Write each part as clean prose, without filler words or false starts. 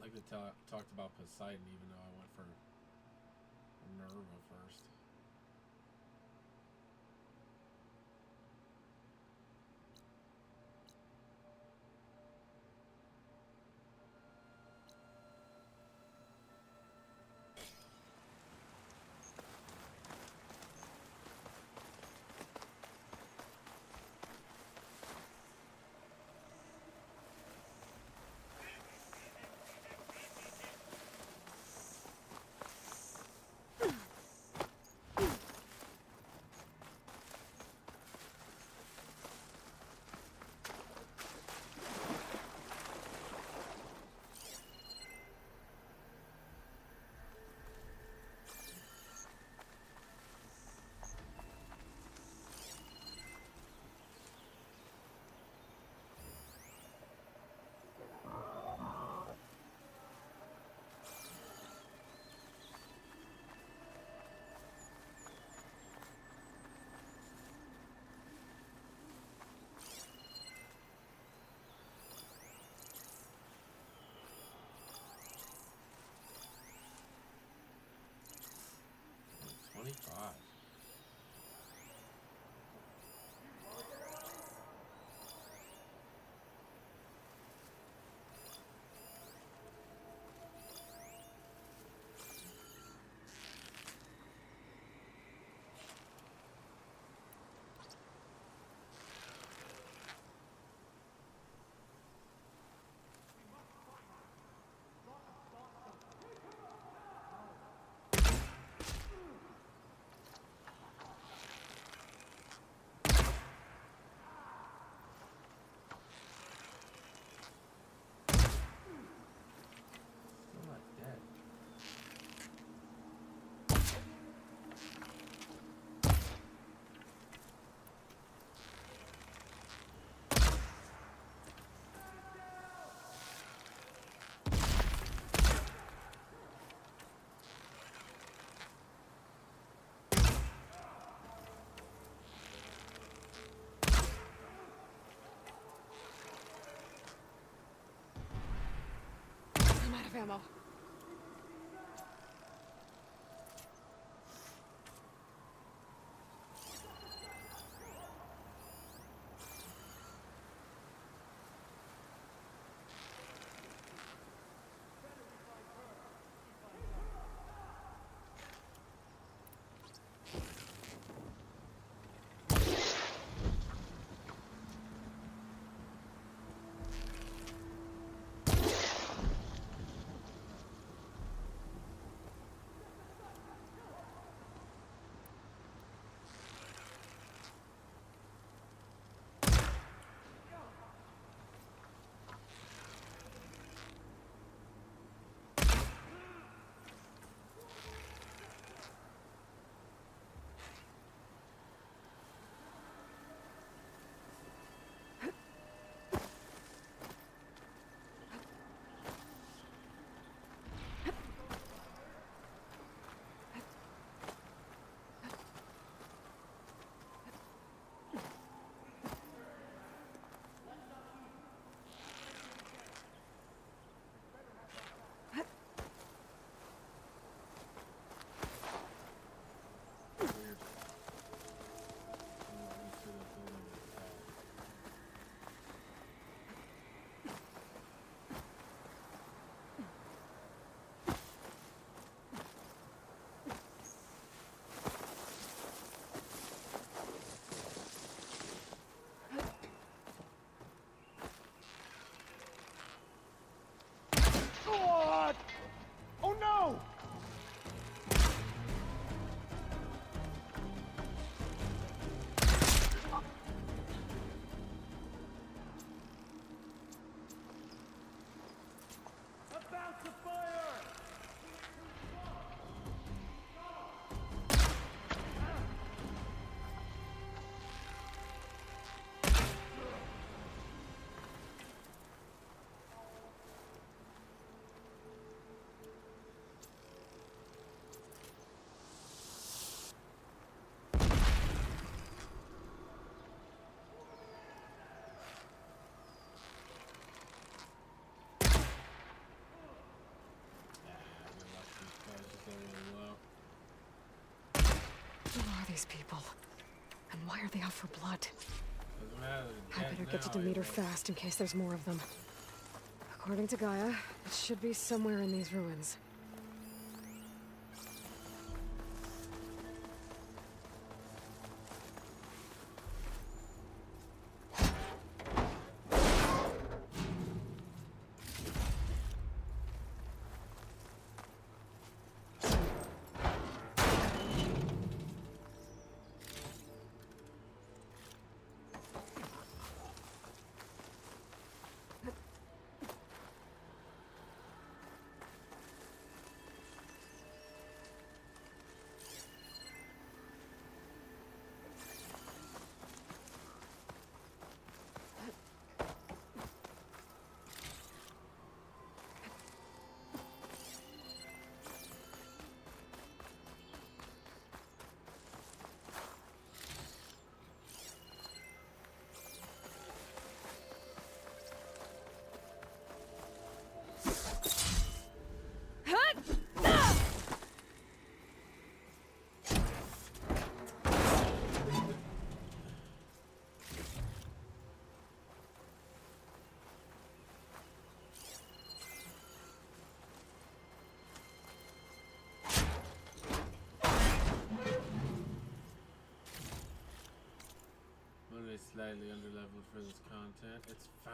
Like they talked about Poseidon, even though I went for Nerva first. $25. Still not dead. I'm out of ammo. these people? And why are they out for blood? Doesn't matter. I better get to Demeter fast in case there's more of them. According to Gaia, it should be somewhere in these ruins. Slightly underleveled for this content. It's fine.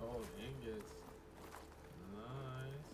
Oh, ingots. Nice.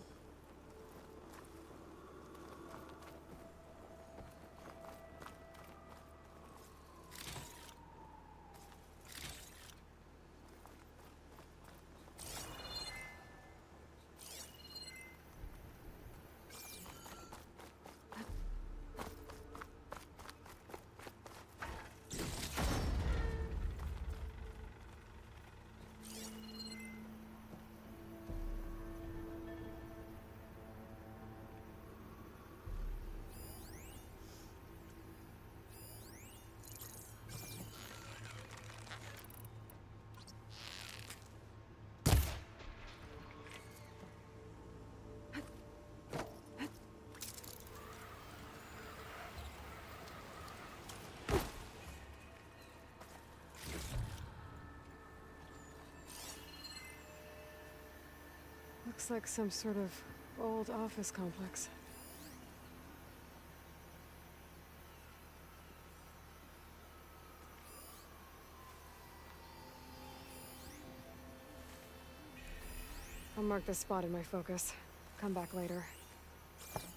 Looks like some sort of old office complex. I'll mark this spot in my focus. Come back later. Looks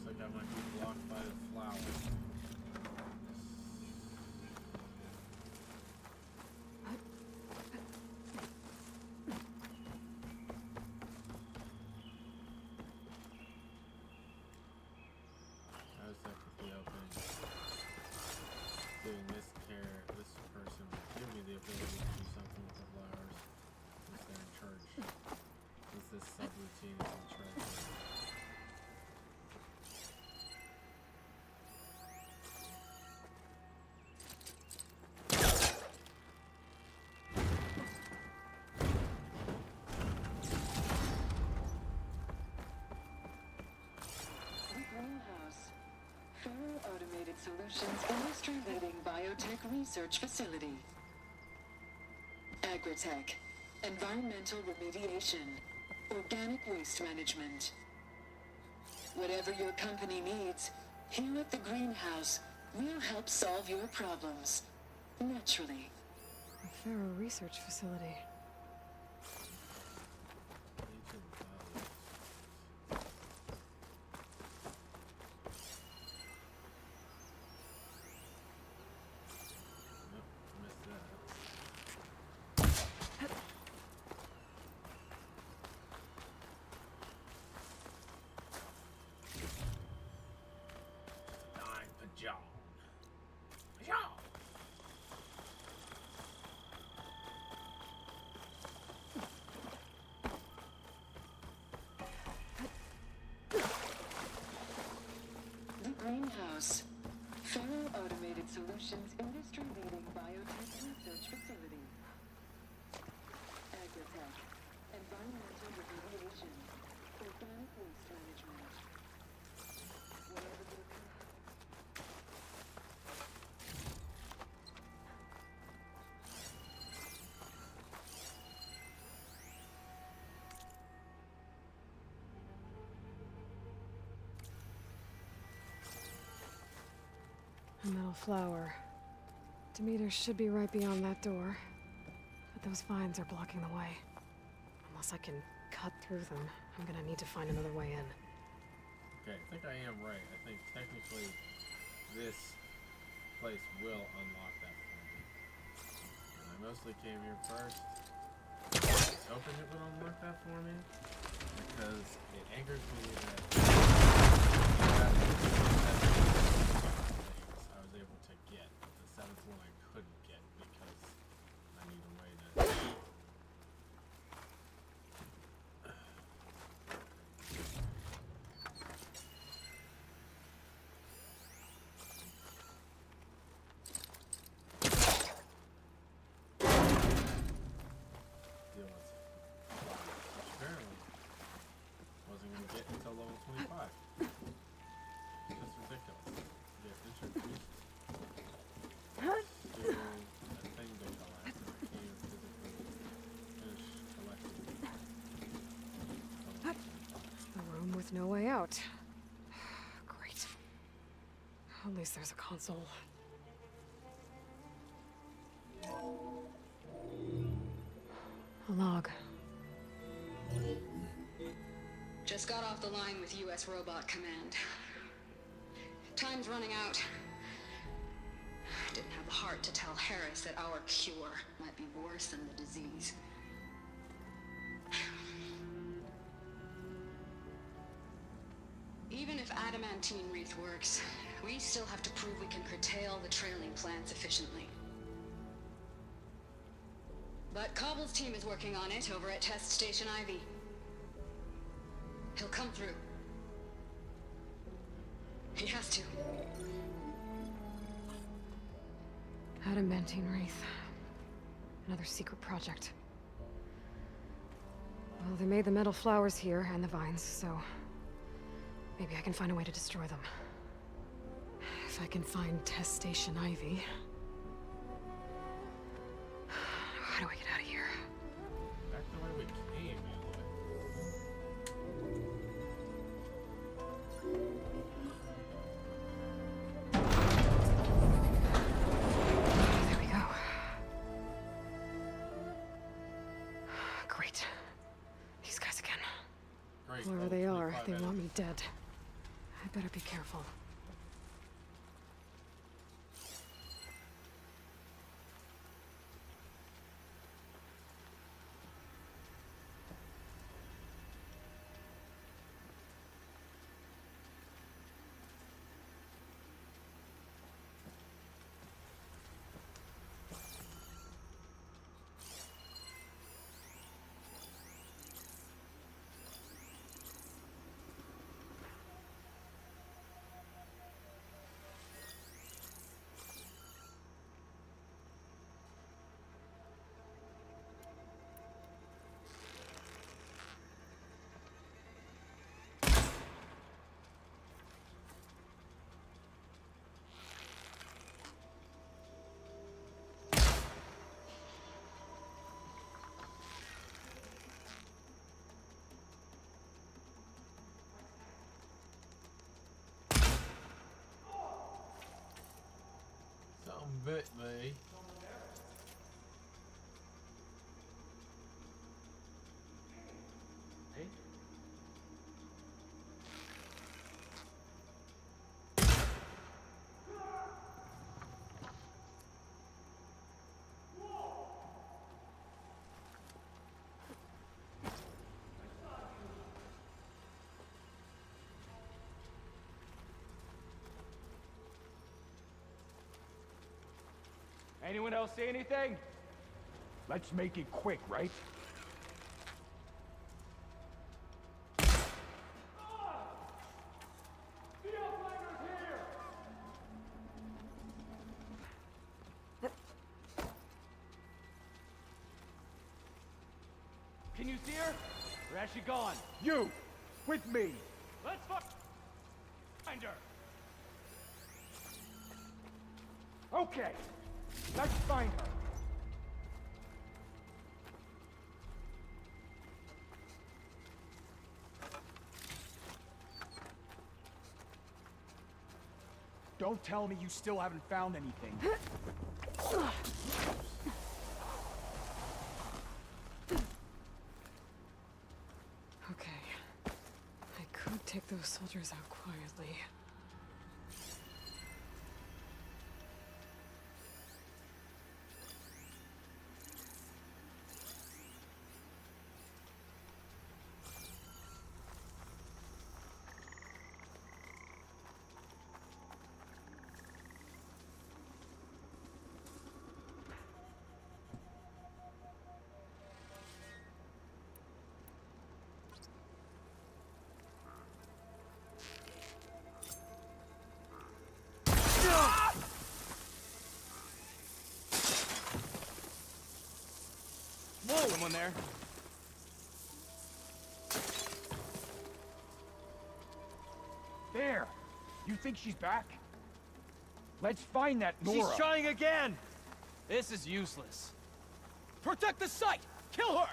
like I might be blocked by the flower. How is that quickly opening? Giving this person give me the ability to do something with the flowers. Since they're in charge. Since this subroutine is in charge. Greenhouse. Faro Automated Solutions industry-leading biotech research facility. Agritech. Environmental remediation. Organic waste management. Whatever your company needs, here at the Greenhouse, we'll help solve your problems. Naturally. A Faro research facility. Ancient valley. Nope, missed that. Nine Pajong. Greenhouse. Faro Automated Solutions industry-leading biotech research facility. Agritech. Environmental remediation. Organic waste management. Whatever your A metal flower. Demeter should be right beyond that door. But those vines are blocking the way. Unless I can cut through them, I'm gonna need to find another way in. Okay, I think I am right. I think technically this place will unlock that for me. And I mostly came here first. I was hoping it would unlock that for me. Because it angers me that I was able to get. The seventh one I couldn't get because I need a way to... deal with flowers, which apparently wasn't going to get until level 25. That's ridiculous. Get introduced to a thing they collect, and I can't even physically finish collecting. A room with no way out. Great. At least there's a console. A log. Just got off the line with US Robot Command. Time's running out. Didn't have the heart to tell Harris that our cure might be worse than the disease. Even if adamantine wreath works, we still have to prove we can curtail the trailing plants efficiently. But Cobble's team is working on it over at Test Station Ivy. He'll come through. He has to. Adamantine Wraith. Another secret project. Well, they made the metal flowers here and the vines, so maybe I can find a way to destroy them. If I can find Test Station Ivy. How do I get out of here? Back the way we came, There we go. Great. These guys again. Great. Whoever level they are, 25 they edit. want me dead. I better be careful. Something bit me. Hey? Anyone else see anything? Let's make it quick, right? Matthews here? Or has she gone? You! With me! Let's find her! Okay, let's find her. Don't tell me you still haven't found anything. Okay. I could take those soldiers out quietly. Whoa! Someone there? There! You think she's back? Let's find that Nora. She's trying again! This is useless. Protect the site! Kill her!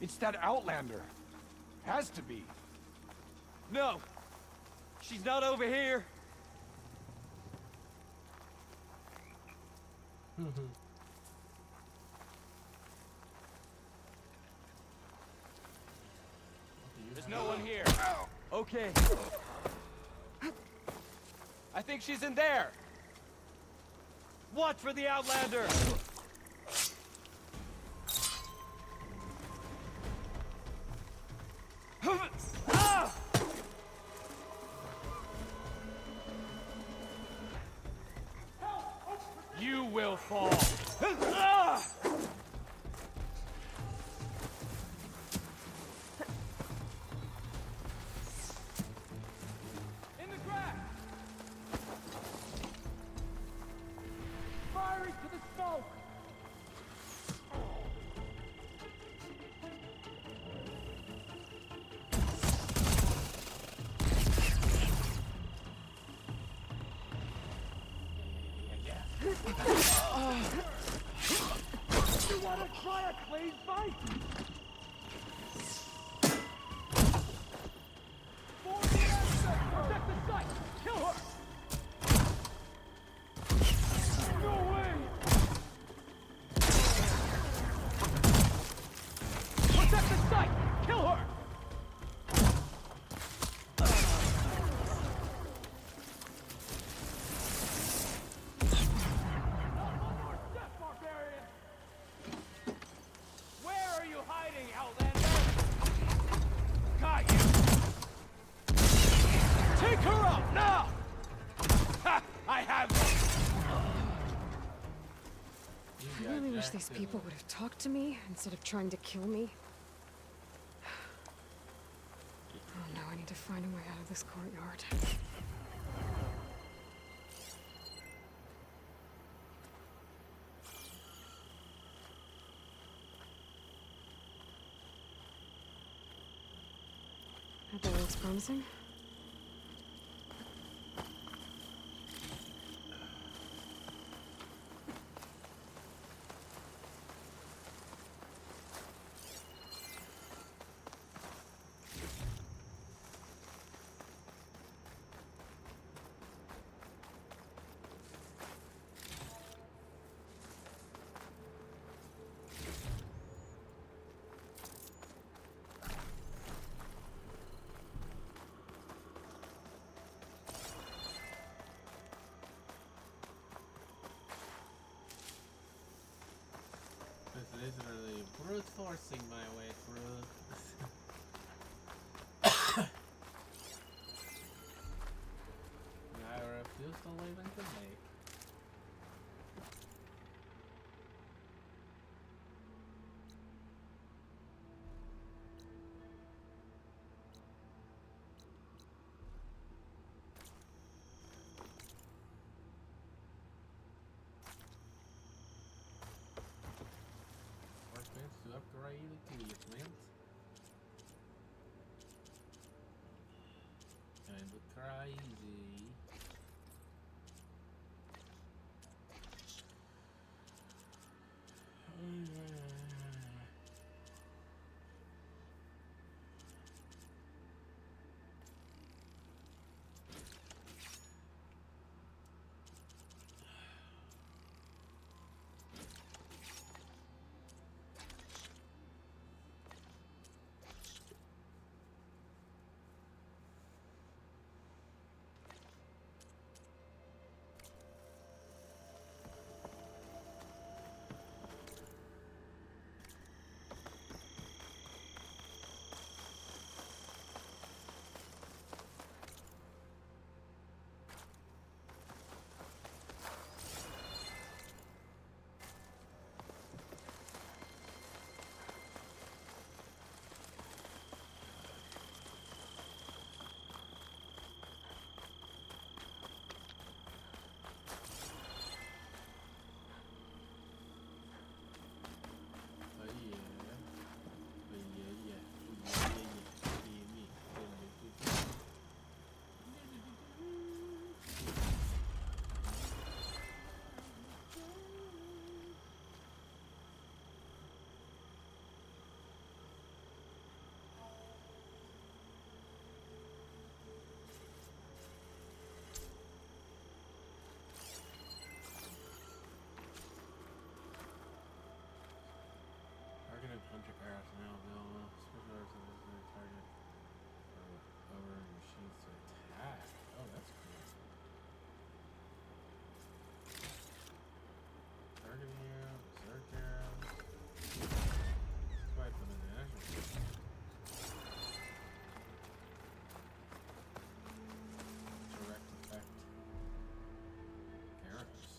It's that Outlander. Has to be. No! She's not over here! There's no one here. Okay. I think she's in there. Watch for the Outlander! Ah! You will fall. Ah! In the grass. Firing to the smoke. You wanna try a clean fight? Form the answer! Protect the site! Kill her! No way! Protect the site! Kill her! I really wish these people would have talked to me instead of trying to kill me. Oh no, I need to find a way out of this courtyard. That looks promising. Literally brute forcing my way through. I refuse to leave into me. try to kill you, plant. Kinda crazy. Targeted hunter pass now available. Special arts is the target for over machines to attack. Oh, that's cool. Target hero, berserk arrow. Quite limited action. Direct effect. Arrows.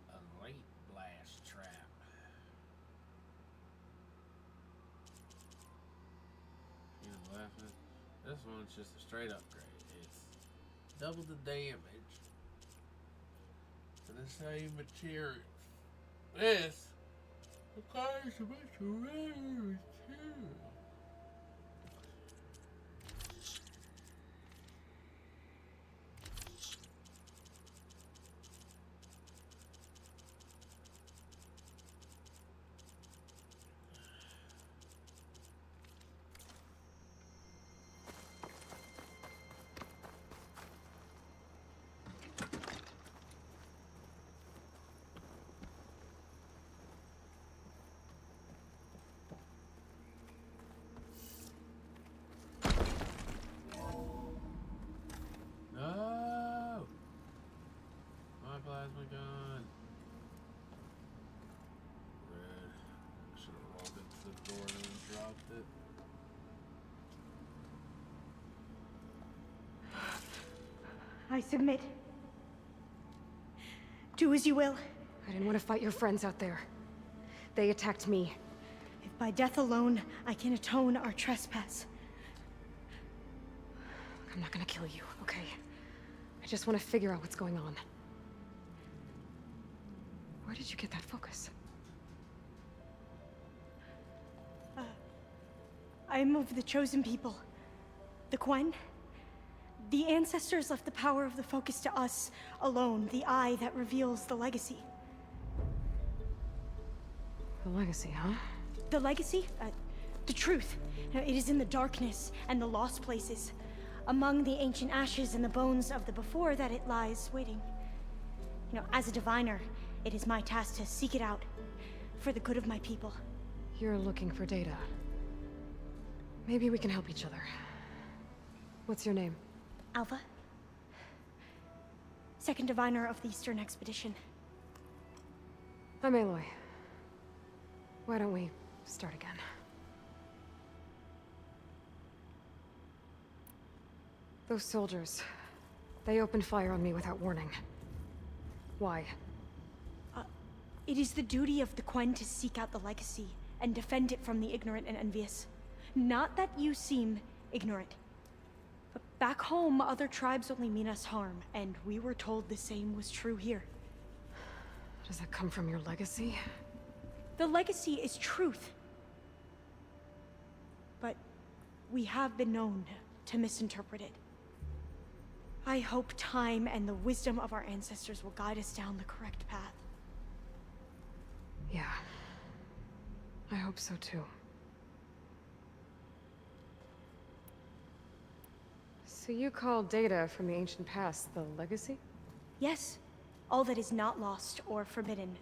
A light blast trap. You're laughing. This one's just a straight upgrade. It's double the damage for the same material. This requires a bunch of rare material. No! My plasma gun. Red. Should have rolled into the door and then dropped it. I submit. Do as you will. I didn't want to fight your friends out there. They attacked me. If by death alone I can atone our trespass. I'm not gonna kill you, okay? I just want to figure out what's going on. Where did you get that focus? I am of the chosen people. The Quen. The ancestors left the power of the focus to us alone, the eye that reveals the legacy. The legacy, huh? The legacy? The truth. It is in the darkness and the lost places. Among the ancient ashes and the bones of the before that it lies waiting. As a diviner, it is my task to seek it out. For the good of my people. You're looking for data. Maybe we can help each other. What's your name? Alva. Second diviner of the Eastern Expedition. I'm Aloy. Why don't we start again? Those soldiers, they opened fire on me without warning. Why? It is the duty of the Quen to seek out the legacy and defend it from the ignorant and envious. Not that you seem ignorant. But back home, other tribes only mean us harm, and we were told the same was true here. Does that come from your legacy? The legacy is truth. But we have been known to misinterpret it. I hope time and the wisdom of our ancestors will guide us down the correct path. Yeah. I hope so too. So you call data from the ancient past the legacy? Yes, all that is not lost or forbidden.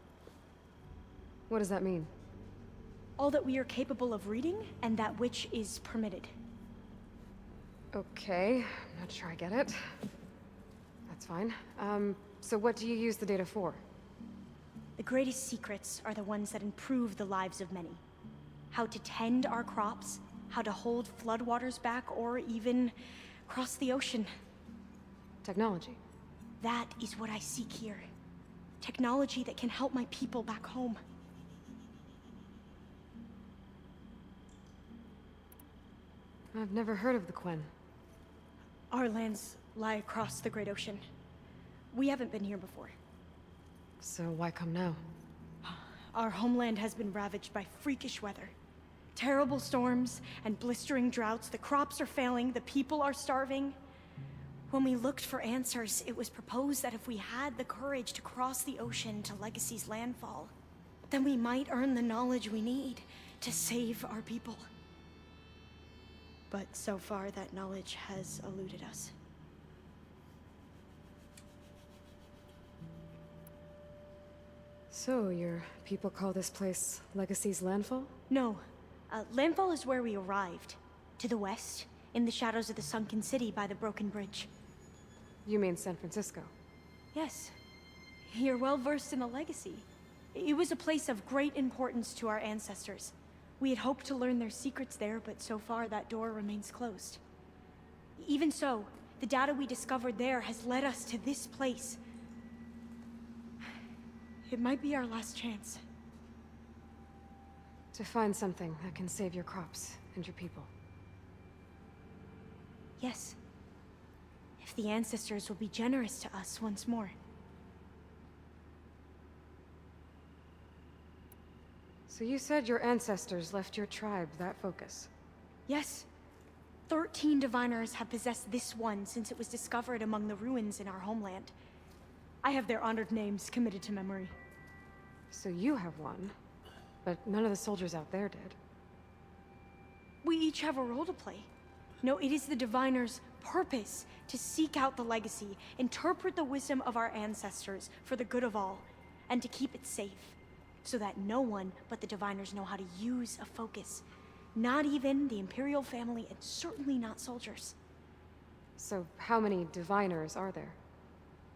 What does that mean? All that we are capable of reading, and that which is permitted. Okay, I'm not sure I get it. That's fine. So what do you use the data for? The greatest secrets are the ones that improve the lives of many. How to tend our crops, how to hold floodwaters back, or even cross the ocean. Technology. That is what I seek here. Technology that can help my people back home. I've never heard of the Quen. Our lands lie across the Great Ocean. We haven't been here before. So why come now? Our homeland has been ravaged by freakish weather. Terrible storms and blistering droughts. The crops are failing, the people are starving. When we looked for answers, it was proposed that if we had the courage to cross the ocean to Legacy's landfall, then we might earn the knowledge we need to save our people. But so far, that knowledge has eluded us. So, your people call this place Legacy's landfall? No. Landfall is where we arrived. To the west, in the shadows of the sunken city by the broken bridge. You mean San Francisco? Yes. You're well versed in the Legacy. It was a place of great importance to our ancestors. We had hoped to learn their secrets there, but so far that door remains closed. Even so, the data we discovered there has led us to this place. It might be our last chance. To find something that can save your crops and your people. Yes. If the ancestors will be generous to us once more. So you said your ancestors left your tribe that focus? Yes. 13 diviners have possessed this one since it was discovered among the ruins in our homeland. I have their honored names committed to memory. So you have one, but none of the soldiers out there did. We each have a role to play. No, it is the diviner's purpose to seek out the legacy, interpret the wisdom of our ancestors for the good of all, and to keep it safe, so that no one but the diviners know how to use a focus. Not even the Imperial family, and certainly not soldiers. So how many diviners are there?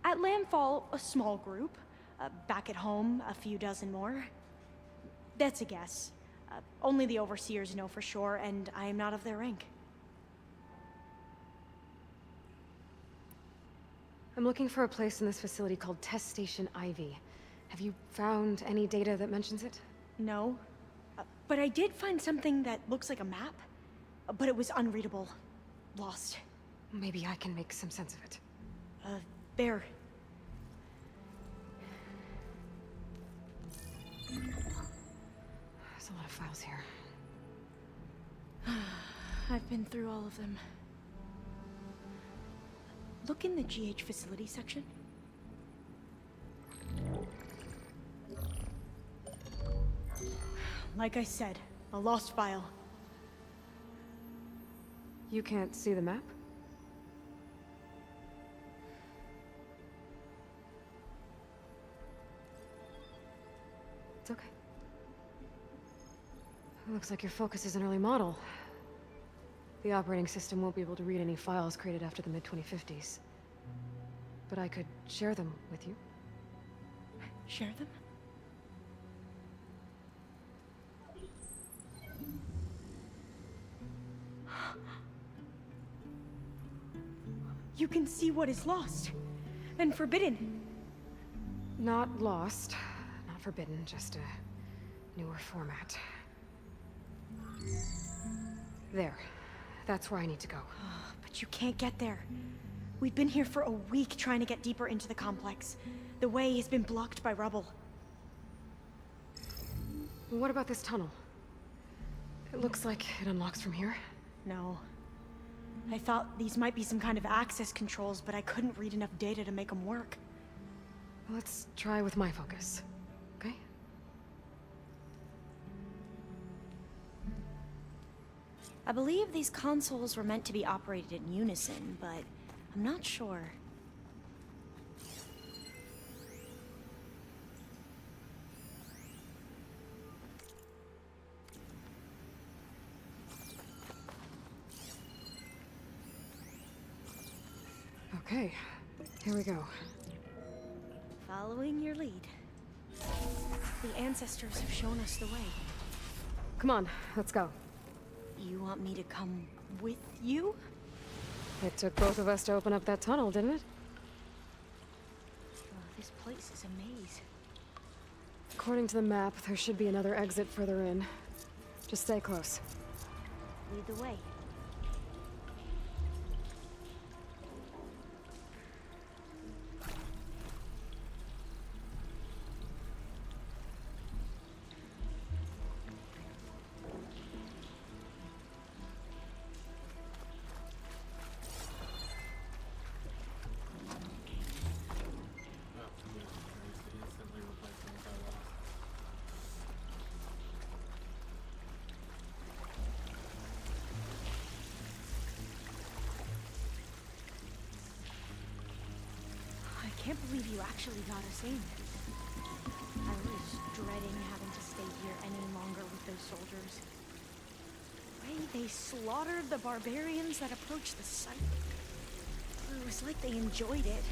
At Landfall, a small group. Back at home, a few dozen more. That's a guess. Only the overseers know for sure, and I am not of their rank. I'm looking for a place in this facility called Test Station Ivy. Have you found any data that mentions it? No. But I did find something that looks like a map. But it was unreadable. Lost. Maybe I can make some sense of it. Bear. There's a lot of files here. I've been through all of them. Look in the GH facility section. Like I said, a lost file. You can't see the map? It's okay. It looks like your focus is an early model. The operating system won't be able to read any files created after the mid-2050s. But I could share them with you. Share them? You can see what is lost and forbidden. Not lost, not forbidden, just a newer format. There. That's where I need to go. But you can't get there. We've been here for a week trying to get deeper into the complex. The way has been blocked by rubble. What about this tunnel? It looks like it unlocks from here. No. I thought these might be some kind of access controls, but I couldn't read enough data to make them work. Let's try with my focus, okay? I believe these consoles were meant to be operated in unison, but I'm not sure. Okay, here we go. Following your lead. The ancestors have shown us the way. Come on, let's go. You want me to come with you? It took both of us to open up that tunnel, didn't it? Oh, this place is a maze. According to the map, there should be another exit further in. Just stay close. Lead the way. Oh, yeah. I used to instantly replace them if I lost. I can't believe you actually got us in. I was dreading having to stay here any longer with those soldiers. The way they slaughtered the barbarians that approached the site. It was like they enjoyed it.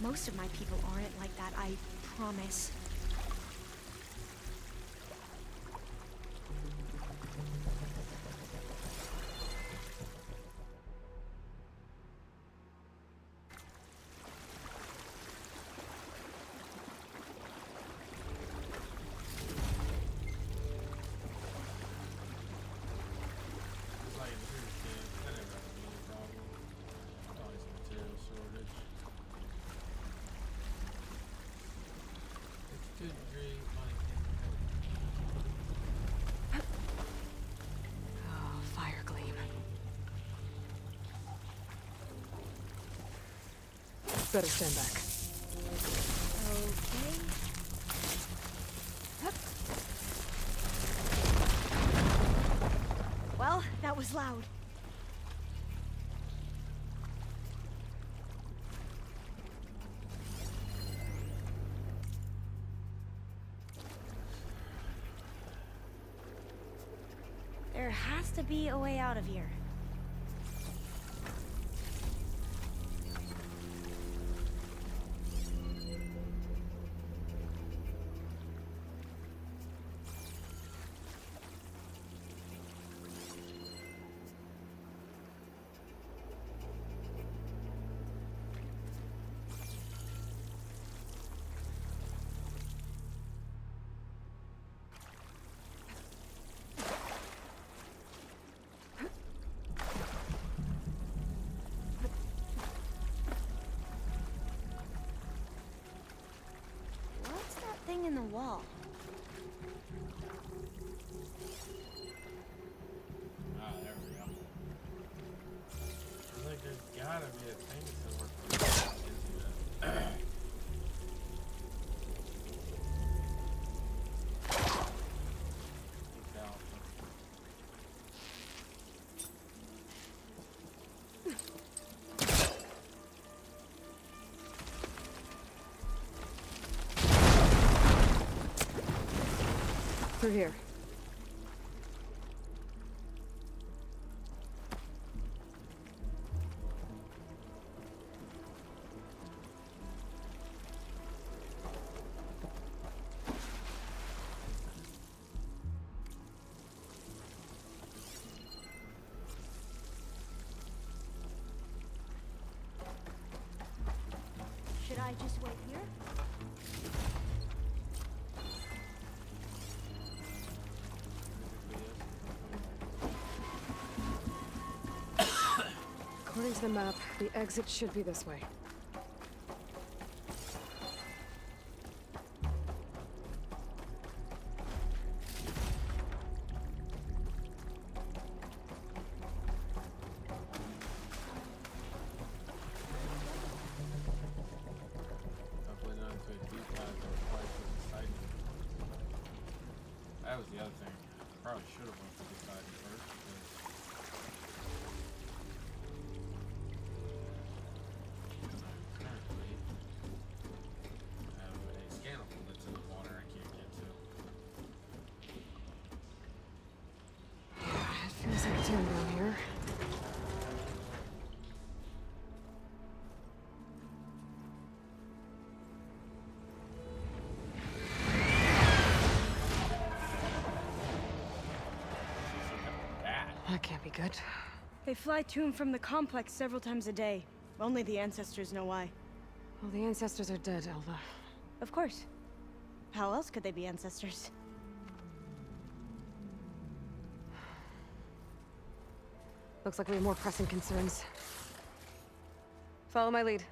Most of my people aren't like that, I promise. It's like the food kid. That never had any problem. Always material shortage. It's good drink, money can't Oh, fire gleam. Better stand back. Okay. Well, that was loud. There has to be a way out of here. What's that thing in the wall? Ah, there we go. I was like, there's gotta be a thing somewhere for me to get into that. It's out. Through here. I just wait here? According to the map, the exit should be this way. That was the other thing. Probably should have went to the side first because currently I have a scannable that's in the water I can't get to. It feels like a tomb down here. That can't be good. They fly to and from the complex several times a day. Only the ancestors know why. Well, the ancestors are dead, Elva. Of course. How else could they be ancestors? Looks like we have more pressing concerns. Follow my lead.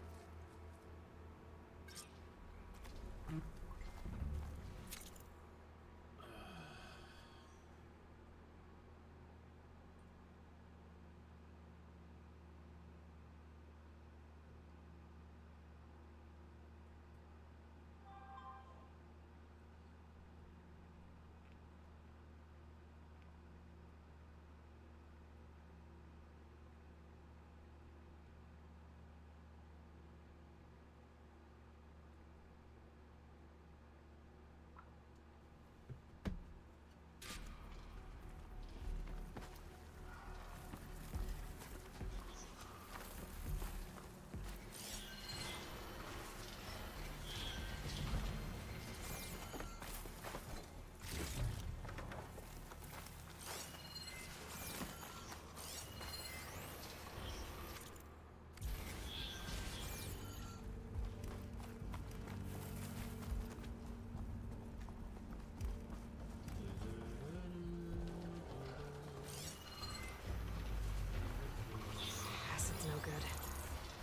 Acid's no good.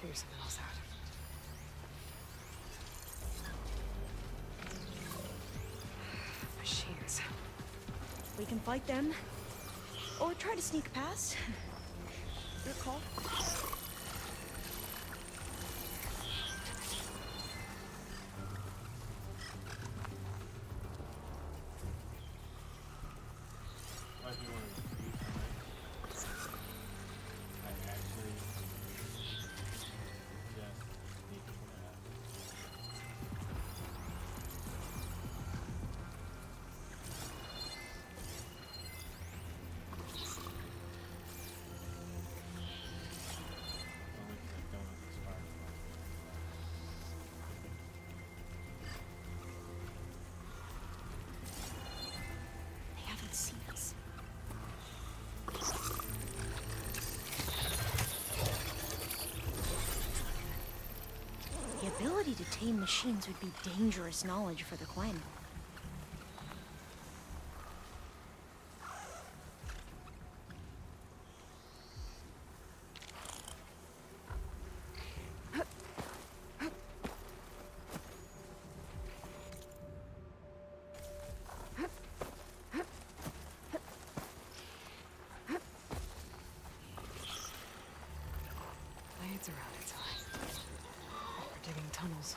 Figure something else out. Machines. We can fight them. Or try to sneak past. Your call. Why do you want to use tonight? I actually just need to put it out. Only because I don't have expired. They haven't seen us. The ability to tame machines would be dangerous knowledge for the Quen. Blades around its eye. We're digging tunnels.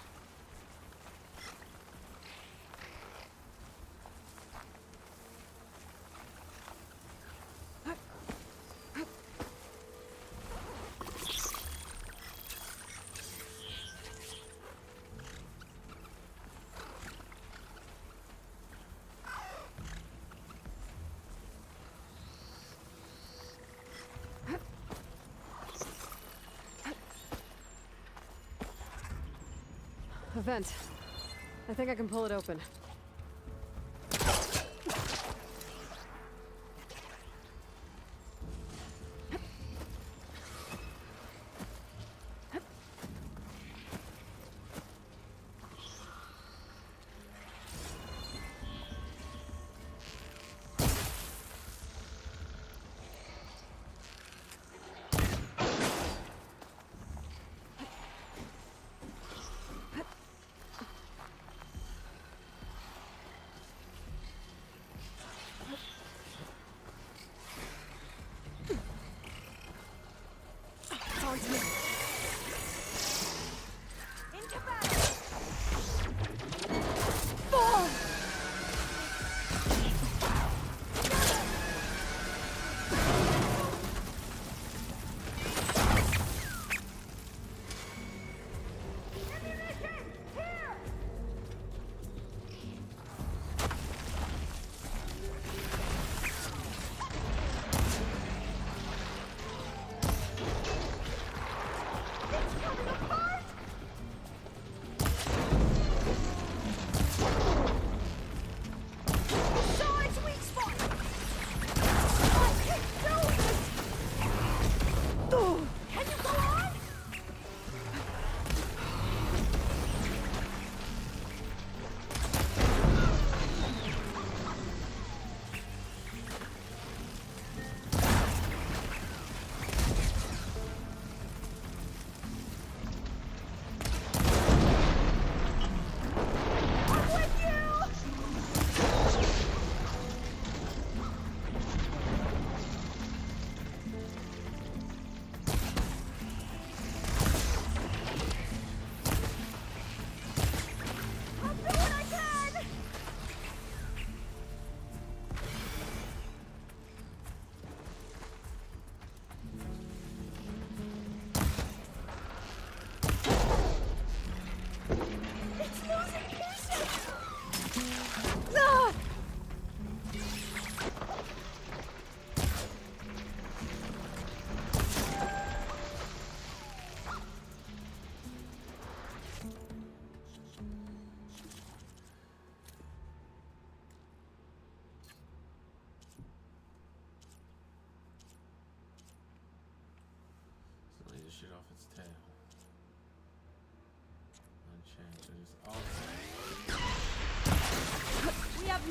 A vent. I think I can pull it open.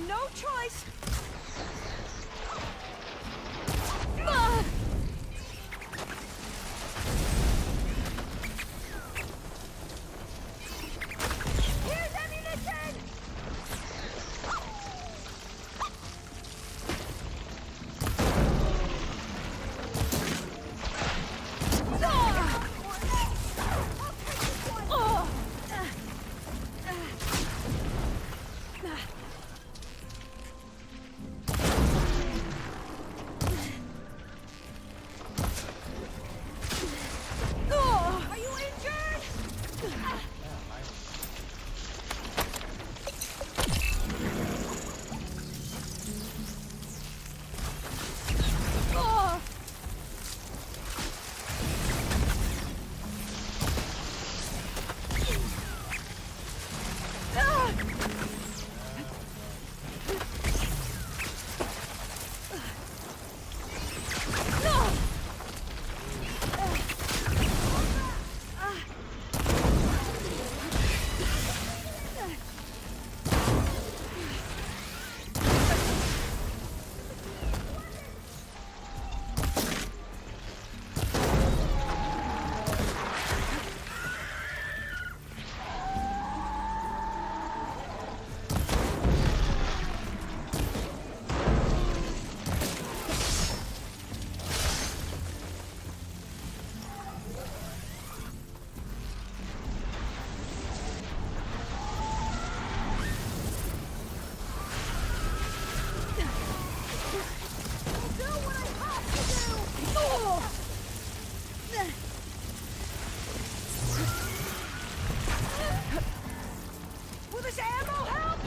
no choice. Here's ammunition! Are you injured? Will this ammo help?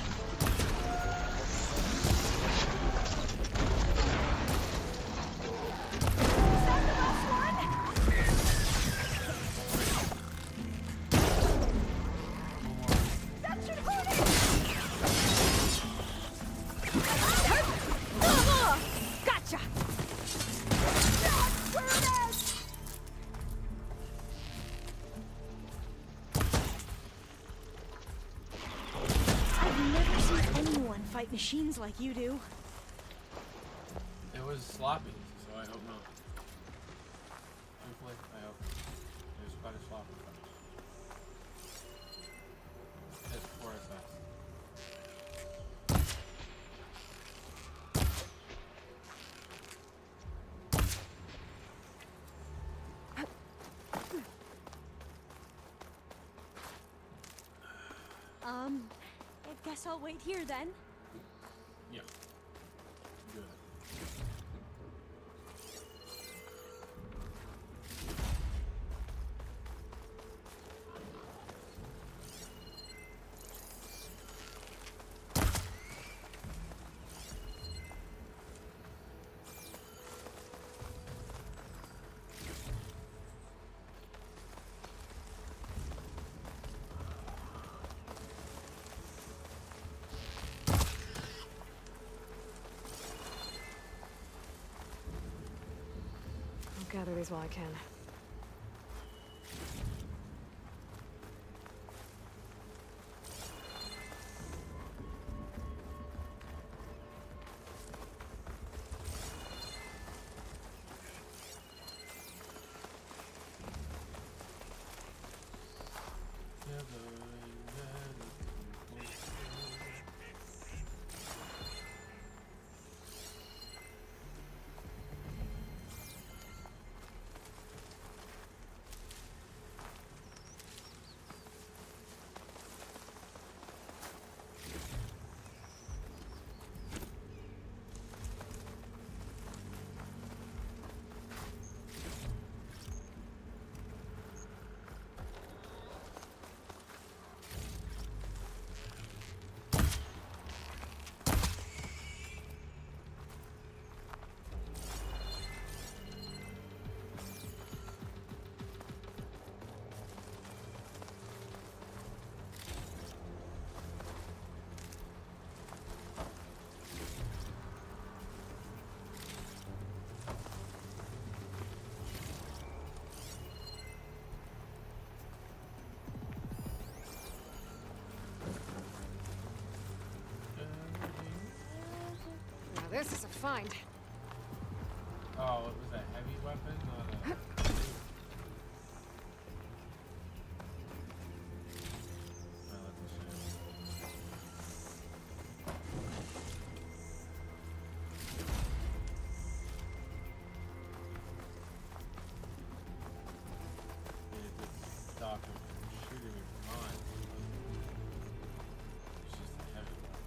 Is that the last one? That should hurt it! Gotcha! That's where it is! I've never seen anyone fight machines like you do. It was sloppy, so I hope not. Hopefully, I hope. It was quite a sloppy finish. Hit 4 SS. I guess I'll wait here then. Yeah. Good. I'll gather these while I can. this is a find. Oh, it was a heavy weapon, not a... Oh, that's a shame. It didn't stop him from shooting me from mine. It's just a heavy weapon.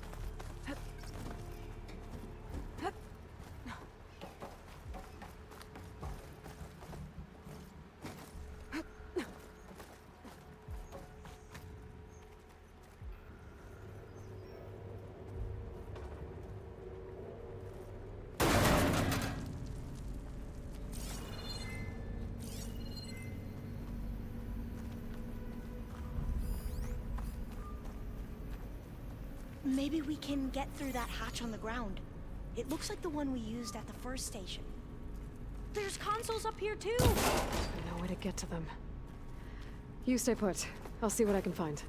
Maybe we can get through that hatch on the ground. It looks like the one we used at the first station. There's consoles up here too! No way to get to them. You stay put. I'll see what I can find.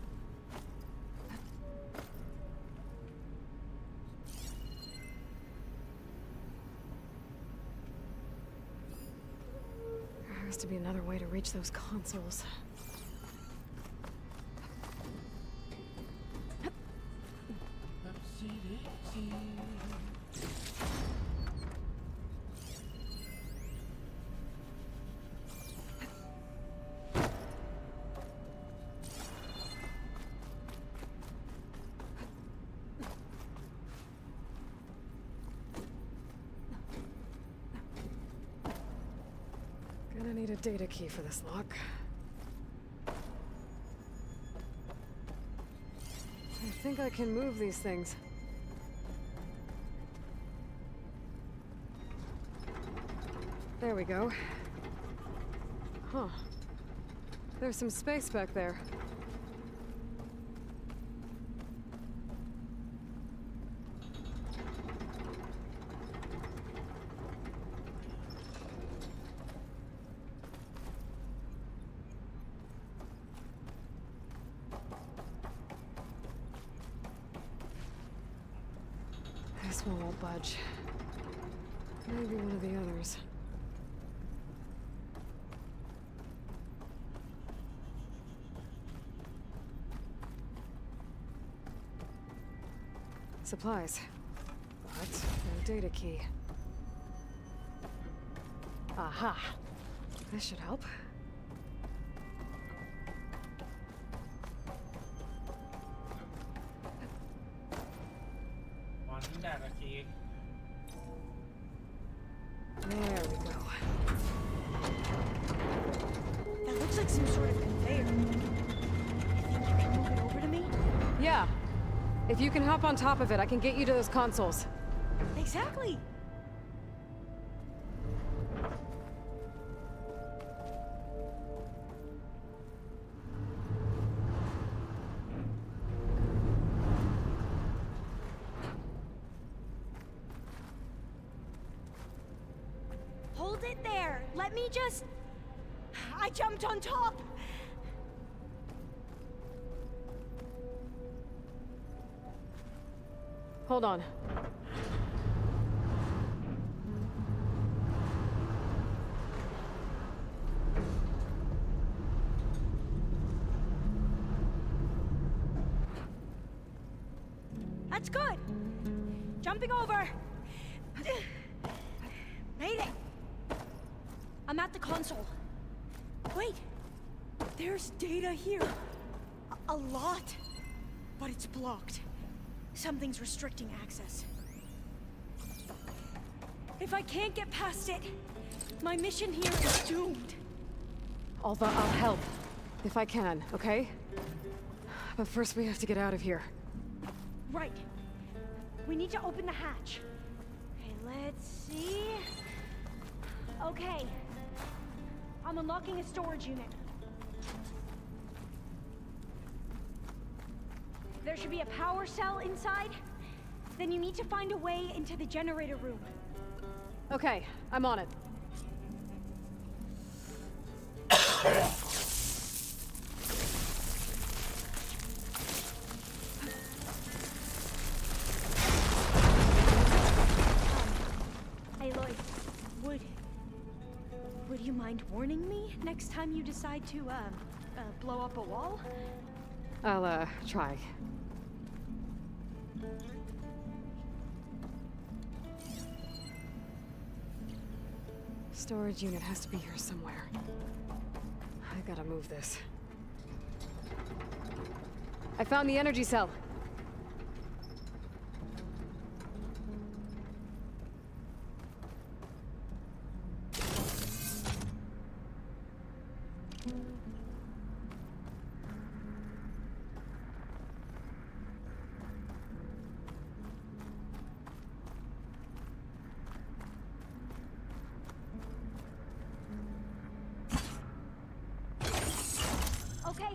There has to be another way to reach those consoles. Gonna need a data key for this lock. I think I can move these things. There we go. Huh. There's some space back there. This one won't budge. Maybe one of the others. Supplies. But no data key. Aha! This should help. There we go. That looks like some sort of conveyor. You think you can move it over to me? Yeah. If you can hop on top of it, I can get you to those consoles. Exactly! Hold it there! Let me just... I jumped on top! Hold on. That's good! Jumping over! Made it! I'm at the console. Wait! There's data here. A lot. But it's blocked. Something's restricting access. If I can't get past it, my mission here is doomed. Alva, I'll help. If I can, okay? But first we have to get out of here. Right. We need to open the hatch. Okay, let's see... Okay. I'm unlocking a storage unit. There should be a power cell inside. Then you need to find a way into the generator room. Okay, I'm on it. mind warning me next time you decide to, blow up a wall? I'll, try. Storage unit has to be here somewhere. I gotta move this. I found the energy cell. Okay,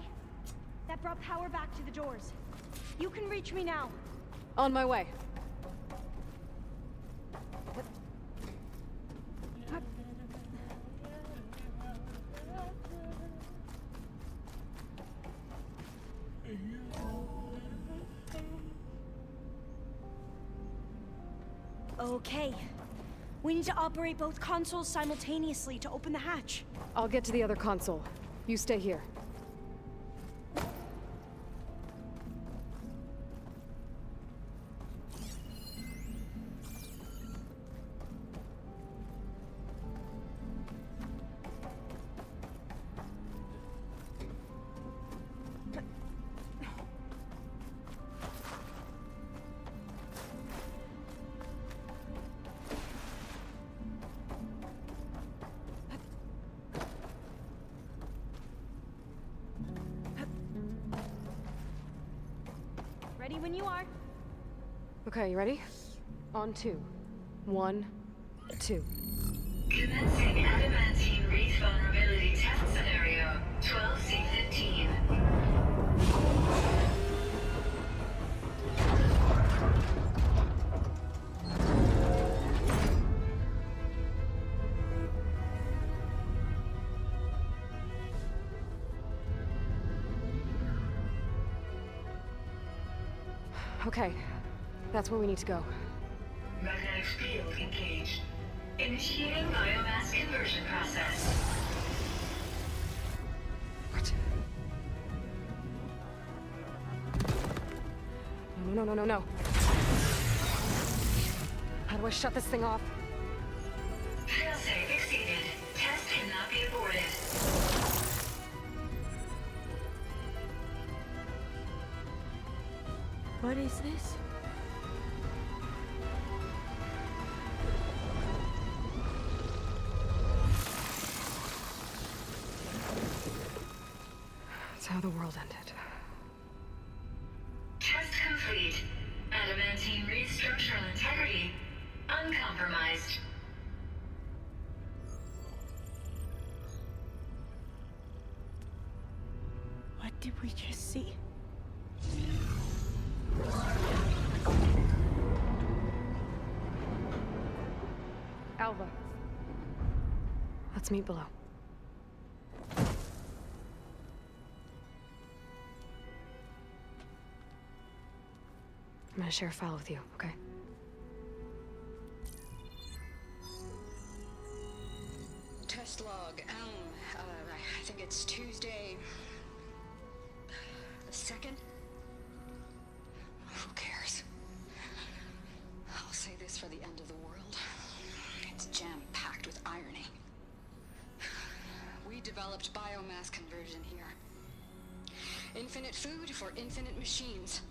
that brought power back to the doors. You can reach me now. On my way. Okay. We need to operate both consoles simultaneously to open the hatch. I'll get to the other console. You stay here. Ready when you are. Okay, you ready? On 2. 1, 2. Commencing adamantine reef vulnerability test scenario 12C15. Okay, that's where we need to go. Magnetic field engaged. Initiating biomass conversion process. What? No. How do I shut this thing off? Failsafe exceeded. Test cannot be aborted. What is this? That's how the world ended. Test complete. Adamantine reef structural integrity uncompromised. What did we just see? Alva. Let's meet below. I'm gonna share a file with you, okay? Test log, Elm. I think it's Tuesday... the 2nd? Who cares? I'll say this for the end of the world. It's jam-packed with irony. We developed biomass conversion here. Infinite food for infinite machines.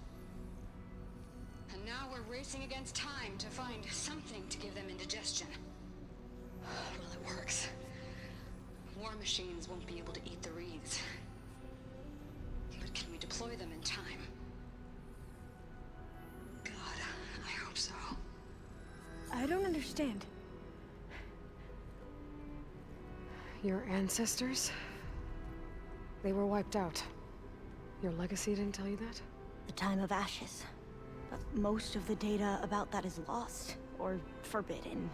And now we're racing against time to find something to give them indigestion. Well, it works. War machines won't be able to eat the wreaths. But can we deploy them in time? God, I hope so. I don't understand. Your ancestors? They were wiped out. Your legacy didn't tell you that? The time of ashes. But most of the data about that is lost, or forbidden.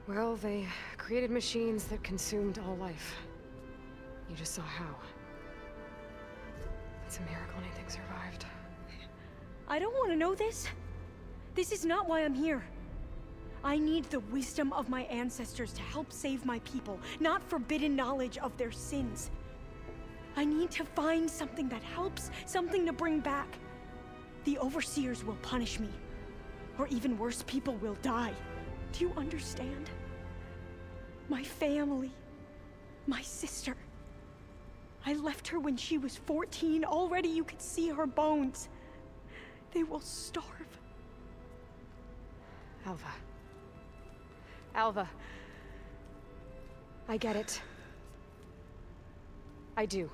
Well, they created machines that consumed all life. You just saw how. It's a miracle anything survived. I don't want to know this. This is not why I'm here. I need the wisdom of my ancestors to help save my people, not forbidden knowledge of their sins. I need to find something that helps, something to bring back. The overseers will punish me. Or even worse, people will die. Do you understand? My family, my sister. I left her when she was 14. Already you could see her bones. They will starve. Alva. Alva. I get it. I do.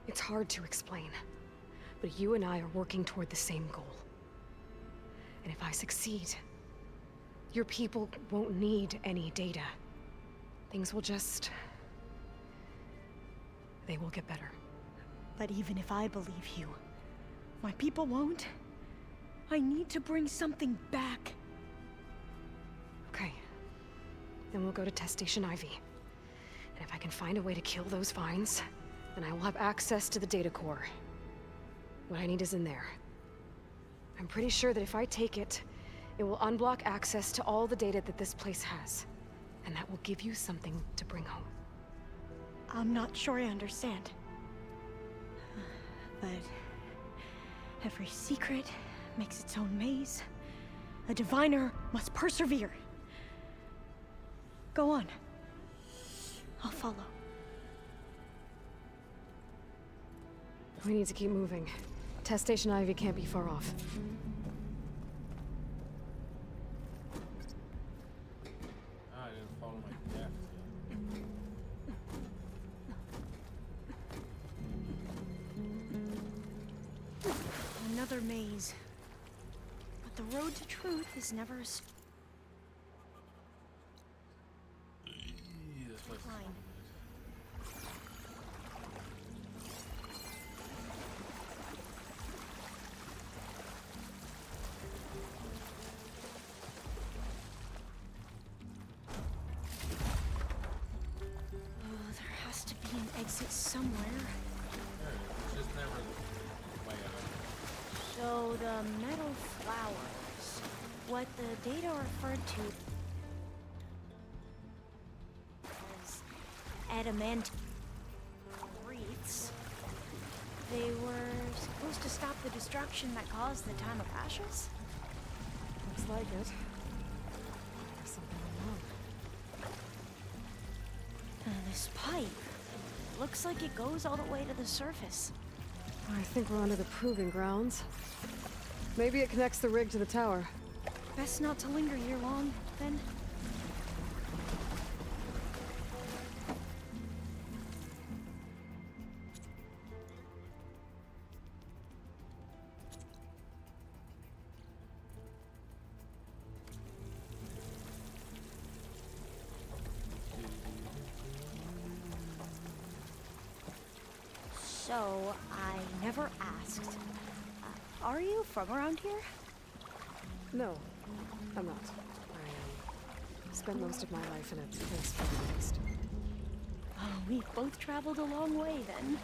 It's hard to explain, but you and I are working toward the same goal. And if I succeed, your people won't need any data. Things will just... they will get better. But even if I believe you, my people won't. I need to bring something back. Okay. Then we'll go to Test Station Ivy. And if I can find a way to kill those vines, then I will have access to the data core. What I need is in there. I'm pretty sure that if I take it, it will unblock access to all the data that this place has. And that will give you something to bring home. I'm not sure I understand. But every secret makes its own maze. A diviner must persevere. Go on. I'll follow. We need to keep moving. Test Station Ivy can't be far off. I didn't follow my path yet. Another maze. But the road to truth is never a This place is Fine. There has to be an exit somewhere. There it is. It's just never the way out. So the metal flowers, what the data referred to as adamant wreaths, they were supposed to stop the destruction that caused the Time of Ashes? Looks like it. There's something wrong. This pipe looks like it goes all the way to the surface. I think we're under the proving grounds. Maybe it connects the rig to the tower. Best not to linger here long, then. So, I never asked. Are you from around here? No, I'm not. I spent most of my life in a place far east. Oh, we both traveled a long way then.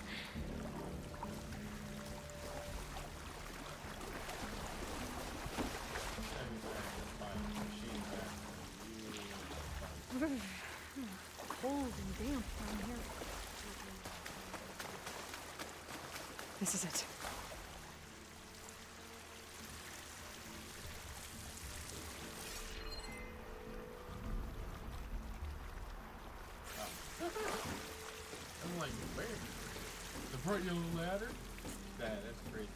Cold and damp down here. This is it. I'm like, where? The part yellow ladder? That's crazy.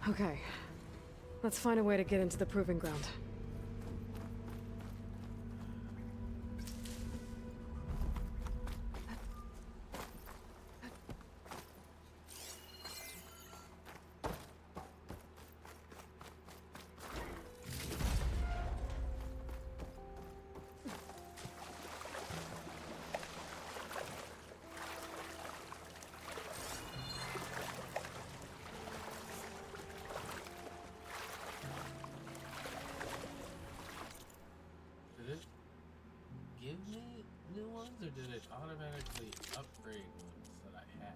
Okay. Let's find a way to get into the proving ground. Did it give me new ones, or did it automatically upgrade ones that I had?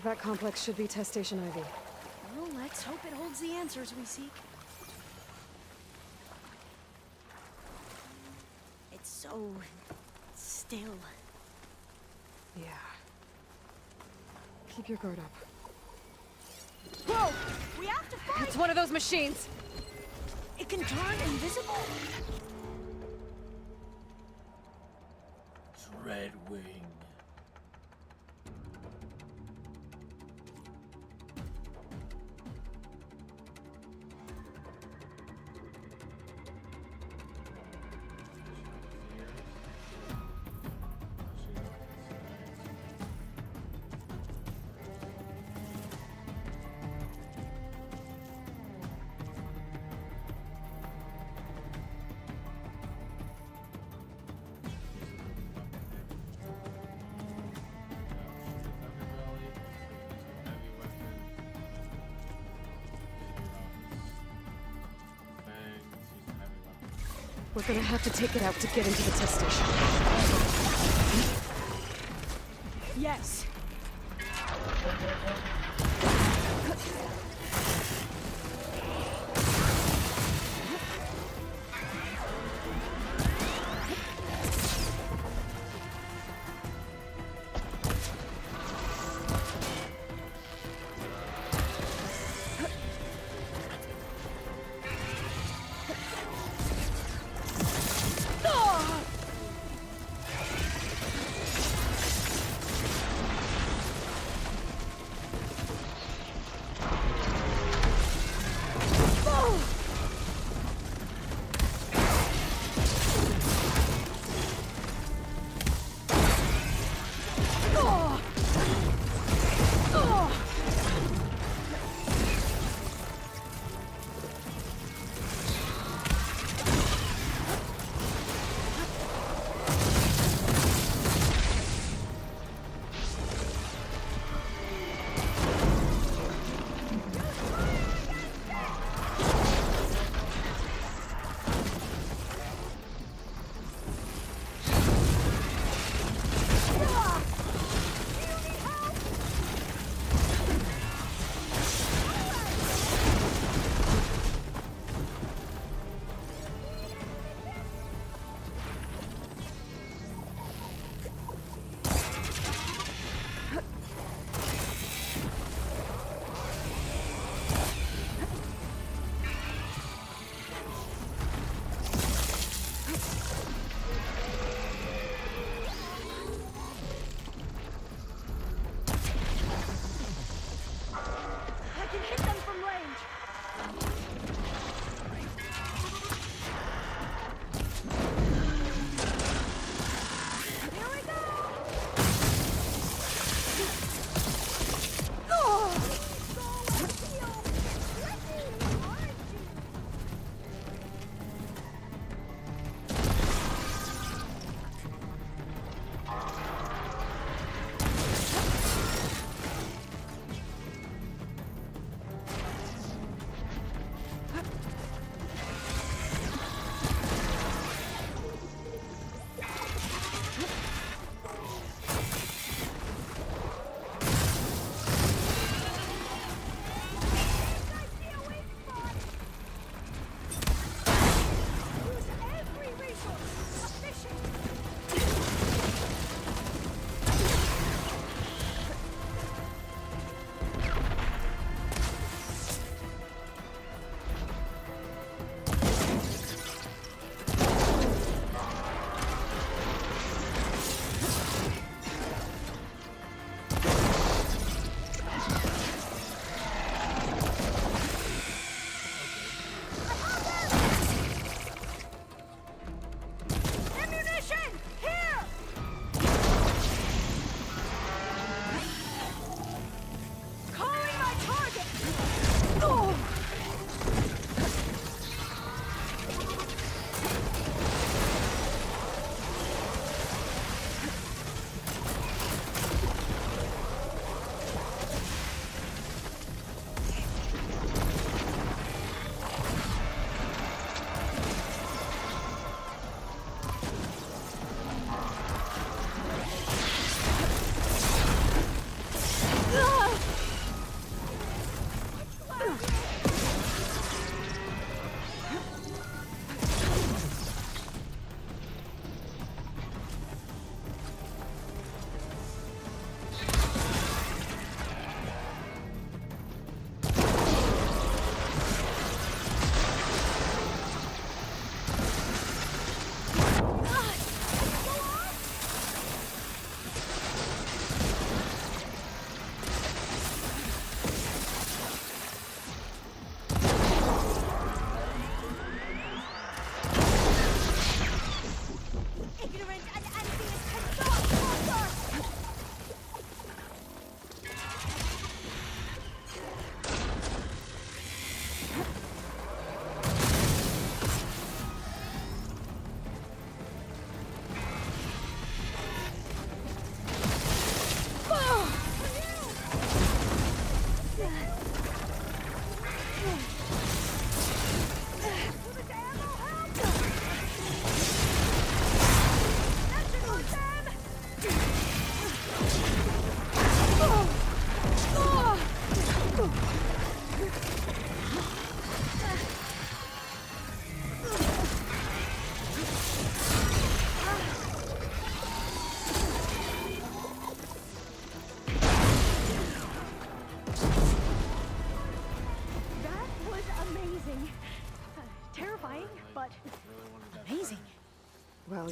That complex should be Test Station Ivy. Well, let's hope it holds the answers we seek. It's so still. Yeah. Keep your guard up. Whoa! We have to fight! It's one of those machines! It can turn invisible? Dreadwing. We're gonna have to take it out to get into the test station. Yes.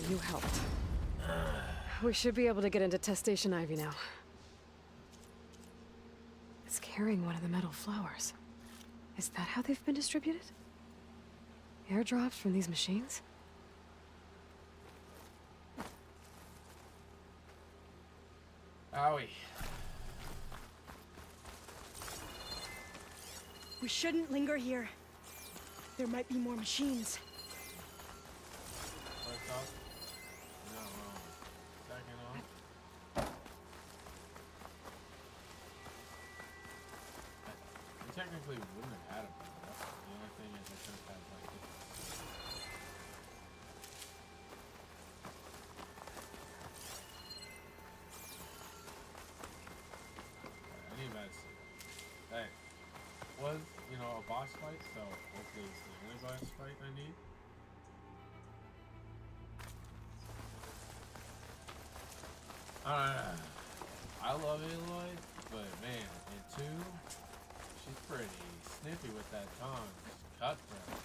You helped. We should be able to get into Test Station Ivy now. It's carrying one of the metal flowers. Is that how they've been distributed? Airdrops from these machines? Owie. We shouldn't linger here. There might be more machines. First off. No, second off. We technically wouldn't have had a bubble. The only thing is I could have had like this. I need medicine. Hey. Was, you know, a boss fight, so hopefully it's the only boss fight I need. I love Aloy, but man, in 2, she's pretty snippy with that tongue. Just cutthroat.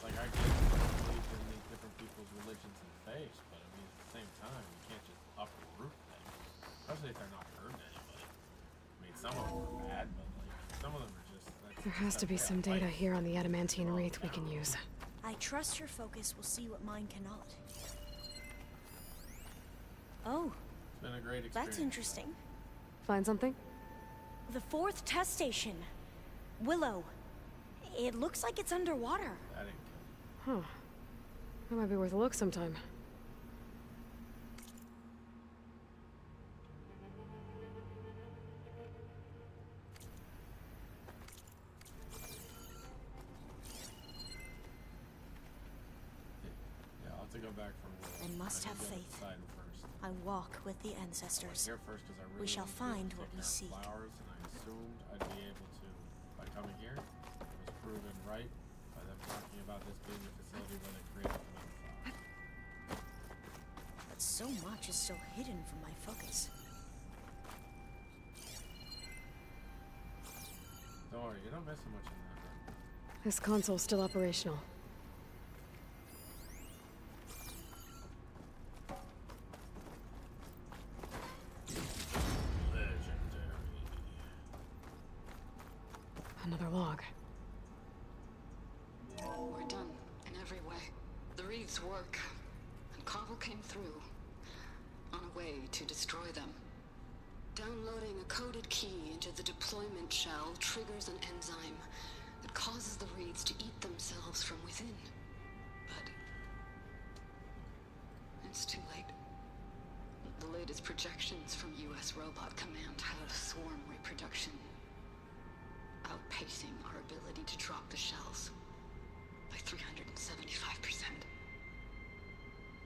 Like, I get believe in these different people's religions and faiths, but I mean, at the same time, you can't just uproot things. Especially if they're not hurting anybody. I mean, some of them are bad, but like, some of them are just... There has to be some data here on the adamantine wreath we can use. I trust your focus will see what mine cannot. Oh, It's been a great experience. that's interesting. Find something? The 4th test station. Willow. It looks like it's underwater. That ain't Huh. That might be worth a look sometime. Yeah, I'll have to go back from Willow. And must I have need to go faith. inside first. I walk with the I went ancestors. here first 'cause I really We shall wanted to find pick what we out seek. flowers, and I assumed I'd be able to by coming here. It was proven right by them talking about this being the facility where they created the metal flowers. But so much is still hidden from my focus. Don't worry, you're not missing much in that. This console's still operational. Legendary. Another log. We're done in every way. The wreaths work, and Cobble came through on a way to destroy them. Downloading a coded key into the deployment shell triggers an enzyme that causes the wreaths to eat themselves from within. But it's too late. The latest projections from U.S. Robot Command have swarm reproduction outpacing our ability to drop the shells by 375%.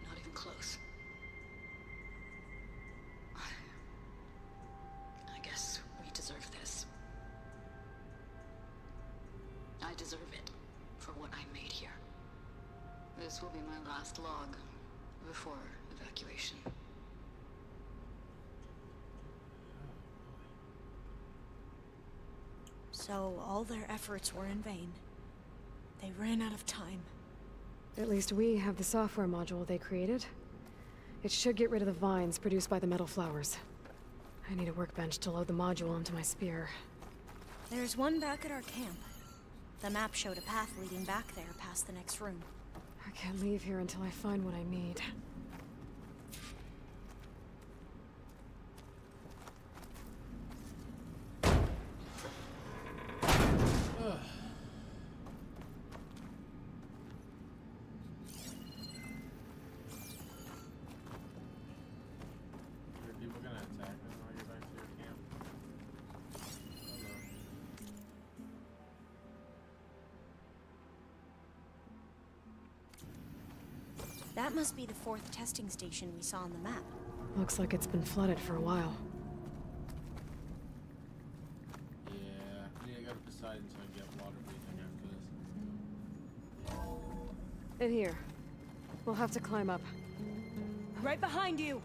Not even close. I guess we deserve this. I deserve it for what I made here. This will be my last log before evacuation. So all their efforts were in vain. They ran out of time. At least we have the software module they created. It should get rid of the vines produced by the metal flowers. I need a workbench to load the module onto my spear. There's one back at our camp. The map showed a path leading back there past the next room. I can't leave here until I find what I need. Are people gonna attack me when I get back to your camp? Hello. That must be the 4th testing station we saw on the map. Looks like it's been flooded for a while. Yeah, I need to go to Poseidon so I can get water breathing after this. In here. We'll have to climb up. Right behind you!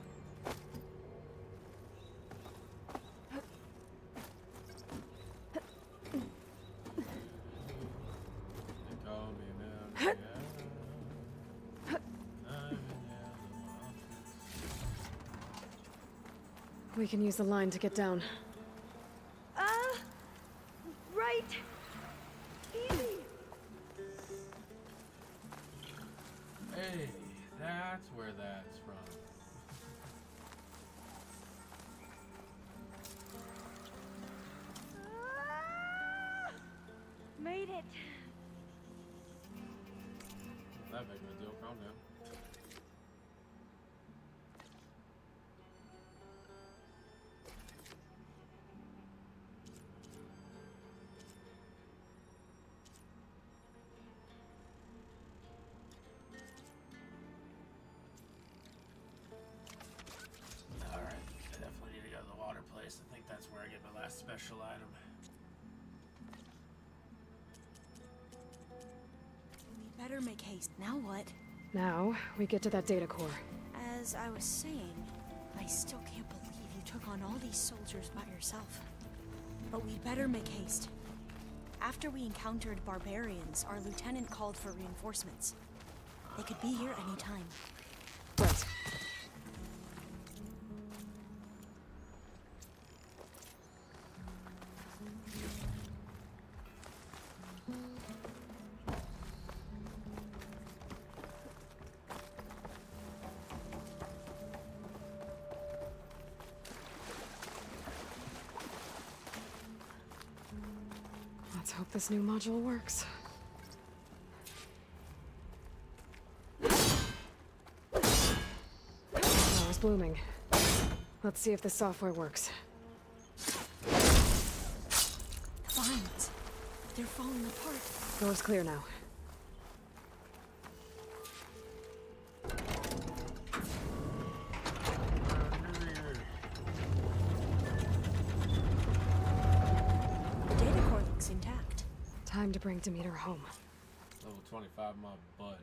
They call me Mel. We can use the line to get down. Right. Easy. Hey, that's where that's from. Made it. Not that big of a deal. Calm down. Alright, I definitely need to go to the water place. I think that's where I get my last special item. We better make haste. Now what? Now, we get to that data core. As I was saying, I still can't believe you took on all these soldiers by yourself. But we'd better make haste. After we encountered barbarians, our lieutenant called for reinforcements. They could be here any time. Right. Let's hope this new module works. Power's blooming. Let's see if the software works. Vines. They're falling apart. Door's clear now. The data core looks intact. Time to bring Demeter home. Level 25, my butt.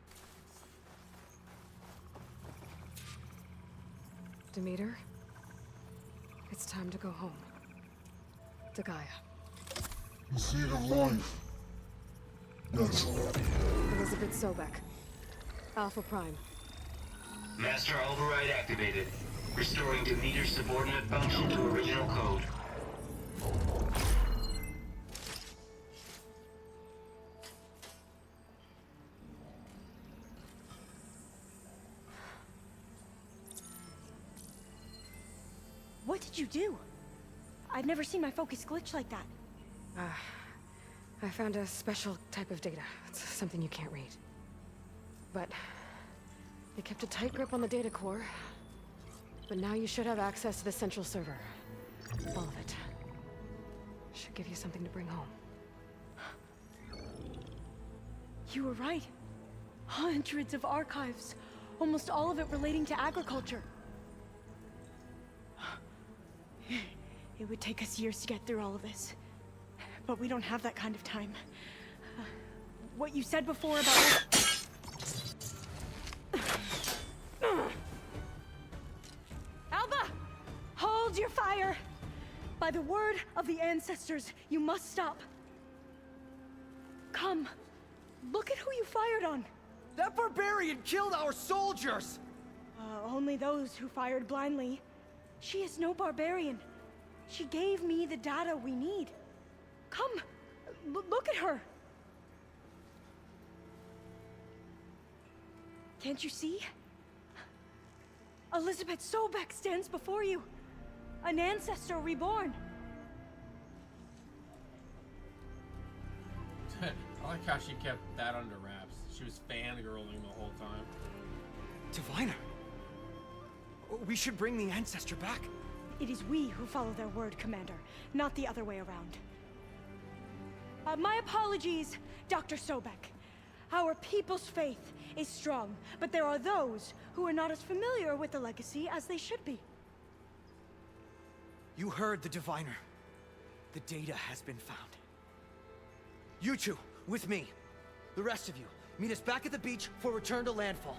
Demeter, it's time to go home. To Gaia. The seed of life. Yes. Elizabeth Sobek. Alpha Prime. Master override activated. Restoring Demeter's subordinate function to original code. What did you do? I've never seen my focus glitch like that. I found a special type of data. It's something you can't read. But it kept a tight grip on the data core. But now you should have access to the central server. All of it. Should give you something to bring home. You were right. Hundreds of archives. Almost all of it relating to agriculture. It would take us years to get through all of this. But we don't have that kind of time. What you said before about... Alba! Hold your fire! By the word of the ancestors, you must stop. Come. Look at who you fired on. That barbarian killed our soldiers! Only those who fired blindly. She is no barbarian. She gave me the data we need. Come, look at her. Can't you see? Elizabeth Sobek stands before you. An ancestor reborn. I like how she kept that under wraps. She was fangirling the whole time. Diviner. We should bring the ancestor back. It is we who follow their word, Commander, not the other way around. My apologies, Dr. Sobek. Our people's faith is strong, but there are those who are not as familiar with the legacy as they should be. You heard the diviner. The data has been found. You two, with me. The rest of you, meet us back at the beach for return to landfall.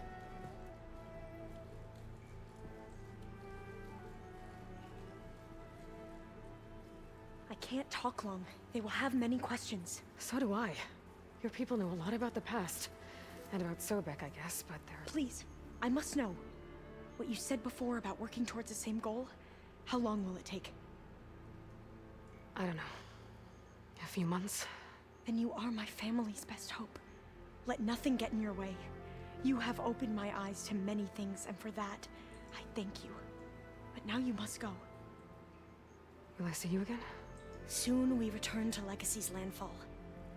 I can't talk long. They will have many questions. So do I. Your people know a lot about the past. And about Sobek, I guess, but they're... Please, I must know. What you said before about working towards the same goal, How long will it take? I don't know. A few months? Then you are my family's best hope. Let nothing get in your way. You have opened my eyes to many things, and for that, I thank you. But now you must go. Will I see you again? Soon we return to Legacy's landfall.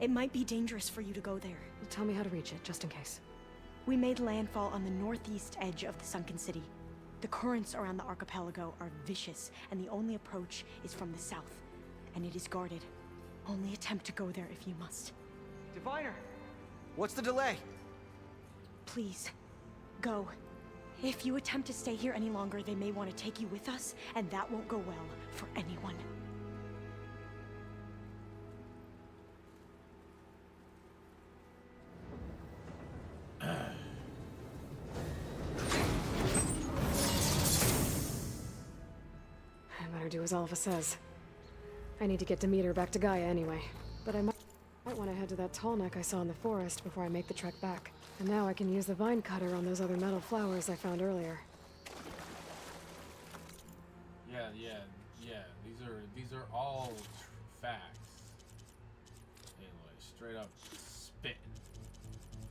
It might be dangerous for you to go there. Tell me how to reach it, just in case. We made landfall on the northeast edge of the sunken city. The currents around the archipelago are vicious, and the only approach is from the south. And it is guarded. Only attempt to go there if you must. Diviner! What's the delay? Please, go. If you attempt to stay here any longer, they may want to take you with us, and that won't go well for anyone. I better do as Alpha says. I need to get Demeter back to Gaia anyway, but I might want to head to that tall neck I saw in the forest before I make the trek back. And now I can use the vine cutter on those other metal flowers I found earlier. Yeah. These are all facts. Anyway, straight up spitting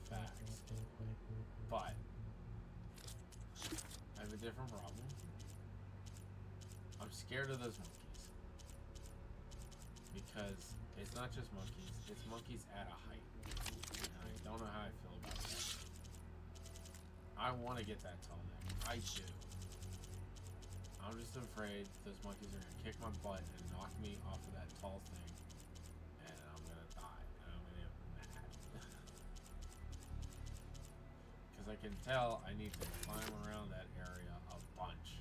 facts. Anyway, but I have a different problem. I'm scared of those monkeys because it's not just monkeys; it's monkeys at a height. And I don't know how I feel about that. I want to get that tall neck. I do. I'm just afraid those monkeys are gonna kick my butt and knock me off of that tall thing, and I'm gonna die, and I'm gonna get mad. Because I can tell I need to climb around that area a bunch.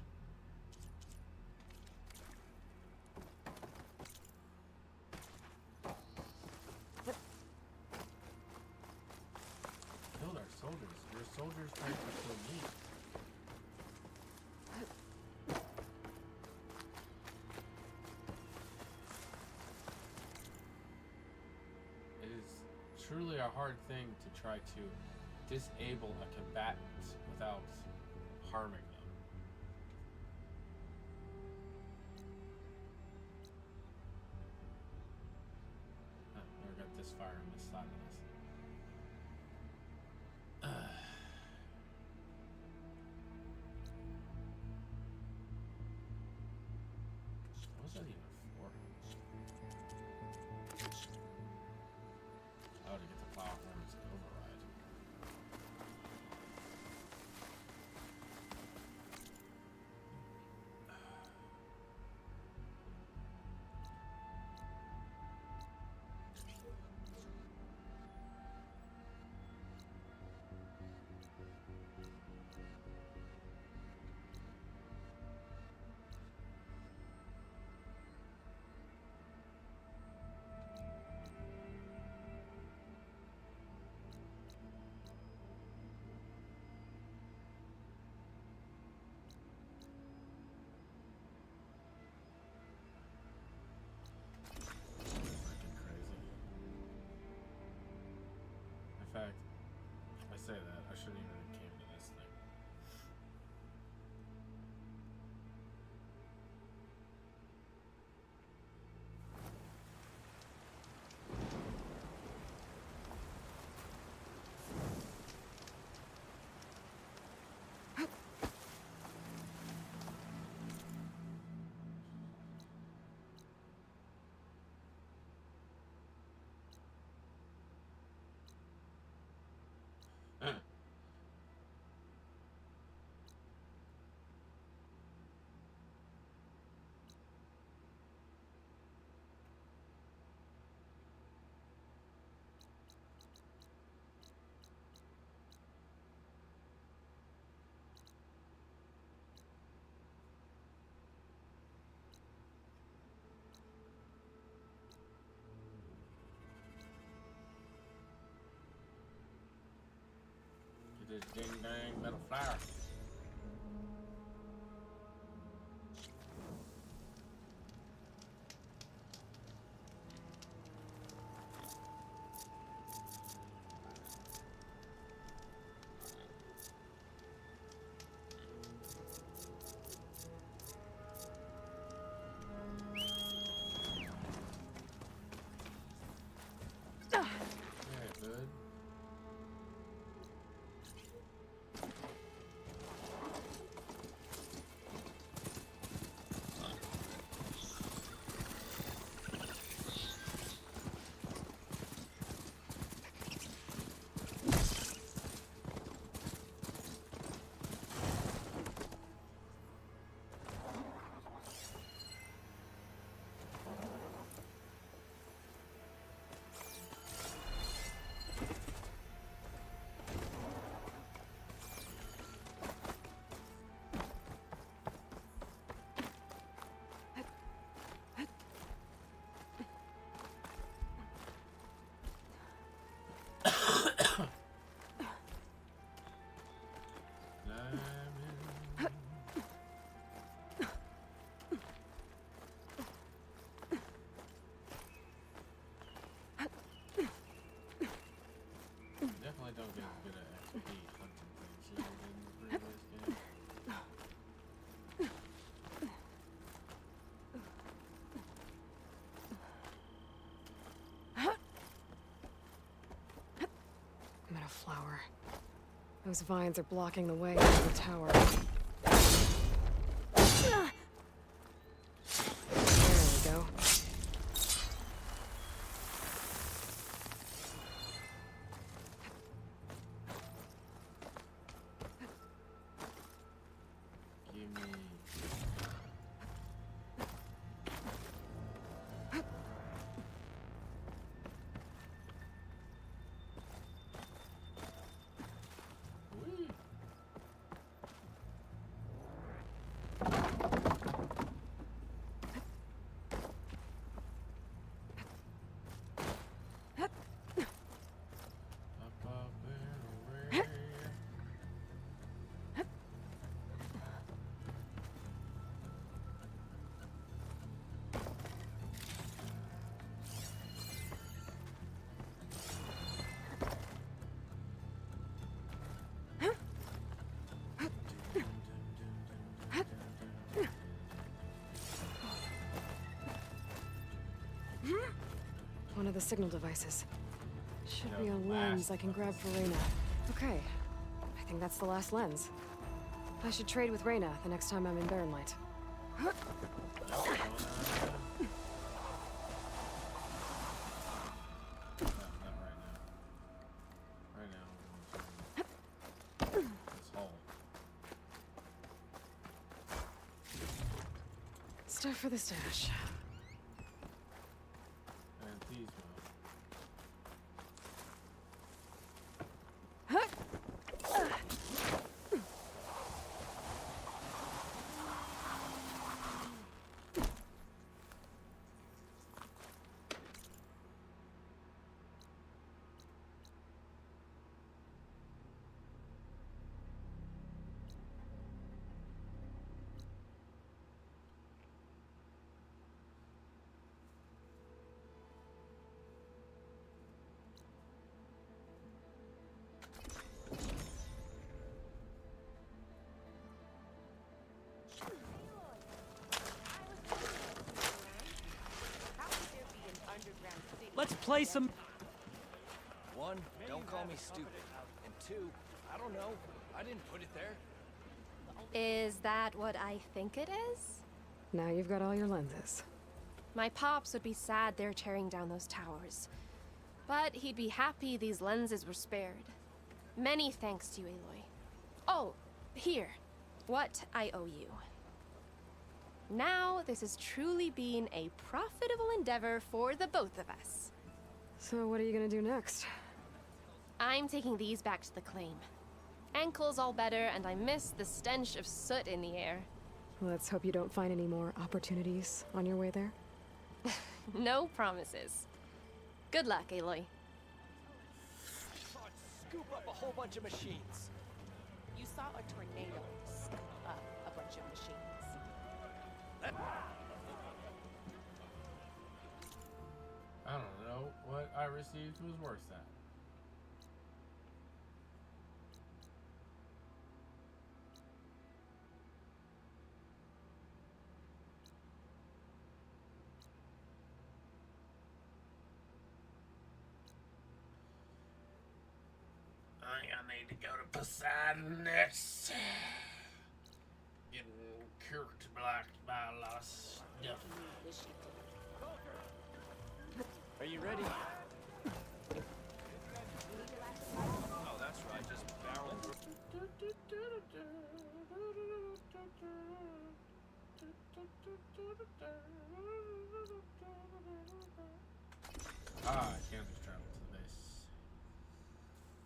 Killed our soldiers. Your soldiers tried to kill me. Truly a hard thing to try to disable a combatant without harming them. Never got this far on this side of this. What was that even for? Oh, to get the flower horns override. In fact, if I say that, I shouldn't even have came to this thing. Get this ding dang metal flower. flower. Those vines are blocking the way into the tower. There we go. Gimme. Whee! Up, up, and away. One of the signal devices. Should Yeah, be a the lens last I can grab device. for Reyna. Okay, I think that's the last lens. I should trade with Reyna the next time I'm in Barrenlight. Nope, not right now. Right now, we're going to this hole. Stuff for the stash. And these ones. Let's play some. One, don't call me stupid. And two, I don't know. I didn't put it there. Is that what I think it is? Now you've got all your lenses. My pops would be sad they're tearing down those towers. But he'd be happy these lenses were spared. Many thanks to you, Aloy. Oh, here. What I owe you. Now, this has truly been a profitable endeavor for the both of us. So what are you gonna do next? I'm taking these back to the claim. Ankle's all better, and I miss the stench of soot in the air. Let's hope you don't find any more opportunities on your way there. No promises. Good luck, Aloy. Scoop up a whole bunch of machines. You saw a tornado scoop up a bunch of machines. I don't know what I received was worse than. I think I need to go to Poseidon next. Getting cooked black by a lot of stuff. Are you ready? Oh, that's right. Just barrel through. Ah, I can't just travel to the base.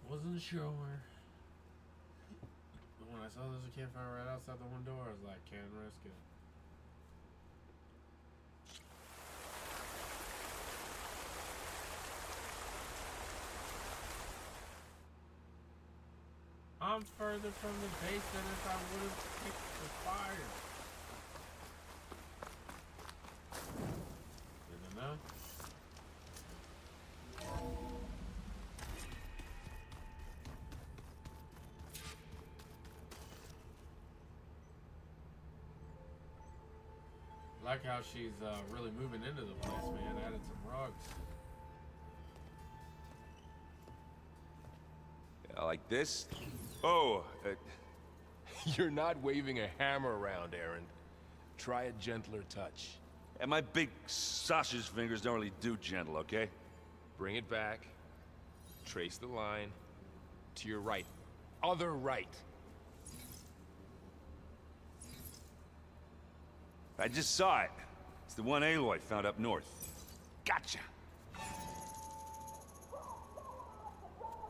Wasn't sure. But when I saw there's a campfire right outside the one door, I was like, can't risk it. I'm further from the base than if I would have picked the fire. Good enough. Like how she's really moving into the place, man. Added some rugs. Like this? Oh, You're not waving a hammer around, Aaron. Try a gentler touch. and my big sausage fingers don't really do gentle, okay? Bring it back. Trace the line. To your right. Other right. I just saw it. It's the one Aloy found up north. Gotcha.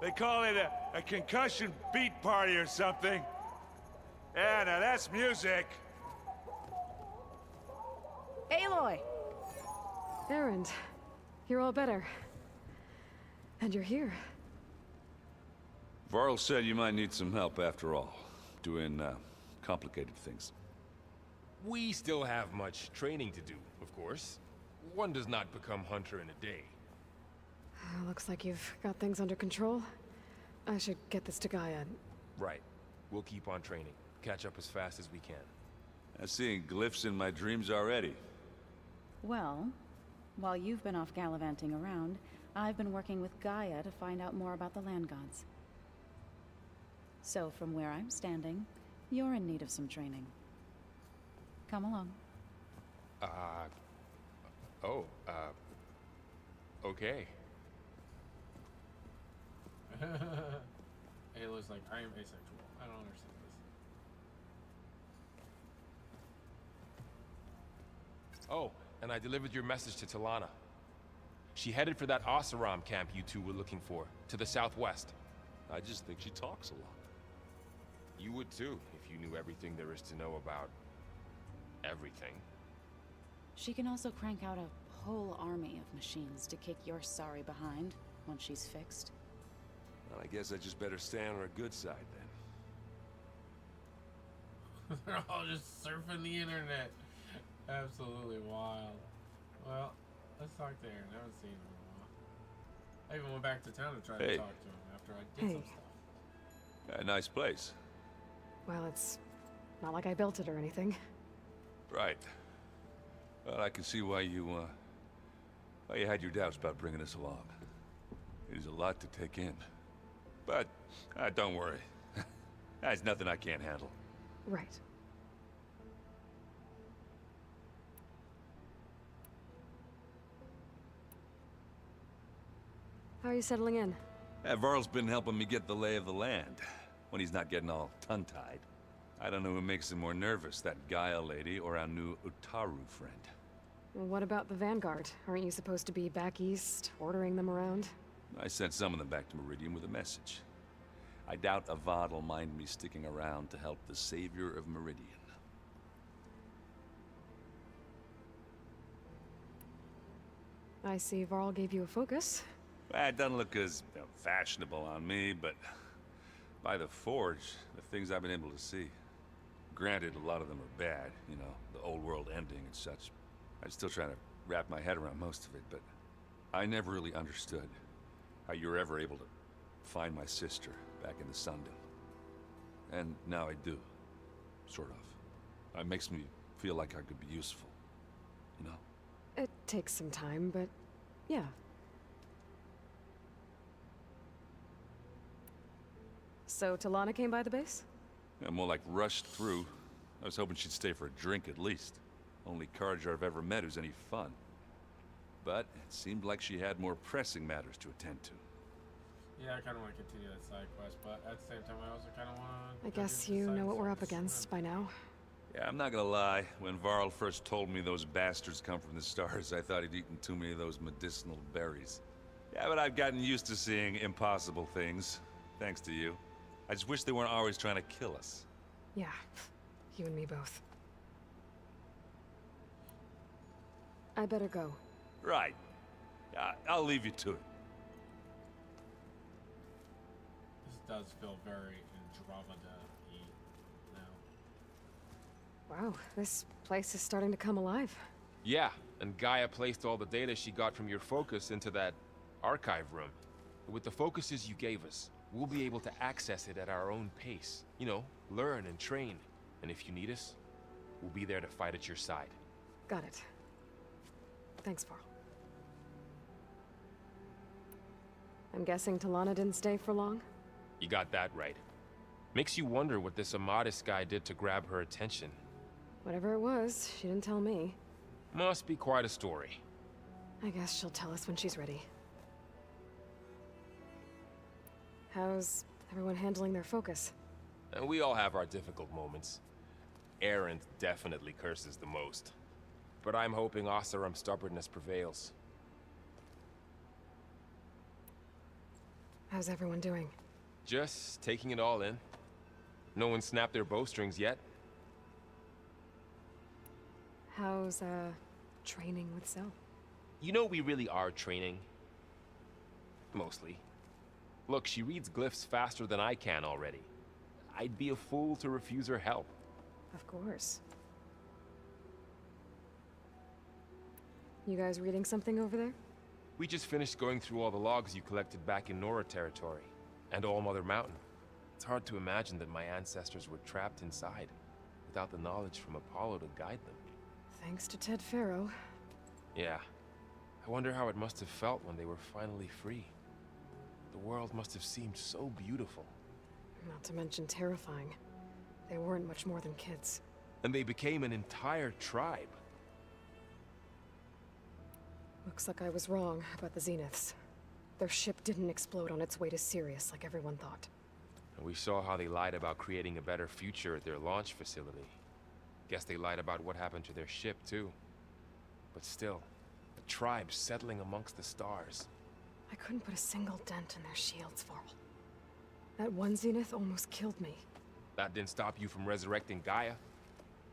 They call it a concussion beat party or something. Yeah, now that's music. Aloy! Erend, you're all better. And you're here. Varl said you might need some help after all. Doing, complicated things. We still have much training to do, of course. One does not become hunter in a day. Looks like you've got things under control. I should get this to Gaia. Right. We'll keep on training. Catch up as fast as we can. I'm seeing glyphs in my dreams already. Well, while you've been off gallivanting around, I've been working with Gaia to find out more about the land gods. So from where I'm standing, you're in need of some training. Come along. Okay. Aloy's like, I am asexual. I don't understand this. Oh, and I delivered your message to Talana. She headed for that Oseram camp you two were looking for, to the southwest. I just think she talks a lot. You would too, if you knew everything there is to know about... everything. She can also crank out a whole army of machines to kick your sorry behind once she's fixed. Well, I guess I just better stay on her good side then. They're all just surfing the internet. Absolutely wild. Well, let's talk to Aaron. I haven't seen him in a while. I even went back to town to try to talk to him after I did some stuff. A nice place. Well, it's not like I built it or anything. Right. Well, I can see why you had your doubts about bringing us along. It is a lot to take in. But, don't worry. There's nothing I can't handle. Right. How are you settling in? Varl's been helping me get the lay of the land, when he's not getting all tongue-tied. I don't know who makes him more nervous, that Gaia lady or our new Utaru friend. What about the Vanguard? Aren't you supposed to be back east, ordering them around? I sent some of them back to Meridian with a message. I doubt Avad will mind me sticking around to help the savior of Meridian. I see Varl gave you a focus. Well, it doesn't look as fashionable on me, but by the Forge, the things I've been able to see. Granted, a lot of them are bad, you know, the old world ending and such. I'm still trying to wrap my head around most of it, but I never really understood how you were ever able to find my sister back in the Sundom. And now I do. Sort of. It makes me feel like I could be useful. You know? It takes some time, but yeah. So Talana came by the base? Yeah, more like rushed through. I was hoping she'd stay for a drink at least. Only Carja I've ever met who's any fun. But it seemed like she had more pressing matters to attend to. Yeah, I kind of want to continue that side quest, but at the same time, I also kind of want to... I guess you know what we're up against by now. Yeah, I'm not gonna lie. When Varl first told me those bastards come from the stars, I thought he'd eaten too many of those medicinal berries. Yeah, but I've gotten used to seeing impossible things. Thanks to you. I just wish they weren't always trying to kill us. Yeah, you and me both. I better go. Right. I'll leave you to it. This does feel very Andromeda-y now. Wow, this place is starting to come alive. Yeah, and Gaia placed all the data she got from your focus into that archive room. With the focuses you gave us, we'll be able to access it at our own pace. You know, learn and train. And if you need us, we'll be there to fight at your side. Got it. Thanks, Varl. I'm guessing Talana didn't stay for long? You got that right. Makes you wonder what this Amadis guy did to grab her attention. Whatever it was, she didn't tell me. Must be quite a story. I guess she'll tell us when she's ready. How's everyone handling their focus? And we all have our difficult moments. Erend definitely curses the most. But I'm hoping Oseram's stubbornness prevails. How's everyone doing? Just taking it all in. No one snapped their bowstrings yet. How's, training with Cell? You know we really are training. Mostly. Look, she reads glyphs faster than I can already. I'd be a fool to refuse her help. Of course. You guys reading something over there? We just finished going through all the logs you collected back in Nora territory, and All Mother Mountain. It's hard to imagine that my ancestors were trapped inside, without the knowledge from Apollo to guide them. Thanks to Ted Faro. Yeah. I wonder how it must have felt when they were finally free. The world must have seemed so beautiful. Not to mention terrifying. They weren't much more than kids. And they became an entire tribe. Looks like I was wrong about the Zeniths. Their ship didn't explode on its way to Sirius like everyone thought. And we saw how they lied about creating a better future at their launch facility. Guess they lied about what happened to their ship, too. But still, the tribe settling amongst the stars. I couldn't put a single dent in their shields, Varl. That one Zenith almost killed me. That didn't stop you from resurrecting Gaia.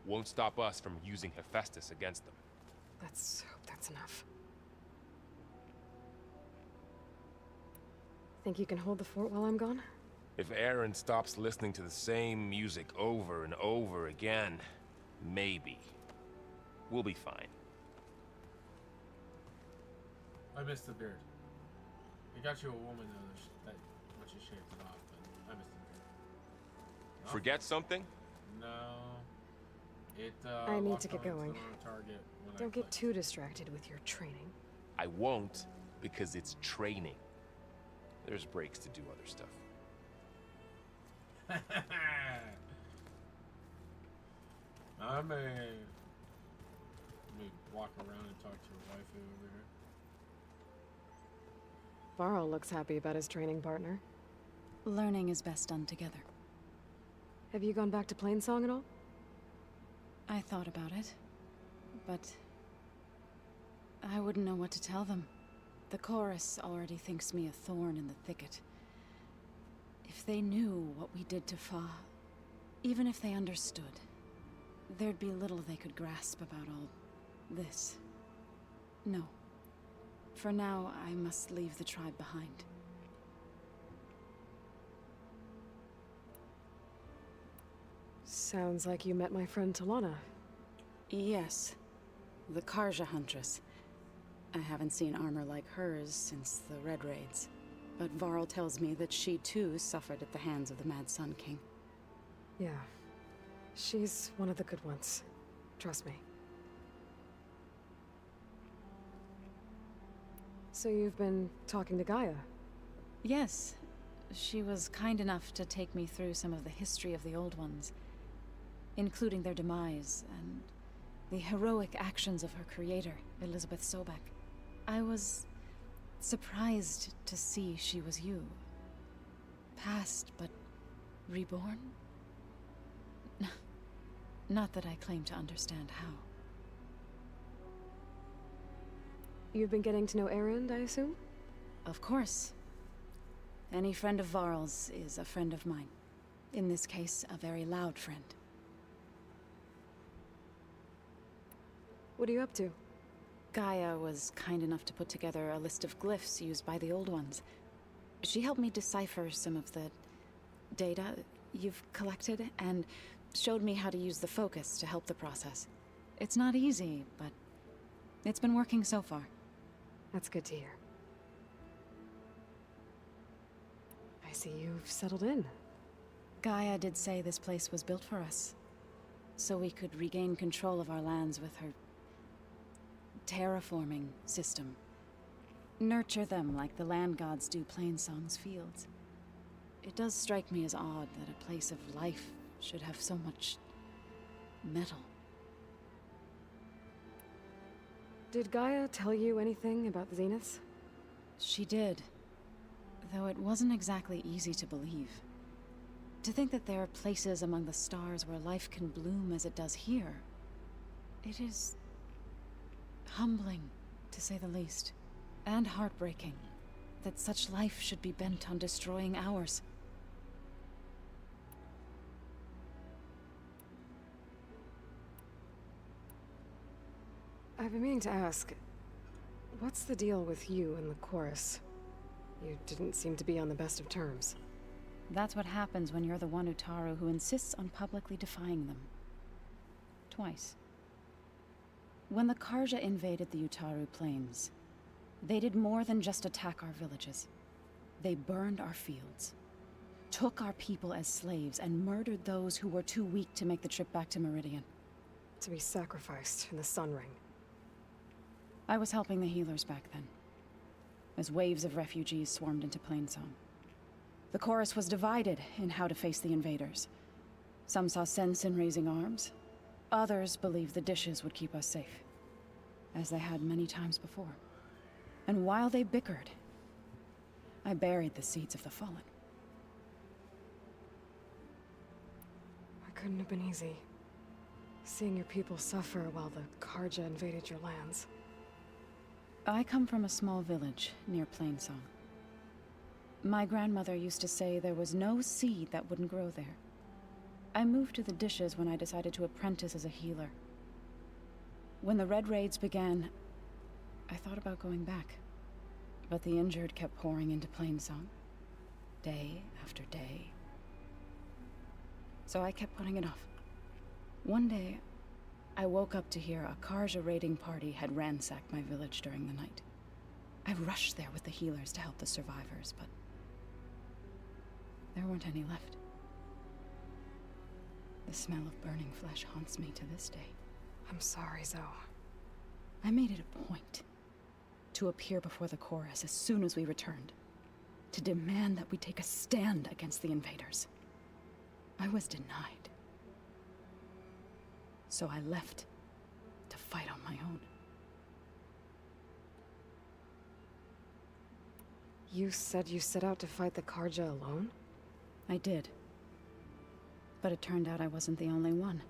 Won't stop us from using Hephaestus against them. Let's hope that's enough. Think you can hold the fort while I'm gone? If Erend stops listening to the same music over and over again, maybe. We'll be fine. I missed the beard. I got you a woman that once you shaved it off, but I missed the beard. No? Forget something? No. It I need locked to get on to the going. wrong target when I Don't get clicked. too distracted with your training. I won't, because it's training. There's breaks to do other stuff. I may walk around and talk to your waifu over here. Varl looks happy about his training partner. Learning is best done together. Have you gone back to Plainsong at all? I thought about it, but I wouldn't know what to tell them. The chorus already thinks me a thorn in the thicket. If they knew what we did to Fa, even if they understood, there'd be little they could grasp about all this. No. For now, I must leave the tribe behind. Sounds like you met my friend Talana. Yes. The Karja Huntress. I haven't seen armor like hers since the Red Raids. But Varl tells me that she too suffered at the hands of the Mad Sun King. Yeah. She's one of the good ones. Trust me. So you've been talking to Gaia? Yes. She was kind enough to take me through some of the history of the Old Ones, including their demise and the heroic actions of her creator, Elizabeth Sobek. I was surprised to see she was you. Past, but reborn? Not that I claim to understand how. You've been getting to know Erend, I assume? Of course. Any friend of Varl's is a friend of mine. In this case, a very loud friend. What are you up to? Gaia was kind enough to put together a list of glyphs used by the Old Ones. She helped me decipher some of the data you've collected, and showed me how to use the focus to help the process. It's not easy, but it's been working so far. That's good to hear. I see you've settled in. Gaia did say this place was built for us, so we could regain control of our lands with her terraforming system. Nurture them like the land gods do Plainsong's fields. it does strike me as odd that a place of life should have so much metal. Did Gaia tell you anything about the Zeniths? She did, though it wasn't exactly easy to believe. To think that there are places among the stars where life can bloom as it does here, it is humbling, to say the least, and heartbreaking that such life should be bent on destroying ours. I've been meaning to ask, what's the deal with you and the chorus? You didn't seem to be on the best of terms. That's what happens when you're the one Utaru who insists on publicly defying them. Twice. When the Karja invaded the Utaru plains, they did more than just attack our villages. They burned our fields, took our people as slaves, and murdered those who were too weak to make the trip back to Meridian. To be sacrificed in the Sun Ring. I was helping the healers back then, as waves of refugees swarmed into Plainsong. The chorus was divided in how to face the invaders. Some saw sense in raising arms. Others believed the dishes would keep us safe, as they had many times before. And while they bickered, I buried the seeds of the fallen. It couldn't have been easy. Seeing your people suffer while the Karja invaded your lands. I come from a small village near Plainsong. My grandmother used to say there was no seed that wouldn't grow there. I moved to the dishes when I decided to apprentice as a healer. When the Red Raids began, I thought about going back. But the injured kept pouring into Plainsong, day after day. So I kept putting it off. One day, I woke up to hear a Karja raiding party had ransacked my village during the night. I rushed there with the healers to help the survivors, but there weren't any left. The smell of burning flesh haunts me to this day. I'm sorry, Zoe. I made it a point to appear before the chorus as soon as we returned, to demand that we take a stand against the invaders. I was denied. So I left to fight on my own. You said you set out to fight the Karja alone? I did. But it turned out I wasn't the only one.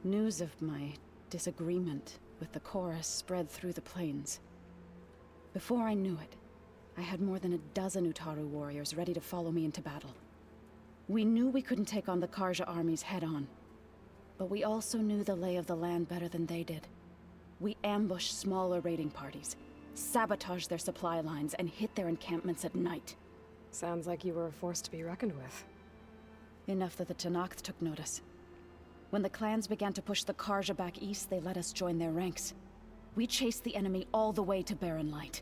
News of my disagreement with the chorus spread through the plains. Before I knew it, I had more than a dozen Utaru warriors ready to follow me into battle. We knew we couldn't take on the Karja armies head-on, but we also knew the lay of the land better than they did. We ambushed smaller raiding parties, sabotaged their supply lines, and hit their encampments at night. Sounds like you were a force to be reckoned with. Enough that the Tenakth took notice. When the clans began to push the Karja back east, they let us join their ranks. We chased the enemy all the way to Barren Light.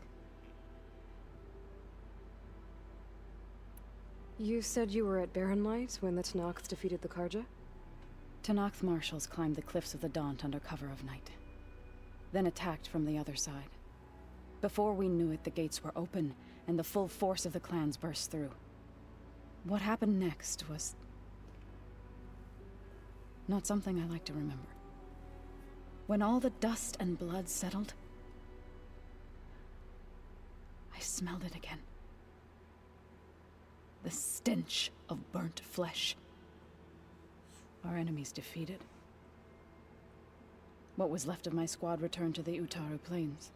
You said you were at Barren Light when the Tenakth defeated the Karja? Tenakth marshals climbed the cliffs of the Daunt under cover of night, then attacked from the other side. Before we knew it, the gates were open, and the full force of the clans burst through. What happened next was not something I like to remember. When all the dust and blood settled, I smelled it again. The stench of burnt flesh. Our enemies defeated. What was left of my squad returned to the Utaru Plains.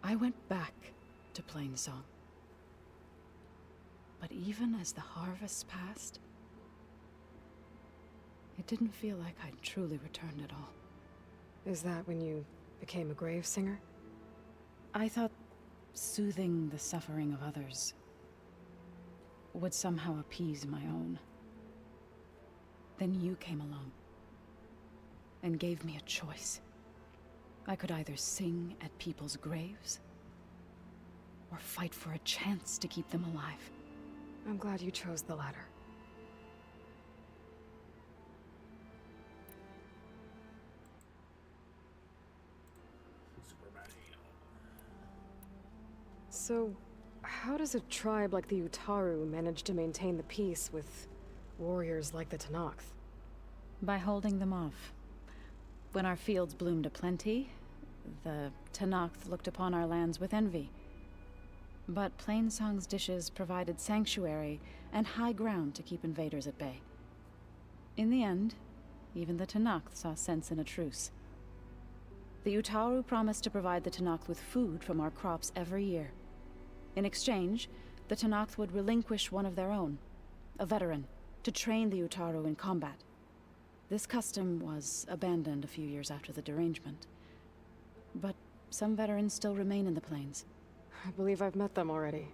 I went back to Plainsong. But even as the harvests passed, it didn't feel like I'd truly returned at all. Is that when you became a grave singer? I thought soothing the suffering of others would somehow appease my own. Then you came along and gave me a choice. I could either sing at people's graves or fight for a chance to keep them alive. I'm glad you chose the latter. So, How does a tribe like the Utaru manage to maintain the peace with warriors like the Tenakth? By holding them off. When our fields bloomed aplenty, the Tenakth looked upon our lands with envy. But Plainsong's dishes provided sanctuary and high ground to keep invaders at bay. In the end, even the Tenakth saw sense in a truce. The Utaru promised to provide the Tenakth with food from our crops every year. In exchange, the Tenakth would relinquish one of their own, a veteran, to train the Utaru in combat. This custom was abandoned a few years after the derangement. But some veterans still remain in the plains. I believe I've met them already.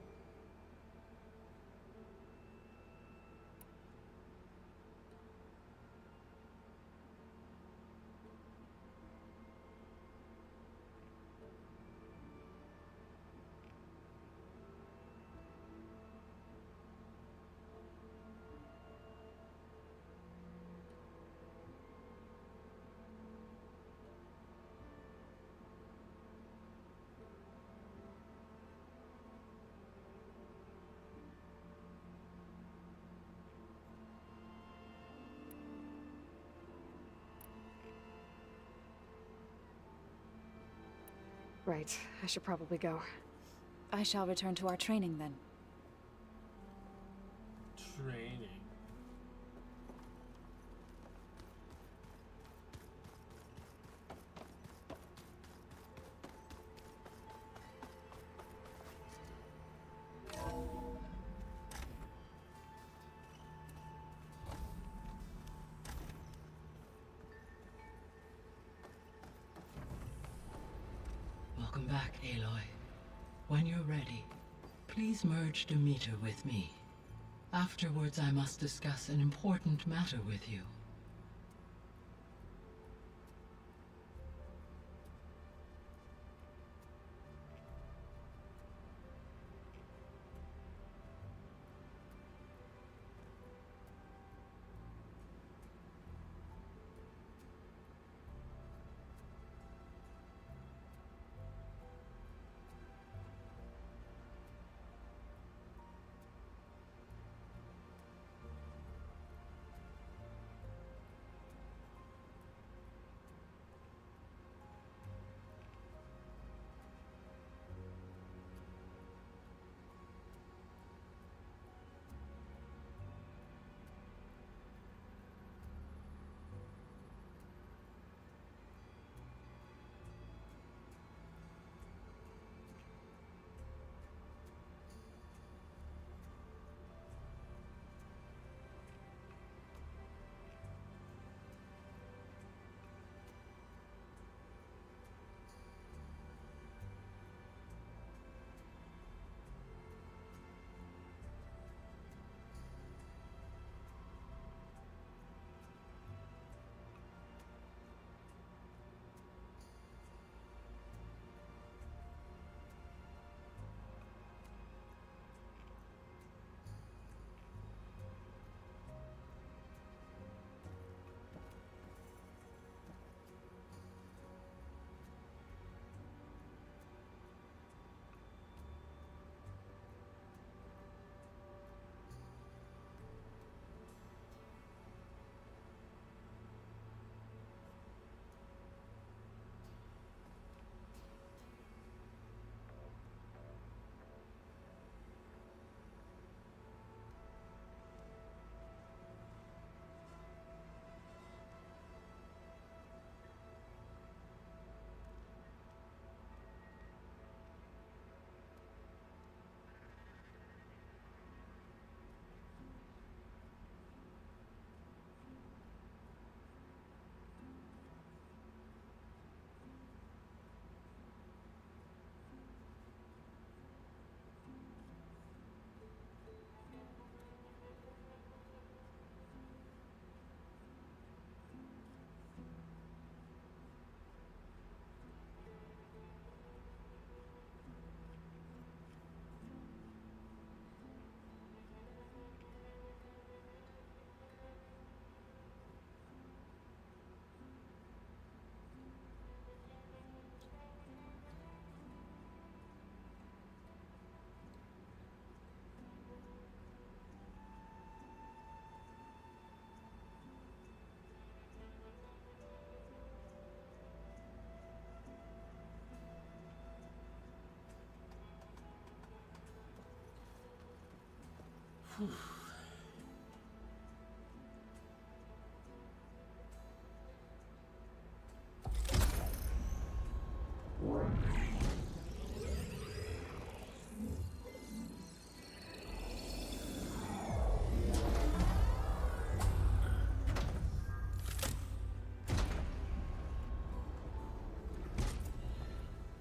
Right, I should probably go. I shall return to our training then. Training. Welcome back, Aloy. When you're ready, please merge Demeter with me. Afterwards, I must discuss an important matter with you.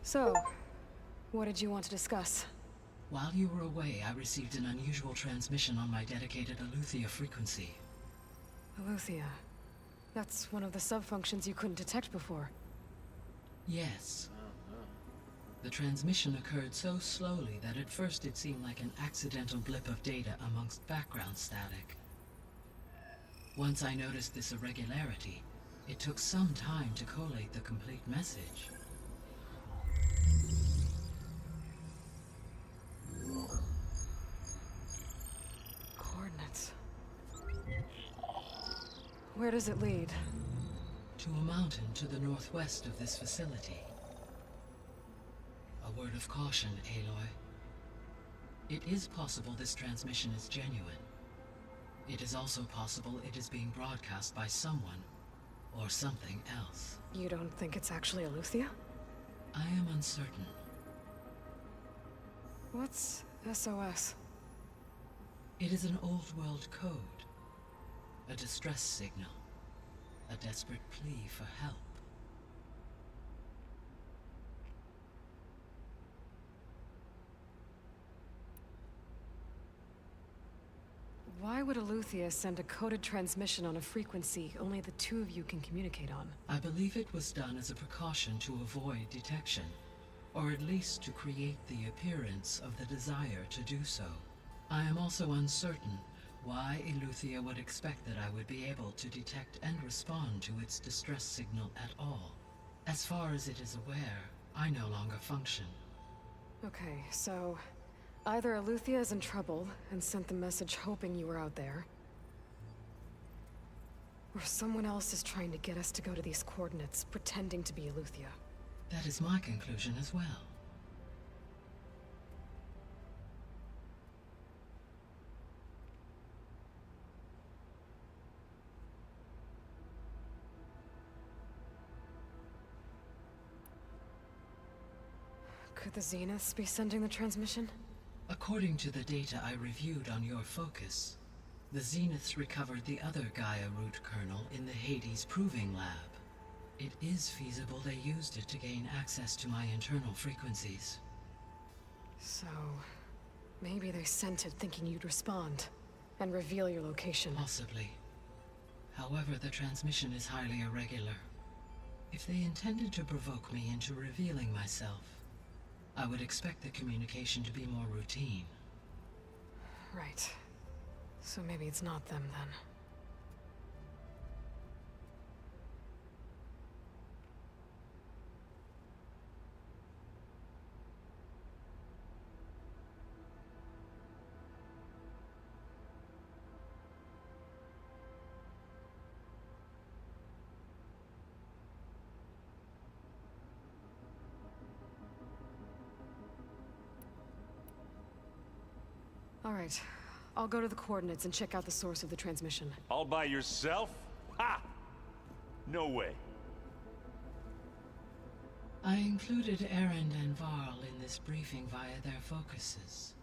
So, what did you want to discuss? While you were away, I received an unusual transmission on my dedicated Eleuthia frequency. Eleuthia. That's one of the sub-functions you couldn't detect before. Yes. The transmission occurred so slowly that at first it seemed like an accidental blip of data amongst background static. Once I noticed this irregularity, it took some time to collate the complete message. Coordinates. Where does it lead? To a mountain to the northwest of this facility. A word of caution, Aloy. It is possible this transmission is genuine. It is also possible it is being broadcast by someone or something else. You don't think it's actually Eleuthia? I am uncertain. What's SOS? It is an old world code. A distress signal. A desperate plea for help. Why would Eleuthia send a coded transmission on a frequency only the two of you can communicate on? I believe it was done as a precaution to avoid detection, or at least to create the appearance of the desire to do so. I am also uncertain why Eleuthia would expect that I would be able to detect and respond to its distress signal at all. As far as it is aware, I no longer function. Okay, so either Eleuthia is in trouble and sent the message hoping you were out there, or someone else is trying to get us to go to these coordinates, pretending to be Eleuthia. That is my conclusion as well. Could the Zeniths be sending the transmission? According to the data I reviewed on your focus, the Zeniths recovered the other Gaia root kernel in the Hades Proving Lab. It is feasible they used it to gain access to my internal frequencies. So, maybe they sent it thinking you'd respond and reveal your location. Possibly. However, the transmission is highly irregular. If they intended to provoke me into revealing myself, I would expect the communication to be more routine. Right. So maybe it's not them then. All right. I'll go to the coordinates and check out the source of the transmission. All by yourself? Ha! No way. I included Erend and Varl in this briefing via their focuses.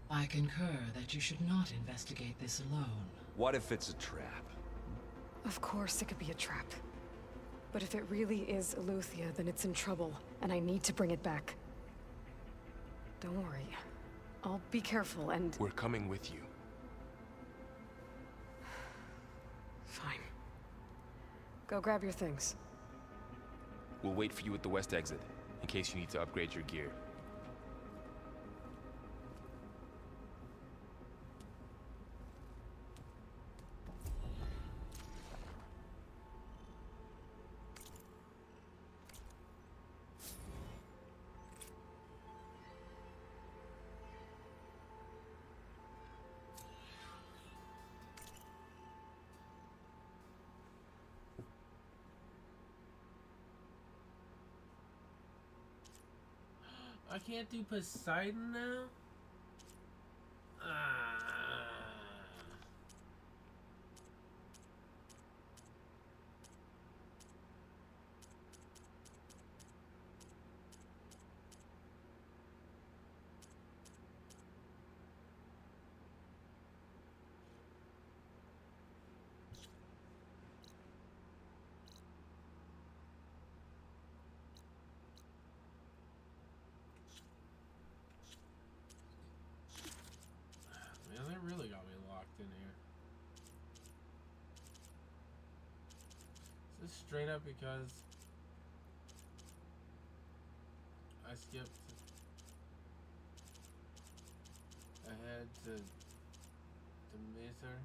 I concur that you should not investigate this alone. What if it's a trap? Of course it could be a trap. But if it really is Eleuthia, then it's in trouble, and I need to bring it back. Don't worry. I'll be careful and... We're coming with you. Fine. Go grab your things. We'll wait for you at the west exit, in case you need to upgrade your gear. I can't do Poseidon now? Ah. straight up because I skipped ahead to Demeter.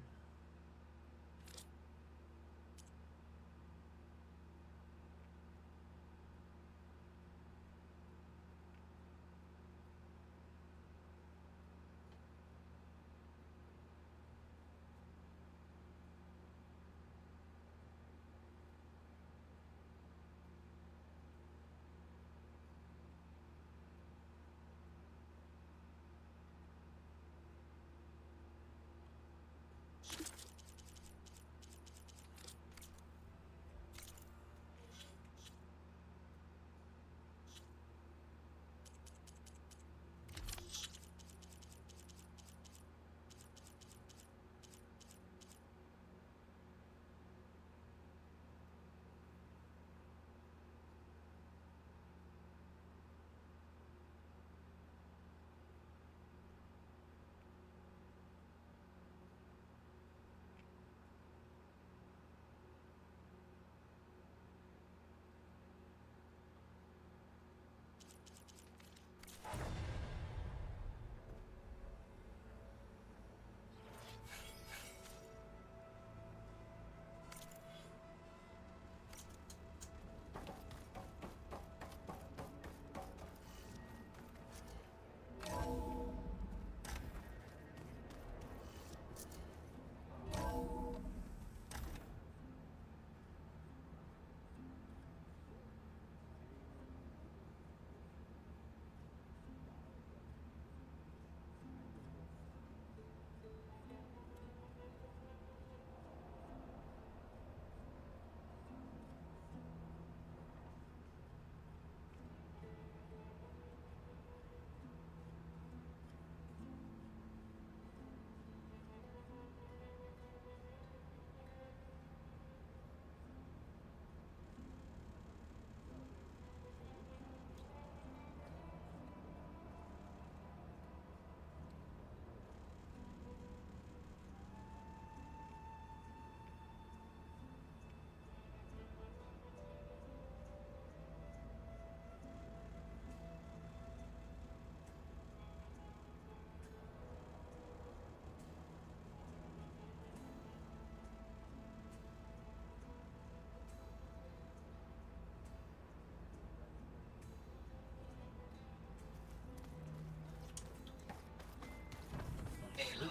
Aloy,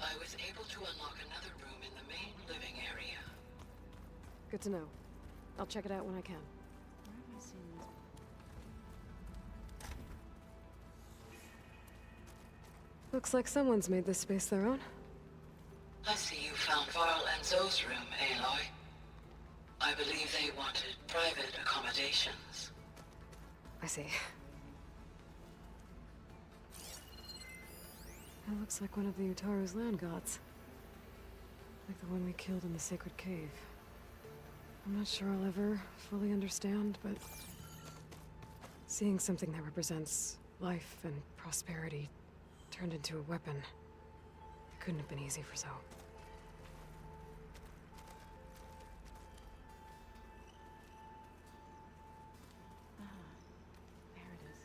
I was able to unlock another room in the main living area. Good to know. I'll check it out when I can. Where have I seen this? Looks like someone's made this space their own. I see you found Varl and Zoe's room, Aloy. I believe they wanted private accommodations. I see. It looks like one of the Utaru's land gods. Like the one we killed in the sacred cave. I'm not sure I'll ever fully understand, but seeing something that represents life and prosperity turned into a weapon, it couldn't have been easy for Zoe. There it is.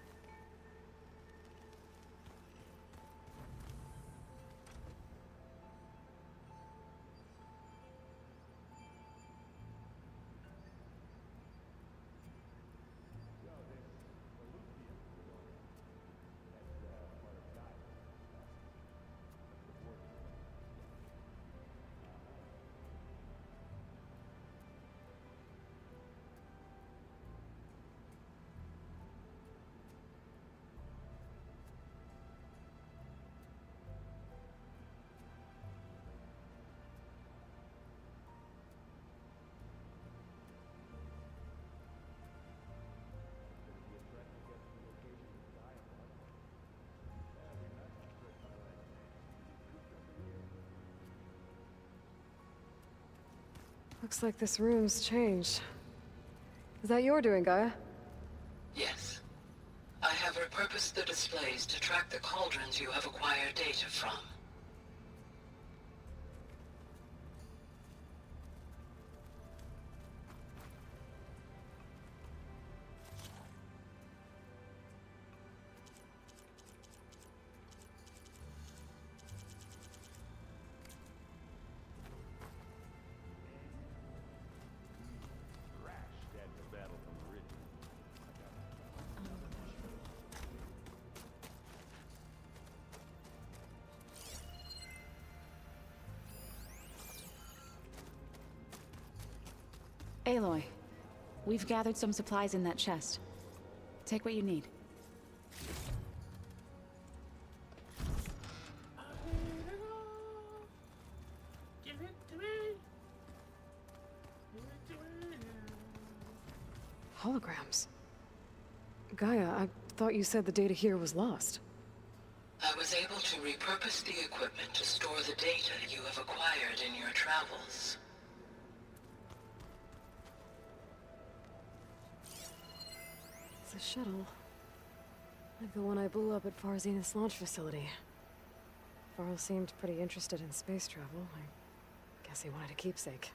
Looks like this room's changed. Is that your doing, Gaia? Yes. I have repurposed the displays to track the cauldrons you have acquired data from. Aloy, we've gathered some supplies in that chest. Take what you need. Give it to me. Give it to me. Holograms. Gaia, I thought you said the data here was lost. I was able to repurpose the equipment to store the data you have acquired in your travels. It's a shuttle. Like the one I blew up at Farzenith's launch facility. Varl seemed pretty interested in space travel. I guess he wanted a keepsake.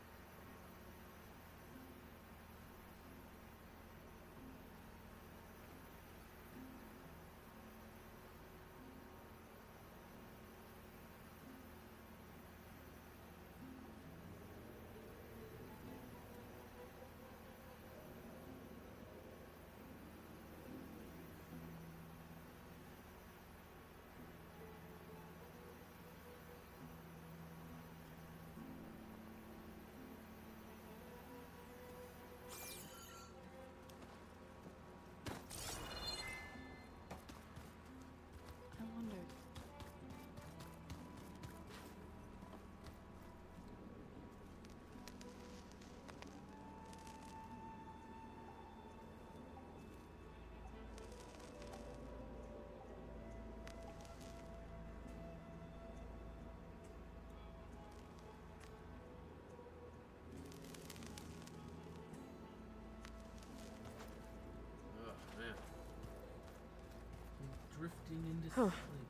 Drifting into Huh. sleep.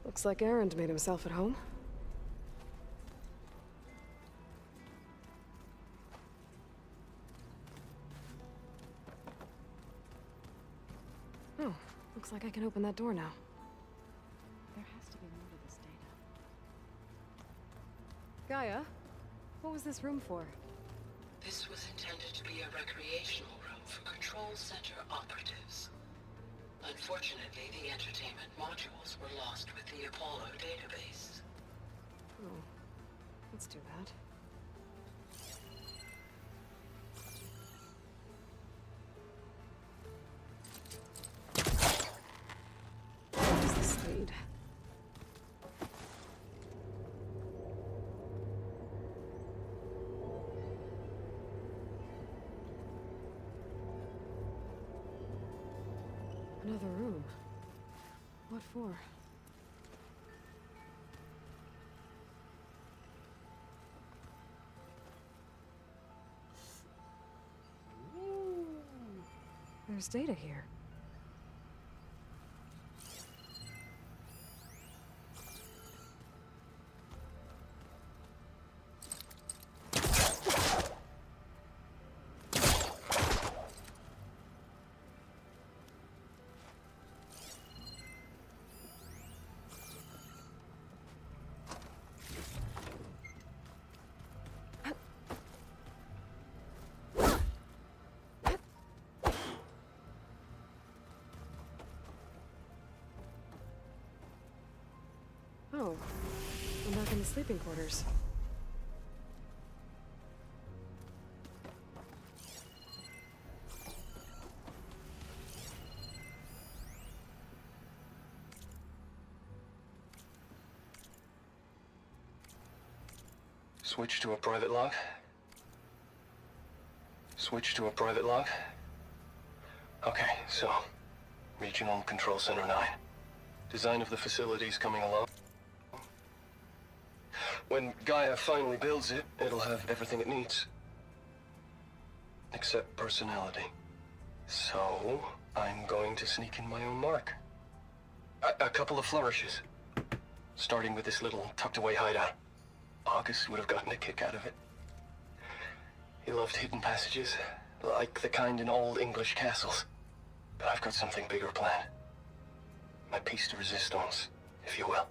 Looks like Erend made himself at home. Oh, looks like I can open that door now. There has to be more to this data. Gaia, what was this room for? This was intended to be a recreational room for Control Center operatives. Unfortunately, the entertainment modules were lost with the Apollo database. Oh, that's too bad. What does this lead? Another room. What for? There's data here. Oh, I'm back in the sleeping quarters. Switch to a private log. Switch to a private log. Okay, so Regional Control Center 9. Design of the facility's coming along. When Gaia finally builds it, it'll have everything it needs. Except personality. So, I'm going to sneak in my own mark. A couple of flourishes. Starting with this little tucked-away hideout. August would have gotten a kick out of it. He loved hidden passages, like the kind in old English castles. But I've got something bigger planned. My piece de resistance, if you will.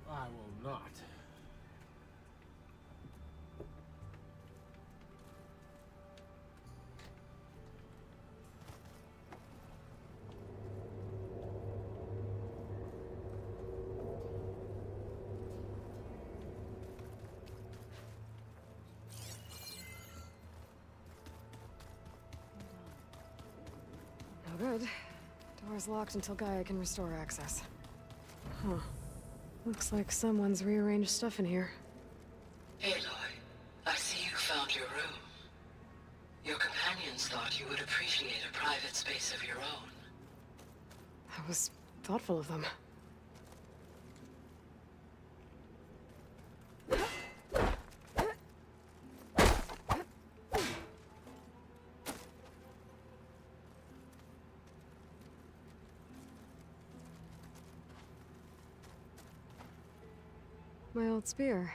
I will not. good. Door's locked until Gaia can restore access. Huh. Looks like someone's rearranged stuff in here. Aloy, I see you found your room. Your companions thought you would appreciate a private space of your own. That was thoughtful of them. My old spear.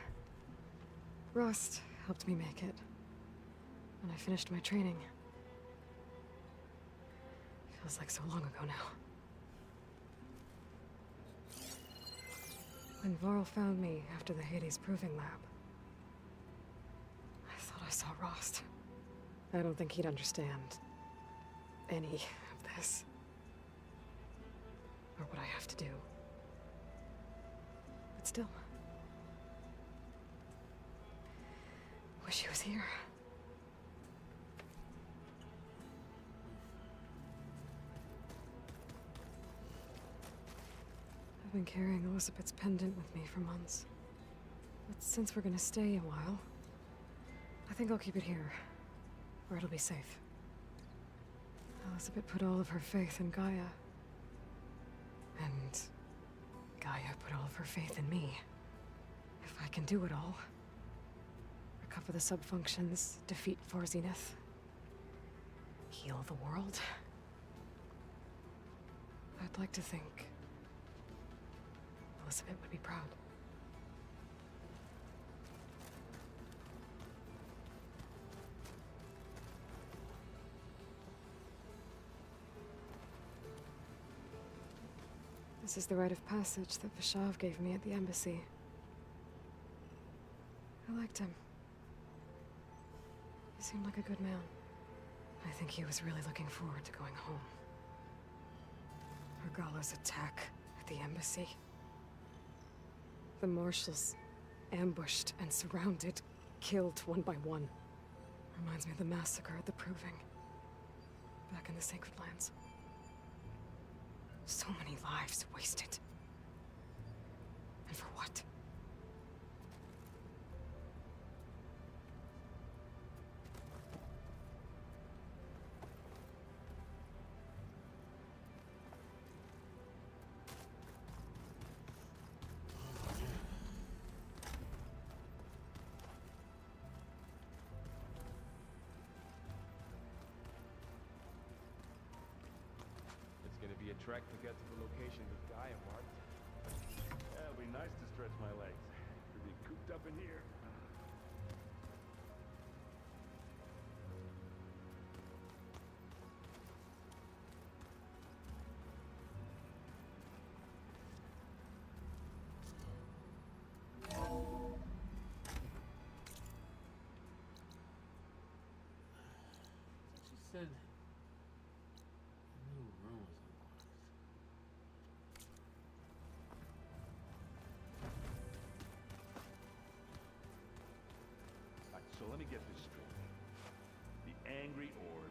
Rust helped me make it. When I finished my training. Feels like so long ago now. When Varl found me after the Hades Proving Lab, I thought I saw Rost. I don't think he'd understand any of this. Or what I have to do. But still. Wish he was here. I've been carrying Elizabeth's pendant with me for months. But since we're gonna stay a while, I think I'll keep it here, where it'll be safe. Elizabeth put all of her faith in Gaia. And Gaia put all of her faith in me. If I can do it all, recover the subfunctions, defeat For Zenith, heal the world, I'd like to think Elizabeth would be proud. This is the rite of passage that Vashav gave me at the embassy. I liked him. He seemed like a good man. I think he was really looking forward to going home. Regala's attack at the embassy. The marshals ambushed and surrounded, killed one by one. Reminds me of the massacre at the Proving. Back in the Sacred Lands. So many lives wasted. And for what? A trek to get to the location with Gaia marked. Yeah, it'll be nice to stretch my legs. Could be cooped up in here. She said a new room was unlocked. Right, so let me get this straight. The Angry Orb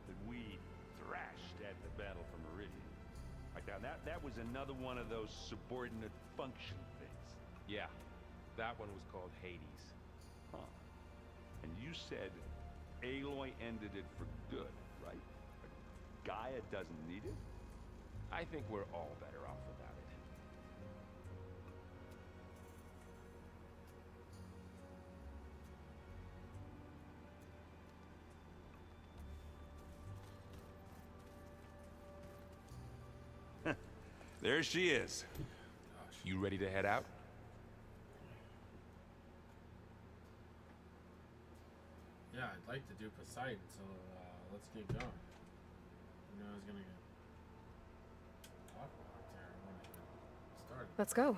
that we thrashed at the Battle for Meridian. Right, now that was another one of those subordinate function things. Yeah, that one was called Hades. Huh. And you said Aloy ended it for good, right? But Gaia doesn't need it? I think we're all better off without it. There she is. You ready to head out? Yeah, I'd like to do Poseidon, so let's get going. You know I was gonna get locked there when I started. Let's go.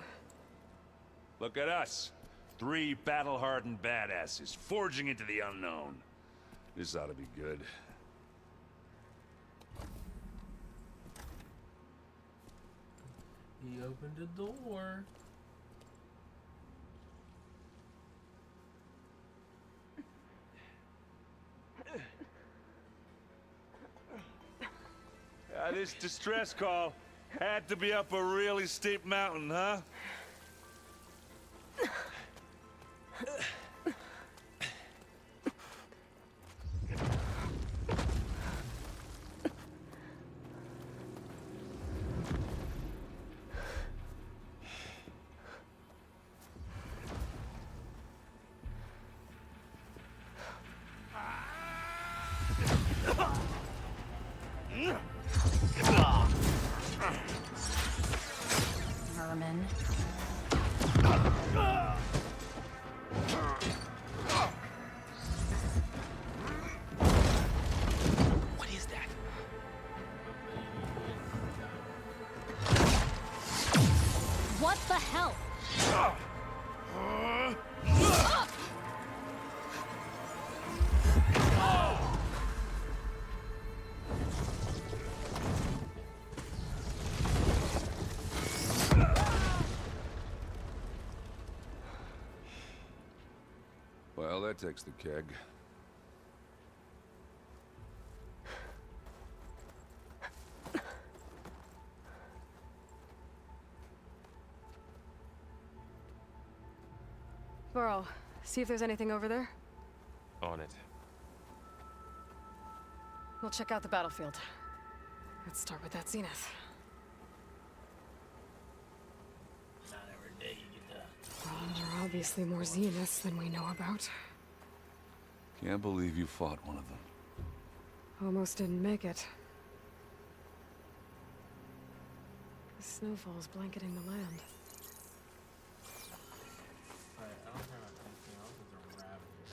Look at us. 3 battle-hardened badasses forging into the unknown. This ought to be good. He opened the door. This distress call had to be up a really steep mountain, huh? Vermin. What is that? What the hell? Well, that takes the keg. Burrow, see if there's anything over there. On it. We'll check out the battlefield. Let's start with that Zenith. Not every day you get that. Well, there are obviously more Zeniths than we know about. Can't believe you fought one of them. Almost didn't make it. The snowfall's blanketing the land. Alright, I don't care about anything else. There's a rabbit here.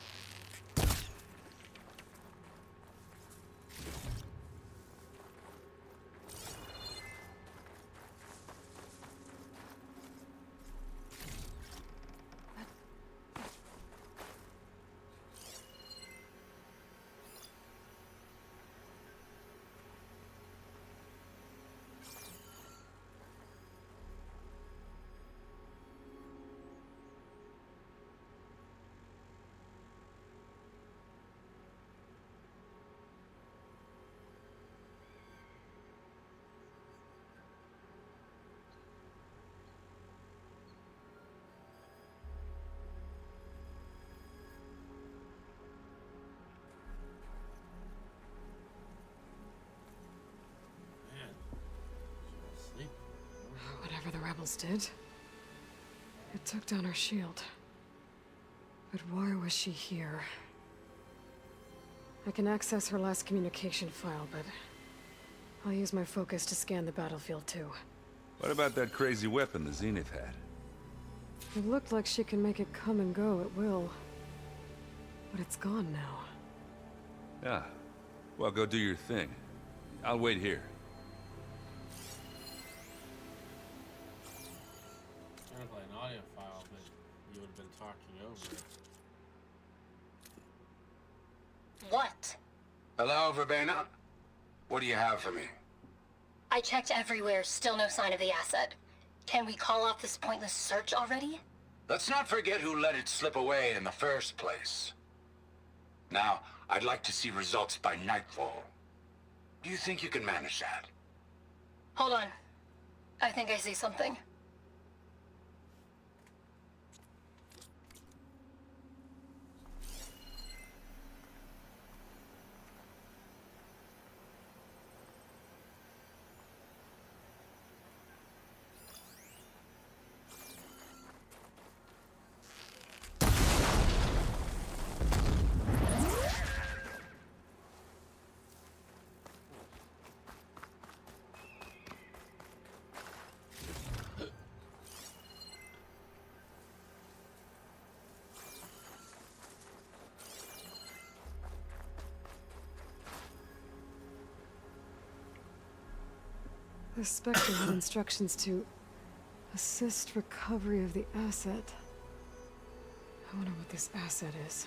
Man, she's asleep. Whatever the rebels did, it took down her shield. But why was she here? I can access her last communication file, but I'll use my focus to scan the battlefield too. What about that crazy weapon the Zenith had? It looked like she can make it come and go at will. But it's gone now. Yeah. Well, go do your thing. I'll wait here. Kind of like an audio file, but you would have been talking over it. What? Hello, Verbena? What do you have for me? I checked everywhere, still no sign of the asset. Can we call off this pointless search already? Let's not forget who let it slip away in the first place. Now, I'd like to see results by nightfall. Do you think you can manage that? Hold on. I think I see something. The Spectre had instructions to assist recovery of the asset. I wonder what this asset is.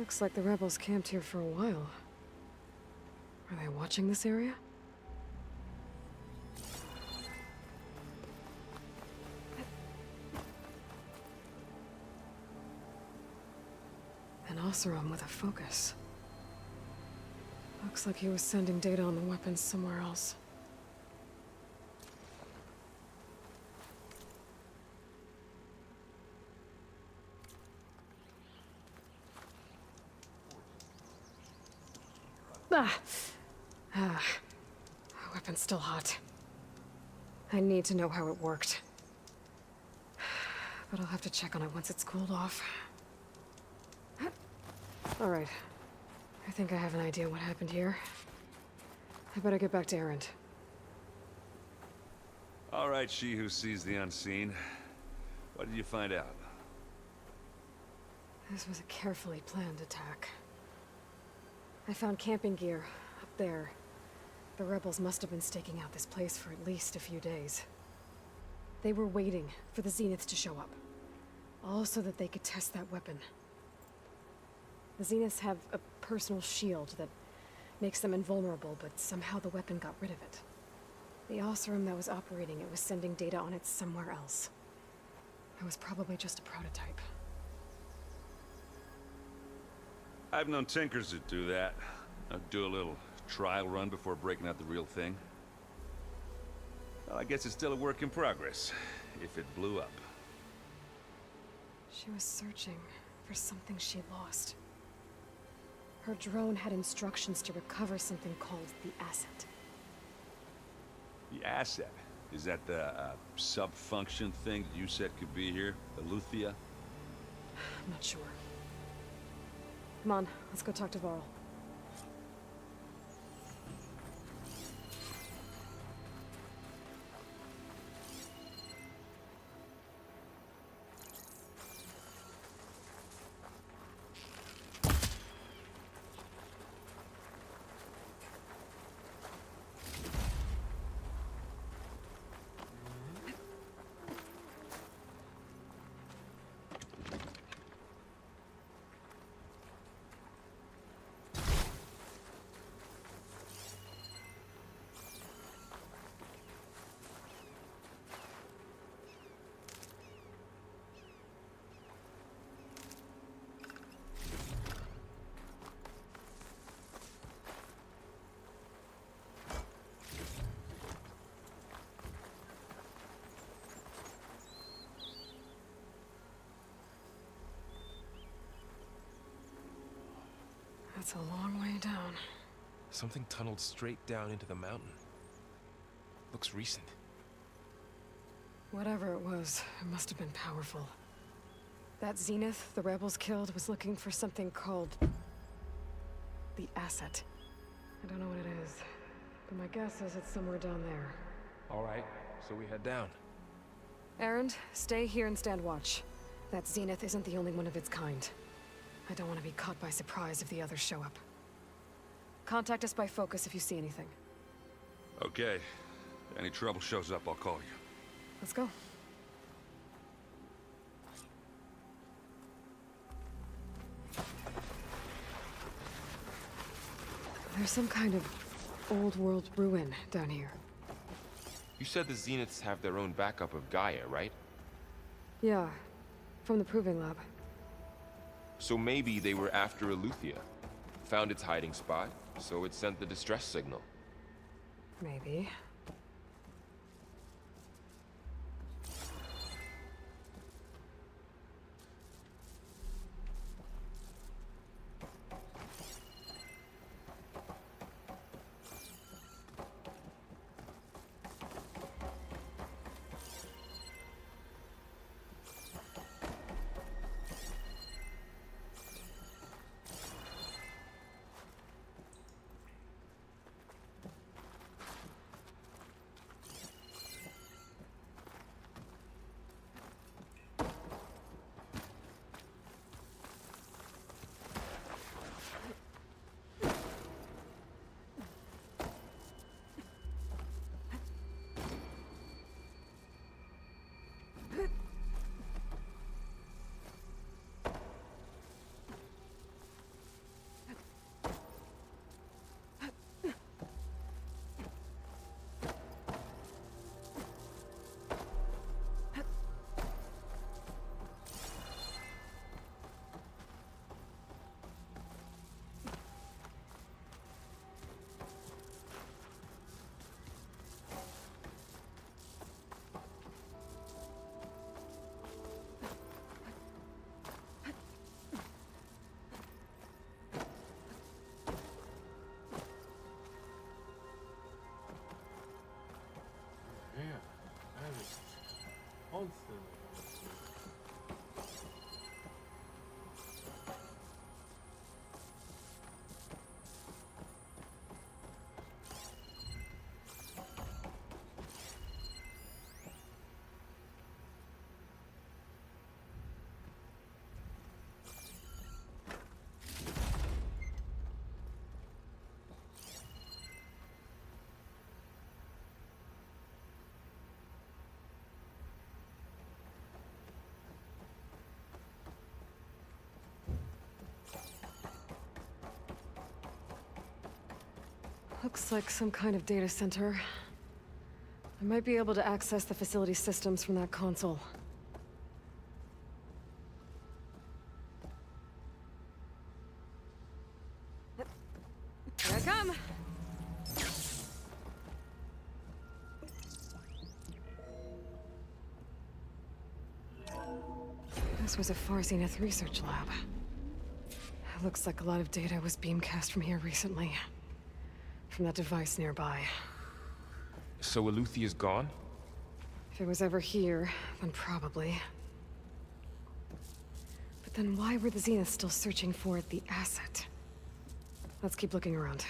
Looks like the rebels camped here for a while. Are they watching this area? An Oseram with a focus. Looks like he was sending data on the weapons somewhere else. The weapon's still hot. I need to know how it worked. But I'll have to check on it once it's cooled off. Alright. I think I have an idea what happened here. I better get back to Erend. All right, she who sees the unseen. What did you find out? This was a carefully planned attack. I found camping gear up there. The rebels must have been staking out this place for at least a few days. They were waiting for the Zeniths to show up. All so that they could test that weapon. The Zeniths have a personal shield that makes them invulnerable, but somehow the weapon got rid of it. The Oseram that was operating it was sending data on it somewhere else. It was probably just a prototype. I've known tinkers that do that. I'd do a little trial run before breaking out the real thing. Well, I guess it's still a work in progress, if it blew up. She was searching for something she lost. Her drone had instructions to recover something called the Asset. The Asset? Is that the sub-function thing that you said could be here? Eleuthia? I'm not sure. Come on, let's go talk to Varl. That's a long way down. Something tunneled straight down into the mountain. Looks recent. Whatever it was, it must have been powerful. That Zenith the rebels killed was looking for something called the Asset. I don't know what it is, but my guess is it's somewhere down there. All right, so we head down. Erend, stay here and stand watch. That Zenith isn't the only one of its kind. I don't want to be caught by surprise if the others show up. Contact us by focus if you see anything. Okay. Any trouble shows up, I'll call you. Let's go. There's some kind of old world ruin down here. You said the Zeniths have their own backup of Gaia, right? Yeah, from the Proving Lab. So maybe they were after Eleuthia. Found its hiding spot, so it sent the distress signal. Maybe. Yeah, that is constantly. Looks like some kind of data center. I might be able to access the facility systems from that console. Here I come! This was a Far Zenith research lab. Looks like a lot of data was beamcast from here recently. From that device nearby. So Eluthia's gone? If it was ever here, then probably. But then why were the Zeniths still searching for the asset? Let's keep looking around.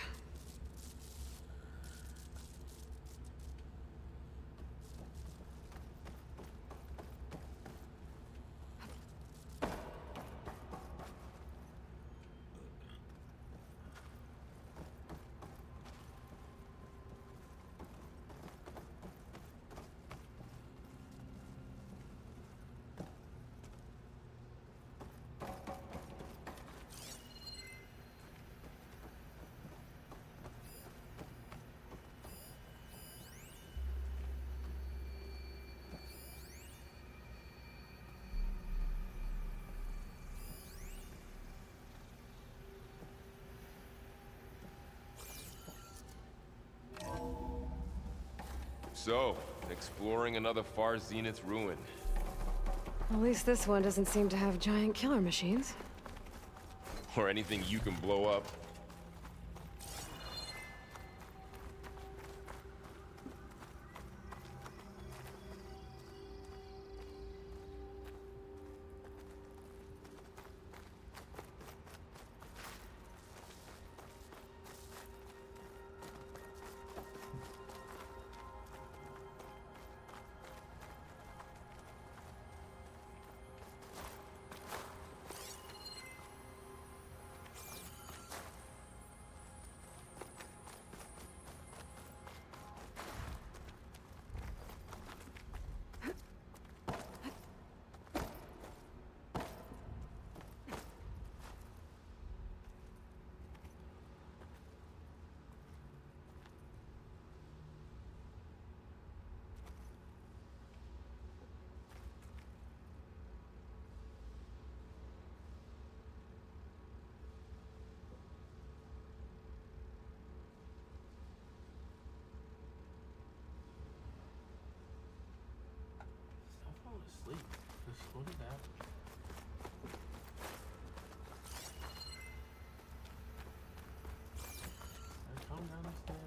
So, exploring another Far Zenith ruin. At least this one doesn't seem to have giant killer machines. Or anything you can blow up. Asleep. Just what did that? I come down the stairs.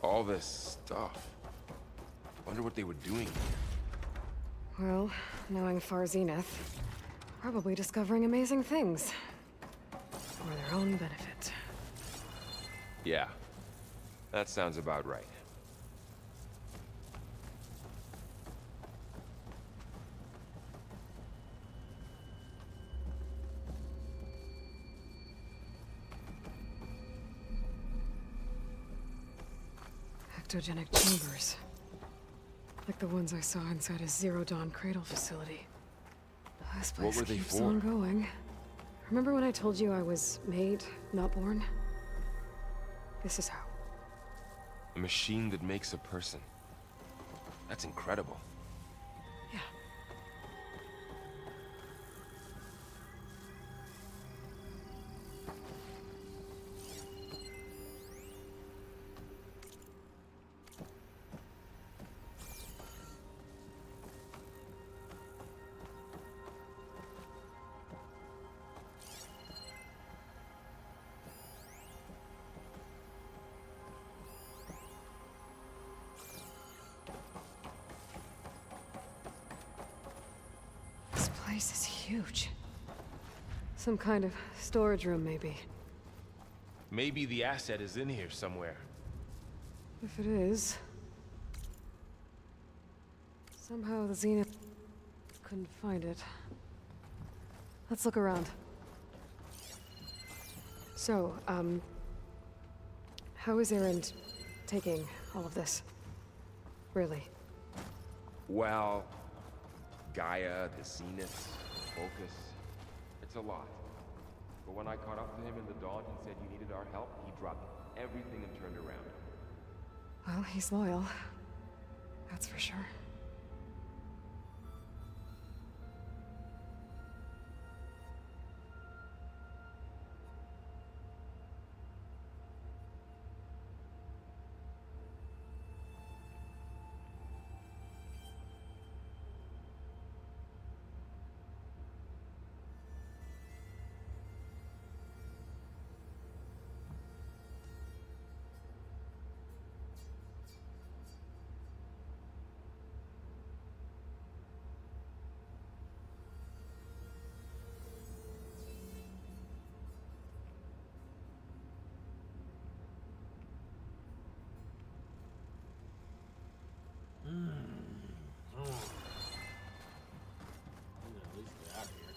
All this stuff. Wonder what they were doing here. Well, knowing Far Zenith, probably discovering amazing things. For their own benefit. Yeah. That sounds about right. Ectogenic chambers. Like the ones I saw inside a Zero Dawn cradle facility. This What place were they keeps for? on going. Remember when I told you I was made, not born? This is how. A machine that makes a person. That's incredible. Yeah. This place is huge. Some kind of storage room, maybe. Maybe the asset is in here somewhere. If it is... Somehow the Zenith couldn't find it. Let's look around. So, how is Erend taking all of this? Really? Well, Gaia, the Zenith, Focus. It's a lot. But when I caught up to him in the dawn and said you needed our help, he dropped everything and turned around. Well, he's loyal. That's for sure. At least get out of here.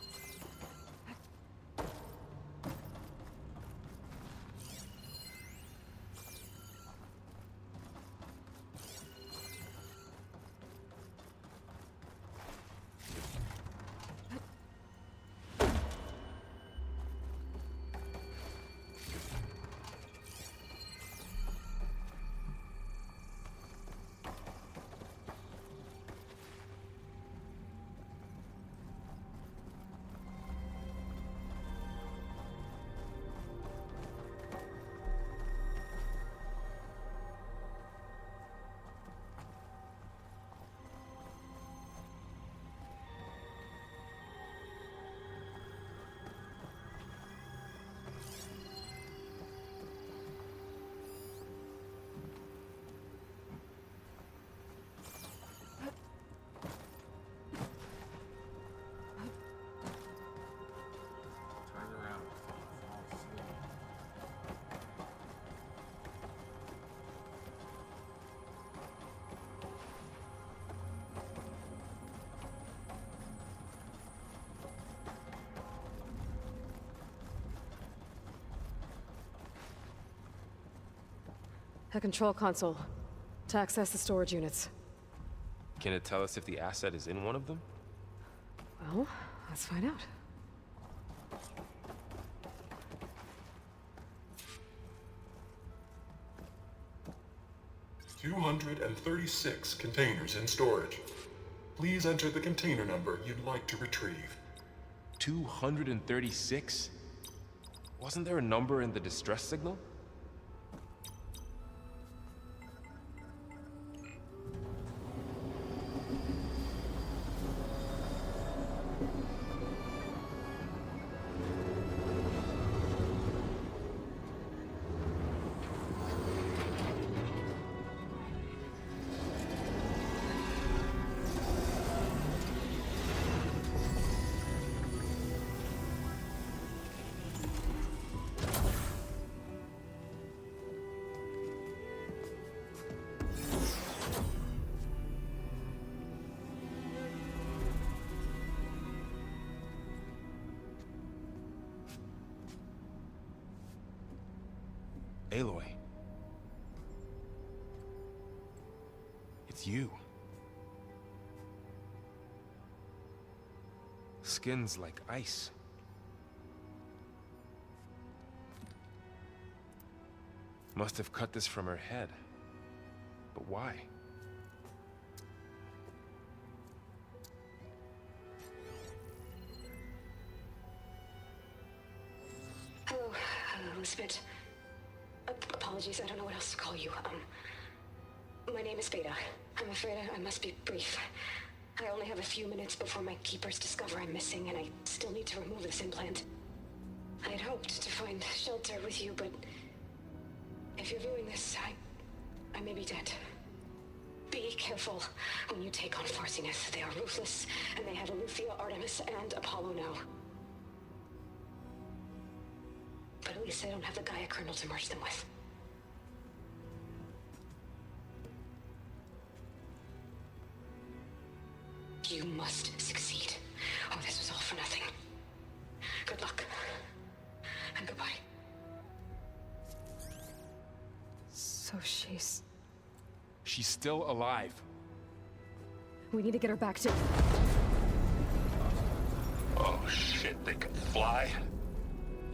Turn around before you fall asleep. A control console. To access the storage units. Can it tell us if the asset is in one of them? Well, let's find out. $236 containers in storage. Please enter the container number you'd like to retrieve. 236? Wasn't there a number in the distress signal? Aloy. It's you. skin's like ice. Must have cut this from her head. But why? Hello, Elizabeth. Apologies, I don't know what else to call you. My name is Beta. I'm afraid I must be brief. I only have a few minutes before my keepers discover I'm missing, and I still need to remove this implant. I had hoped to find shelter with you, but if you're viewing this, I may be dead. Be careful when you take on Farsineth. They are ruthless, and they have Eleuthia, Artemis, and Apollo now. But at least they don't have the Gaia kernel to merge them with. You must succeed. Oh, this was all for nothing. Good luck. And goodbye. So she's... She's still alive. We need to get her back to... Oh shit, they can fly?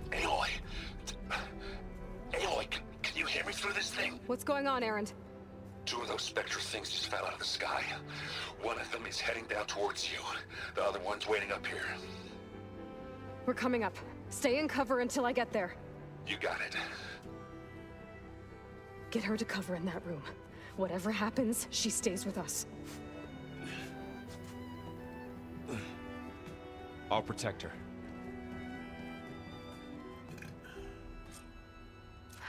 Aloy! Aloy, can you hear me through this thing? What's going on, Erend? 2 of those Spectre things just fell out of the sky. One of them is heading down towards you. The other one's waiting up here. We're coming up. Stay in cover until I get there. You got it. Get her to cover in that room. Whatever happens, she stays with us. I'll protect her.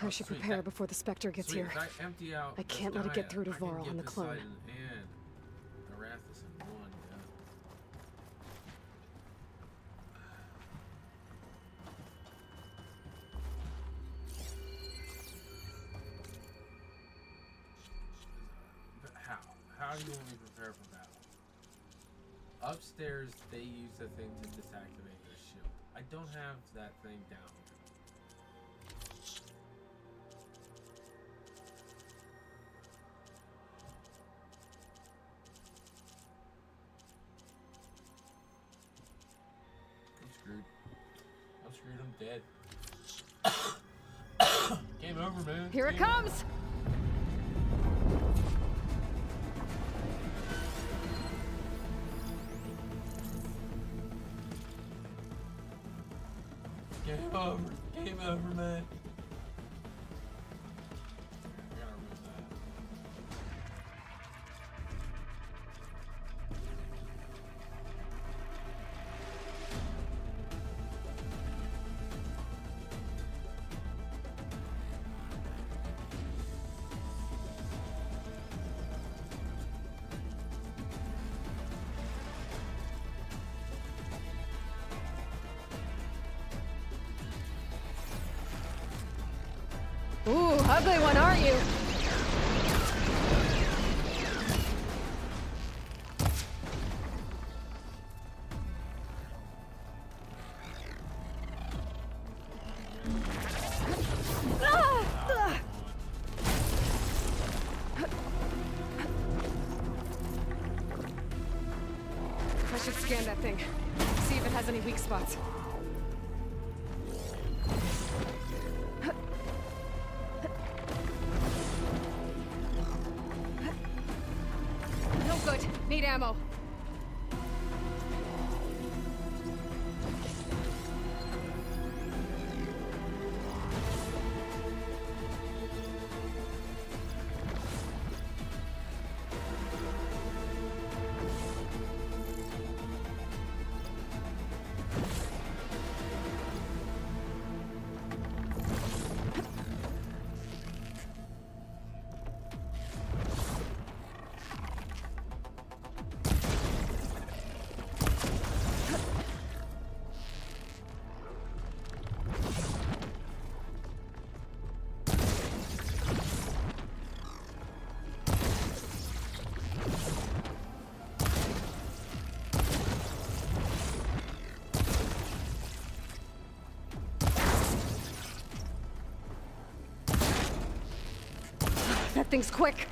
I should prepare before the Spectre gets here. I empty out I can't let it get through to Varl on the clone. And Erastus in one, yeah. But how do you want me to prepare for battle? Upstairs, they use the thing to disactivate their shield. I don't have that thing down. I'm screwed, I'm dead. Game over, man. Here it comes! Game over. Game over, man. Ooh, ugly one, aren't you? I should scan that thing. See if it has any weak spots. Need ammo. That thing's quick.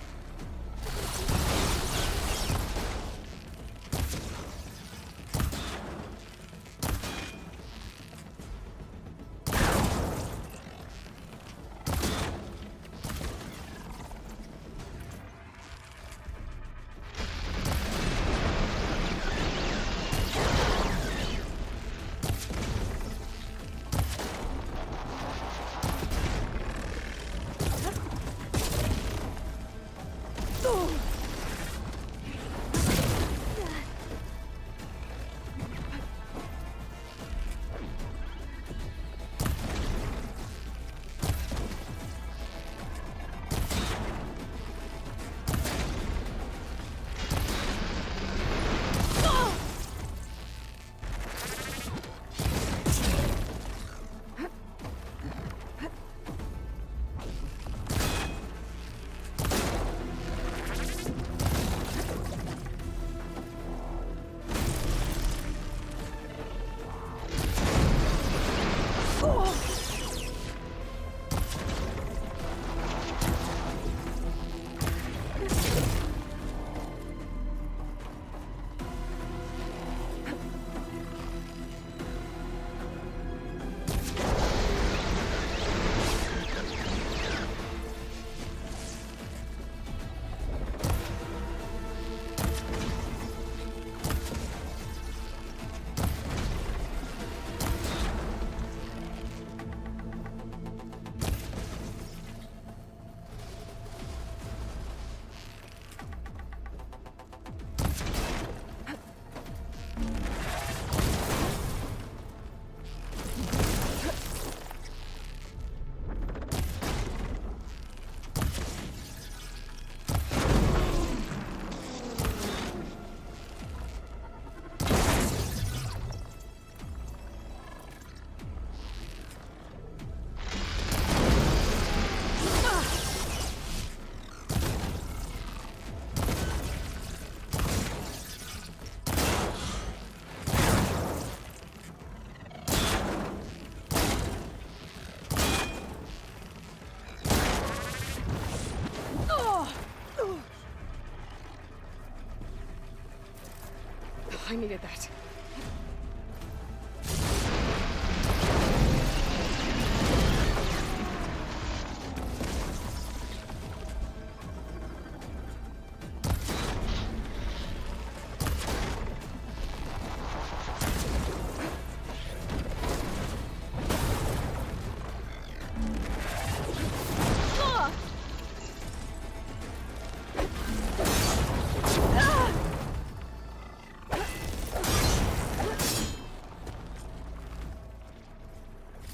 I needed that.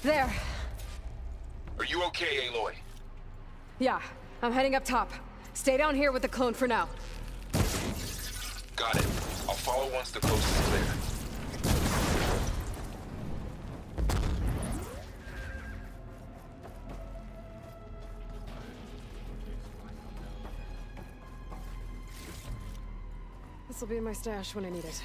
There. Are you okay, Aloy? Yeah, I'm heading up top. Stay down here with the clone for now. Got it. I'll follow once the coast is clear. This'll be in my stash when I need it.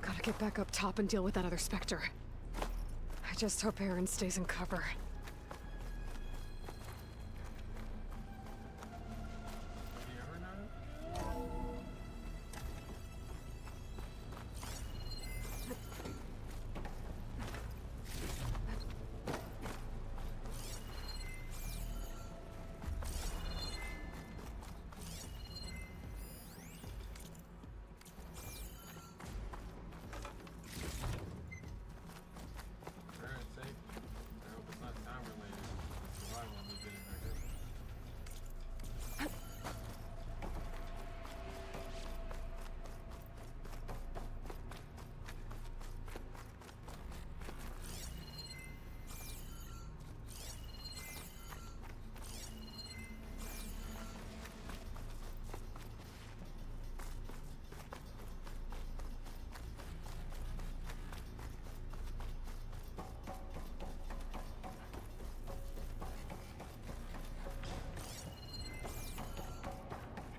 Gotta get back up top and deal with that other Spectre. I just hope Aaron stays in cover.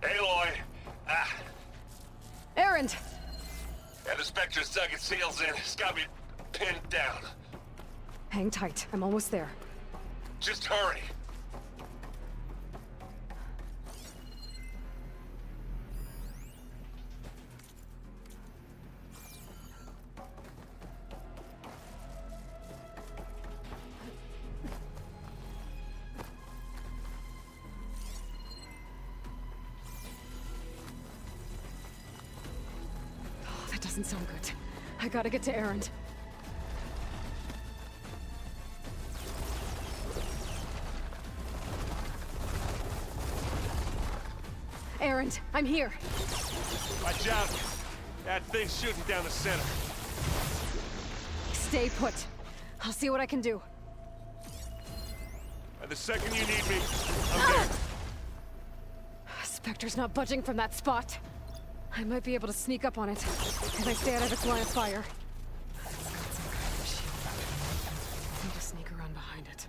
Aloy! Erend! Yeah, the Spectre's dug its heels in. It's got me pinned down. Hang tight. I'm almost there. Just hurry. That doesn't sound good. I gotta get to Erend. Erend, I'm here. Watch out! That thing's shooting down the center. Stay put. I'll see what I can do. And the second you need me, I'm there. Spectre's not budging from that spot. I might be able to sneak up on it if I stay out of its line of fire. It's got some kind of shield. Need to sneak around behind it.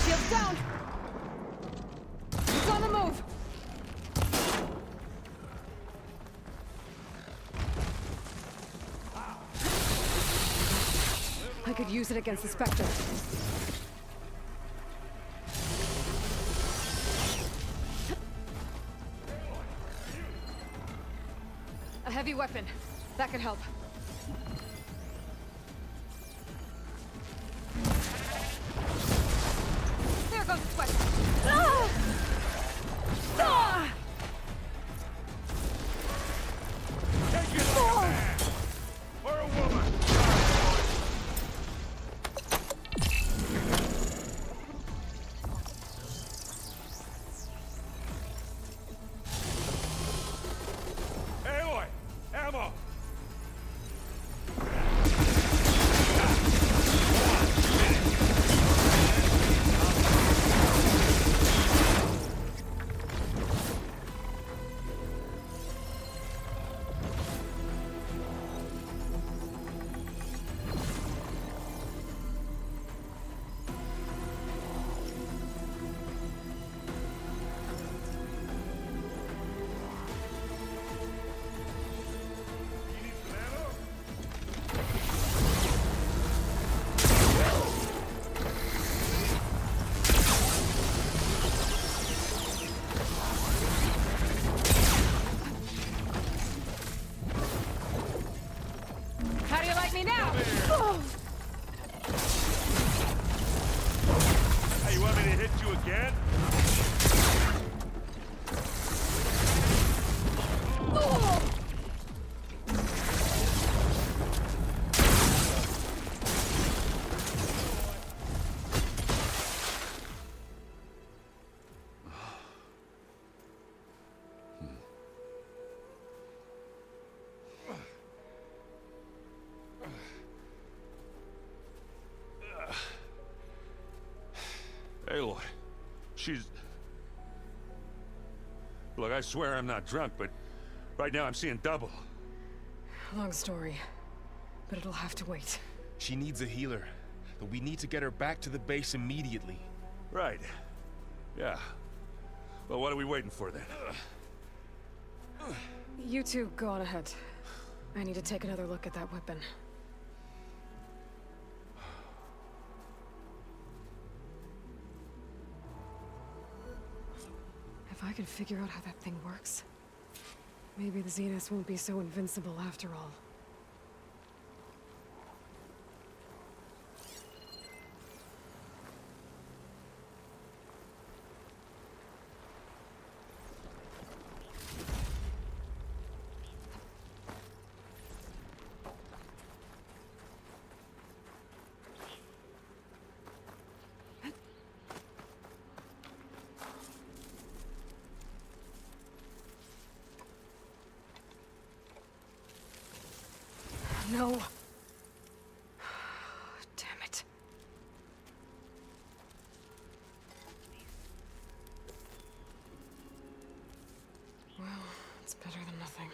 Shield's down! It's on the move! I could use it against the Spectre. A heavy weapon. That could help. There goes the Spectre! Ah! Ah! Take it like a man! Or a woman! She's... Look, I swear I'm not drunk, but right now I'm seeing double. Long story, but it'll have to wait. She needs a healer, but we need to get her back to the base immediately. Right. Yeah. Well, what are we waiting for then? You two go on ahead. I need to take another look at that weapon. If I can figure out how that thing works, maybe the Zeniths won't be so invincible after all. No. Damn it. Well, it's better than nothing.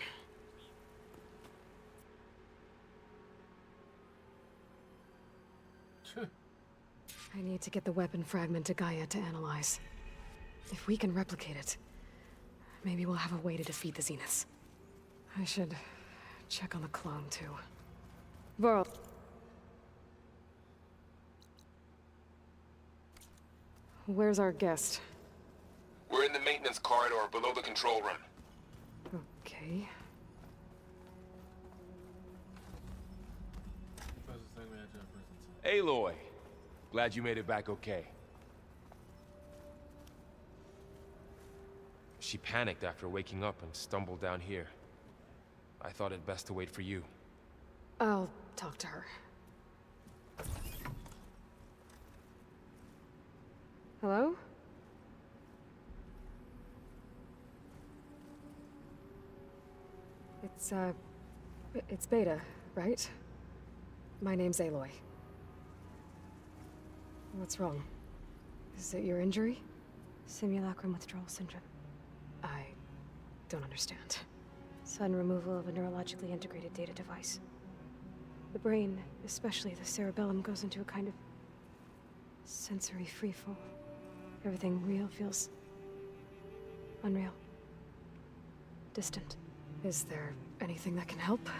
I need to get the weapon fragment to Gaia to analyze. If we can replicate it, maybe we'll have a way to defeat the Zeniths. I should check on the clone, too. Varl. Where's our guest? We're in the maintenance corridor below the control room. Okay. Aloy, glad you made it back okay. She panicked after waking up and stumbled down here. I thought it best to wait for you. I'll talk to her. Hello? It's Beta, right? My name's Aloy. What's wrong? Is it your injury? Simulacrum withdrawal syndrome. I don't understand. Sudden removal of a neurologically integrated data device. The brain, especially the cerebellum, goes into a kind of sensory freefall. Everything real feels unreal. Distant. Is there anything that can help?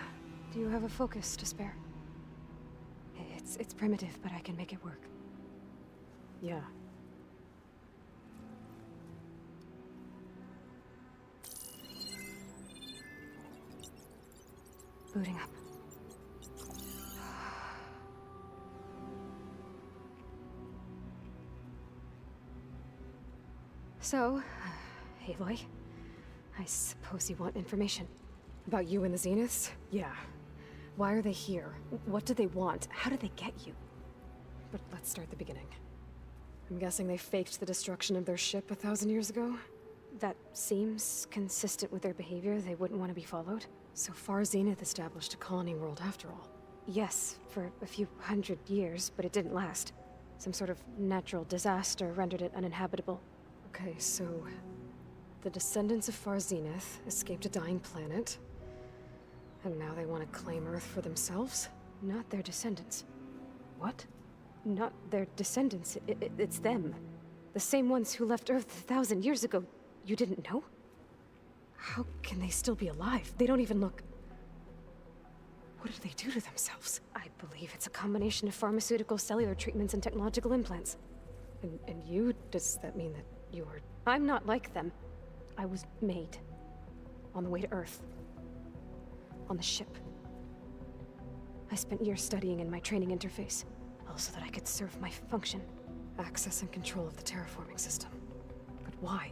Do you have a focus to spare? It's primitive, but I can make it work. Yeah. Booting up. So, Aloy, I suppose you want information. About you and the Zeniths? Yeah. Why are they here? What do they want? How did they get you? But let's start at the beginning. I'm guessing they faked the destruction of their ship 1,000 years ago? That seems consistent with their behavior. They wouldn't want to be followed. So far, Zenith established a colony world after all. Yes, for a few hundred years, but it didn't last. Some sort of natural disaster rendered it uninhabitable. Okay, so the descendants of Far Zenith escaped a dying planet, and now they want to claim Earth for themselves? Not their descendants. What? Not their descendants. It's them. The same ones who left Earth 1,000 years ago. You didn't know? How can they still be alive? They don't even look... What did they do to themselves? I believe it's a combination of pharmaceutical, cellular treatments, and technological implants. And you? Does that mean that you're... I'm not like them. I was made. On the way to Earth. On the ship. I spent years studying in my training interface, all so that I could serve my function. Access and control of the terraforming system. But why?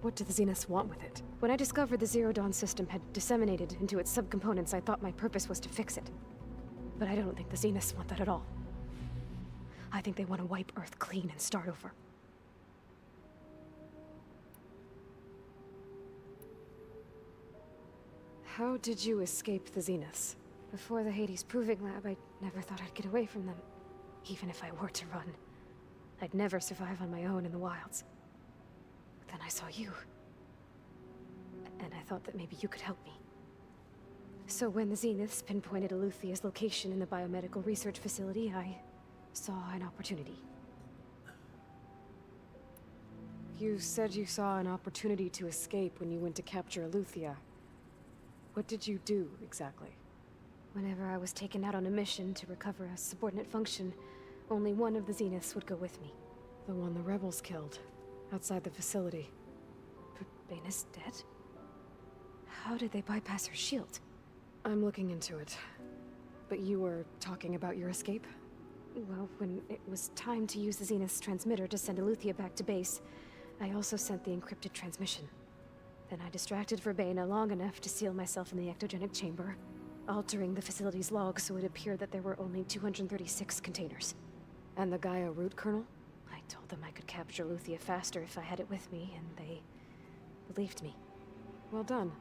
What do the Zeniths want with it? When I discovered the Zero Dawn system had disseminated into its subcomponents, I thought my purpose was to fix it. But I don't think the Zeniths want that at all. I think they want to wipe Earth clean and start over. How did you escape the Zeniths? Before the Hades Proving Lab, I never thought I'd get away from them. Even if I were to run, I'd never survive on my own in the wilds. But then I saw you. And I thought that maybe you could help me. So when the Zeniths pinpointed Eluthia's location in the biomedical research facility, I saw an opportunity. You said you saw an opportunity to escape when you went to capture Eluthia. What did you do, exactly? Whenever I was taken out on a mission to recover a subordinate function, only one of the Zeniths would go with me. The one the rebels killed, outside the facility. Baina's dead? How did they bypass her shield? I'm looking into it. But you were talking about your escape? Well, when it was time to use the Zenith's transmitter to send Eluthia back to base, I also sent the encrypted transmission. Then I distracted Verbena long enough to seal myself in the ectogenic chamber, altering the facility's log so it appeared that there were only 236 containers. And the Gaia root kernel? I told them I could capture Eluthia faster if I had it with me, and they believed me. Well done.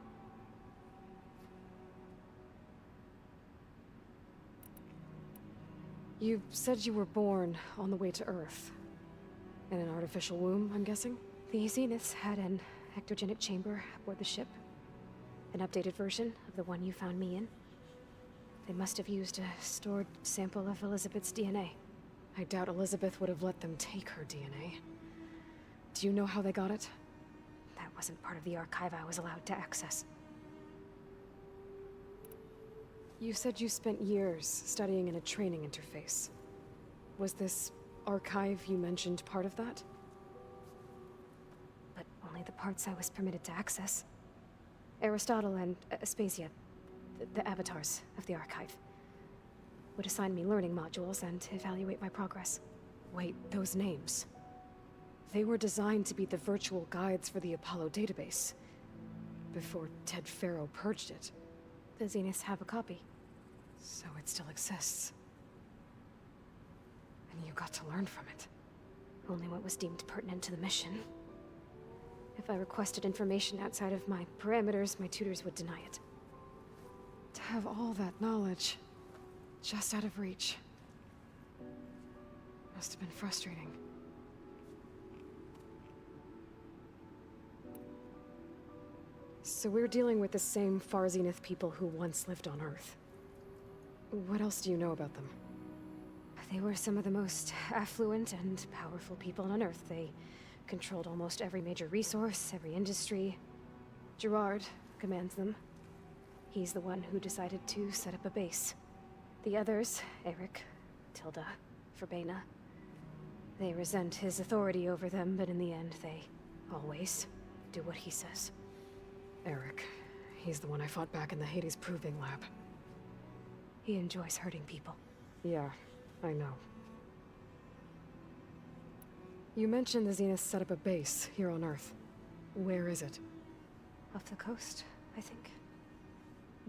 You said you were born on the way to Earth. In an artificial womb, I'm guessing? The Zeniths had an ectogenic chamber aboard the ship. An updated version of the one you found me in. They must have used a stored sample of Elizabeth's DNA. I doubt Elizabeth would have let them take her DNA. Do you know how they got it? That wasn't part of the archive I was allowed to access. You said you spent years studying in a training interface. Was this archive you mentioned part of that? But only the parts I was permitted to access. Aristotle and Aspasia, the avatars of the archive, would assign me learning modules and evaluate my progress. Wait, those names. They were designed to be the virtual guides for the Apollo database, before Ted Faro purged it. The Zeniths have a copy. So it still exists. And you got to learn from it. Only what was deemed pertinent to the mission. If I requested information outside of my parameters, my tutors would deny it. To have all that knowledge, just out of reach, must have been frustrating. So we're dealing with the same Far Zenith people who once lived on Earth. What else do you know about them? They were some of the most affluent and powerful people on Earth. They controlled almost every major resource, every industry. Gerard commands them. He's the one who decided to set up a base. The others, Eric, Tilda, Verbena, they resent his authority over them, but in the end, they always do what he says. Eric. He's the one I fought back in the Hades Proving Lab. He enjoys hurting people. Yeah, I know. You mentioned the Zeniths set up a base here on Earth. Where is it? Off the coast, I think.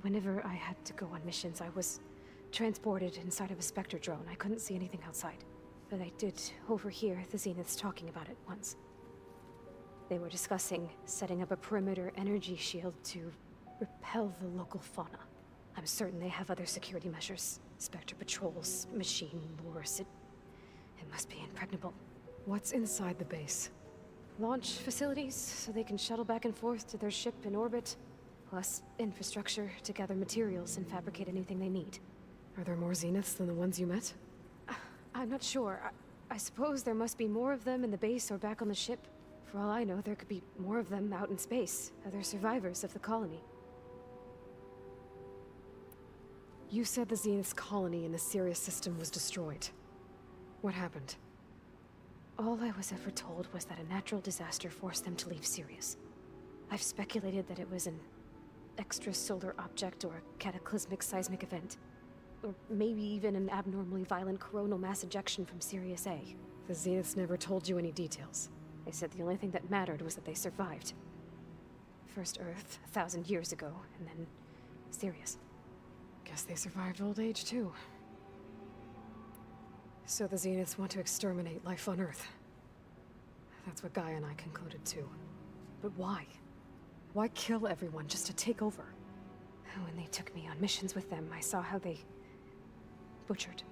Whenever I had to go on missions, I was transported inside of a Spectre drone. I couldn't see anything outside. But I did overhear the Zeniths talking about it once. They were discussing setting up a perimeter energy shield to repel the local fauna. I'm certain they have other security measures. Spectre patrols, machine wars. It must be impregnable. What's inside the base? Launch facilities, so they can shuttle back and forth to their ship in orbit. Plus infrastructure to gather materials and fabricate anything they need. Are there more Zeniths than the ones you met? I'm not sure. I suppose there must be more of them in the base or back on the ship. For all I know, there could be more of them out in space, other survivors of the colony. You said the Zenith's colony in the Sirius system was destroyed. What happened? All I was ever told was that a natural disaster forced them to leave Sirius. I've speculated that it was an extrasolar object or a cataclysmic seismic event. Or maybe even an abnormally violent coronal mass ejection from Sirius A. The Zeniths never told you any details. They said the only thing that mattered was that they survived. First Earth, 1,000 years ago, and then Sirius. Guess they survived old age, too. So the Zeniths want to exterminate life on Earth. That's what Gaia and I concluded, too. But why? Why kill everyone just to take over? When they took me on missions with them, I saw how they butchered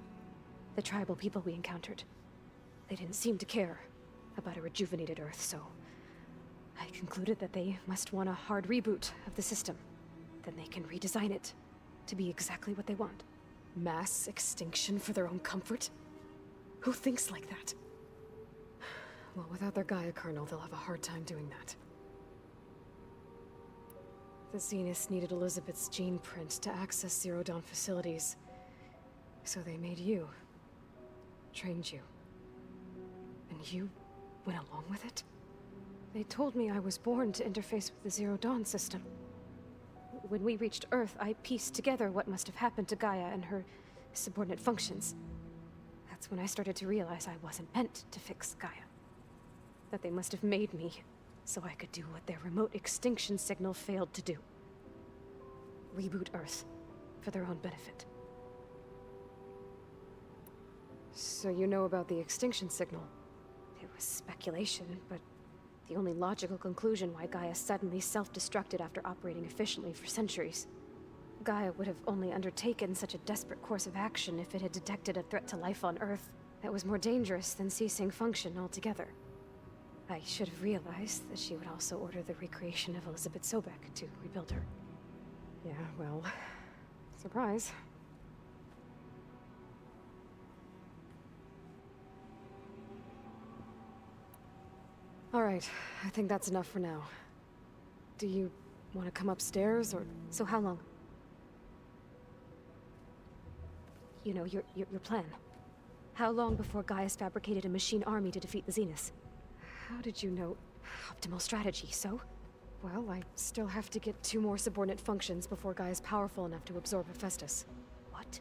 the tribal people we encountered. They didn't seem to care about a rejuvenated Earth, so I concluded that they must want a hard reboot of the system. Then they can redesign it to be exactly what they want. Mass extinction for their own comfort? Who thinks like that? Well, without their Gaia kernel, they'll have a hard time doing that. The Zeniths needed Elizabeth's gene print to access Zero Dawn facilities. So they made you. Trained you. And you went along with it? They told me I was born to interface with the Zero Dawn system. When we reached Earth, I pieced together what must have happened to Gaia and her subordinate functions. That's when I started to realize I wasn't meant to fix Gaia. That they must have made me so I could do what their remote extinction signal failed to do. Reboot Earth for their own benefit. So you know about the extinction signal? It was speculation, but the only logical conclusion why Gaia suddenly self-destructed after operating efficiently for centuries. Gaia would have only undertaken such a desperate course of action if it had detected a threat to life on Earth that was more dangerous than ceasing function altogether. I should have realized that she would also order the recreation of Elizabeth Sobek to rebuild her. Yeah, well, surprise. All right, I think that's enough for now. Do you want to come upstairs, or... So how long? You know, your plan. How long before Gaia's fabricated a machine army to defeat the Zeniths? How did you know? Optimal strategy, so? Well, I still have to get 2 more subordinate functions before Gaia's powerful enough to absorb Hephaestus. What?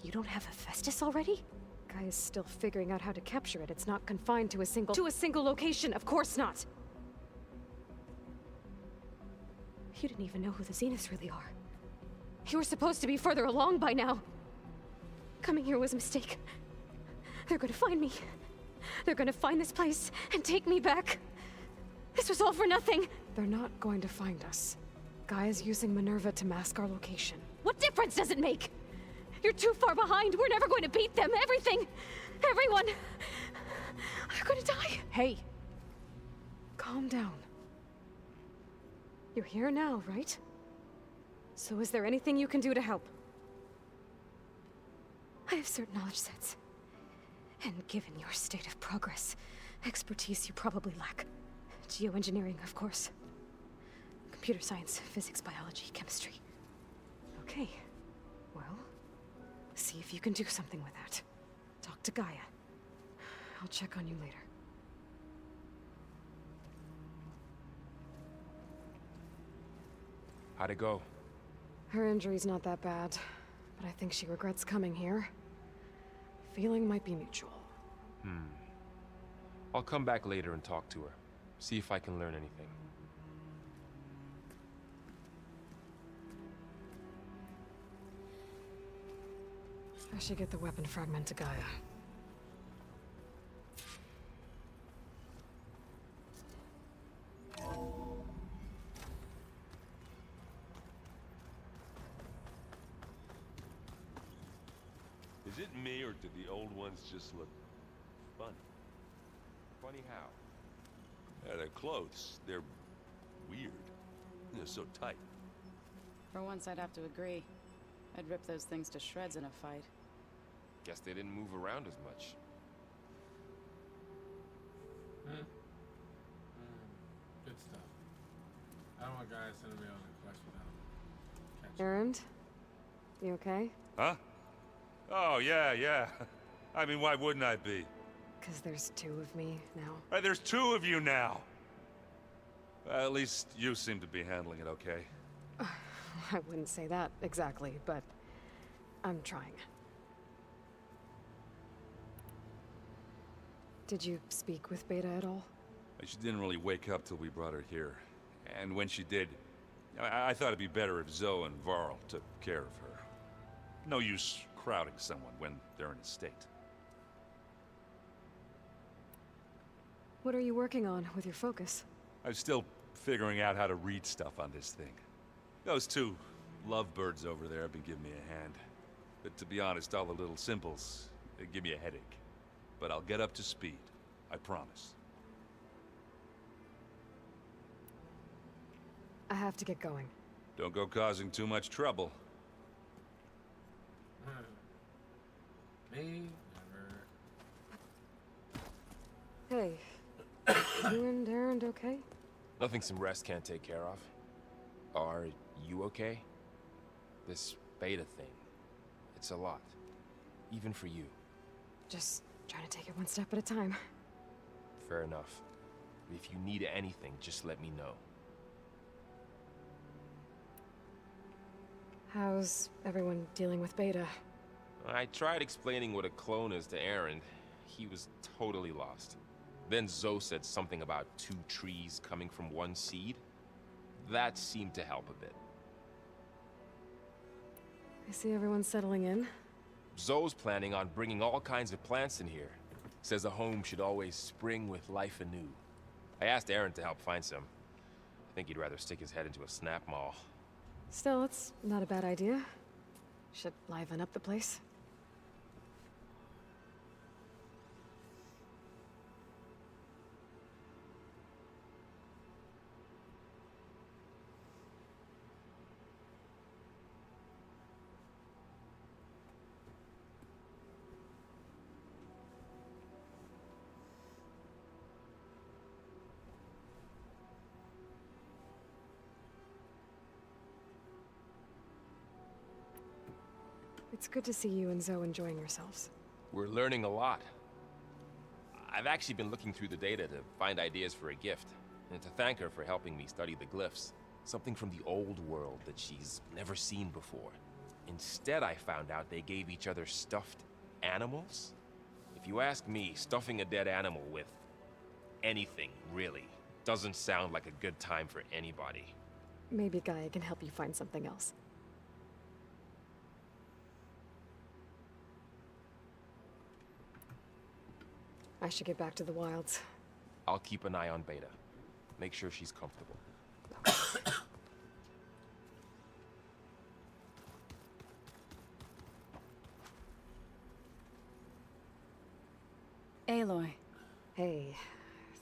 You don't have Hephaestus already? Gaia's still figuring out how to capture it. It's not confined to a single location, of course not! You didn't even know who the Zeniths really are. You were supposed to be further along by now. Coming here was a mistake. They're gonna find me. They're gonna find this place and take me back. This was all for nothing. They're not going to find us. Gaia's using Minerva to mask our location. What difference does it make? You're too far behind. We're never going to beat them. Everything, everyone, are gonna die. Hey, calm down. You're here now, right? So is there anything you can do to help? I have certain knowledge sets. And given your state of progress, expertise you probably lack. Geoengineering, of course. Computer science, physics, biology, chemistry. Okay. Well, see if you can do something with that. Talk to Gaia. I'll check on you later. How'd it go? Her injury's not that bad, but I think she regrets coming here. Feeling might be mutual. I'll come back later and talk to her. See if I can learn anything. I should get the weapon fragment to Gaia. Is it me, or do the old ones just look funny? Funny how? Yeah, their clothes, they're weird. They're so tight. For once, I'd have to agree. I'd rip those things to shreds in a fight. Guess they didn't move around as much. Good stuff. I don't want guys sending me on a quest without catching. Erend? You okay? Huh? Oh, yeah. I mean, why wouldn't I be? Because there's 2 of me now. Right, there's 2 of you now. At least you seem to be handling it okay. I wouldn't say that exactly, but I'm trying. Did you speak with Beta at all? She didn't really wake up till we brought her here. And when she did, I thought it'd be better if Zoe and Varl took care of her. No use crowding someone when they're in a state. What are you working on with your focus? I'm still figuring out how to read stuff on this thing. Those 2 lovebirds over there have been giving me a hand. But to be honest, all the little symbols, they give me a headache. but I'll get up to speed. I promise. I have to get going. Don't go causing too much trouble. Me? Never. Hey, you and Erend okay? Nothing some rest can't take care of. Are you okay? This beta thing, it's a lot. Even for you. Just trying to take it one step at a time. Fair enough. If you need anything, just let me know. How's everyone dealing with Beta? I tried explaining what a clone is to Erend. He was totally lost. Then Zoe said something about 2 trees coming from 1 seed. That seemed to help a bit. I see everyone settling in. Zoe's planning on bringing all kinds of plants in here. Says a home should always spring with life anew. I asked Erend to help find some. I think he'd rather stick his head into a snap mall. Still, it's not a bad idea. Should liven up the place. It's good to see you and Zoe enjoying yourselves. We're learning a lot. I've actually been looking through the data to find ideas for a gift, and to thank her for helping me study the glyphs. Something from the old world that she's never seen before. Instead, I found out they gave each other stuffed animals. If you ask me, stuffing a dead animal with anything, really, doesn't sound like a good time for anybody. Maybe Gaia can help you find something else. I should get back to the wilds. I'll keep an eye on Beta. Make sure she's comfortable. Aloy. Hey,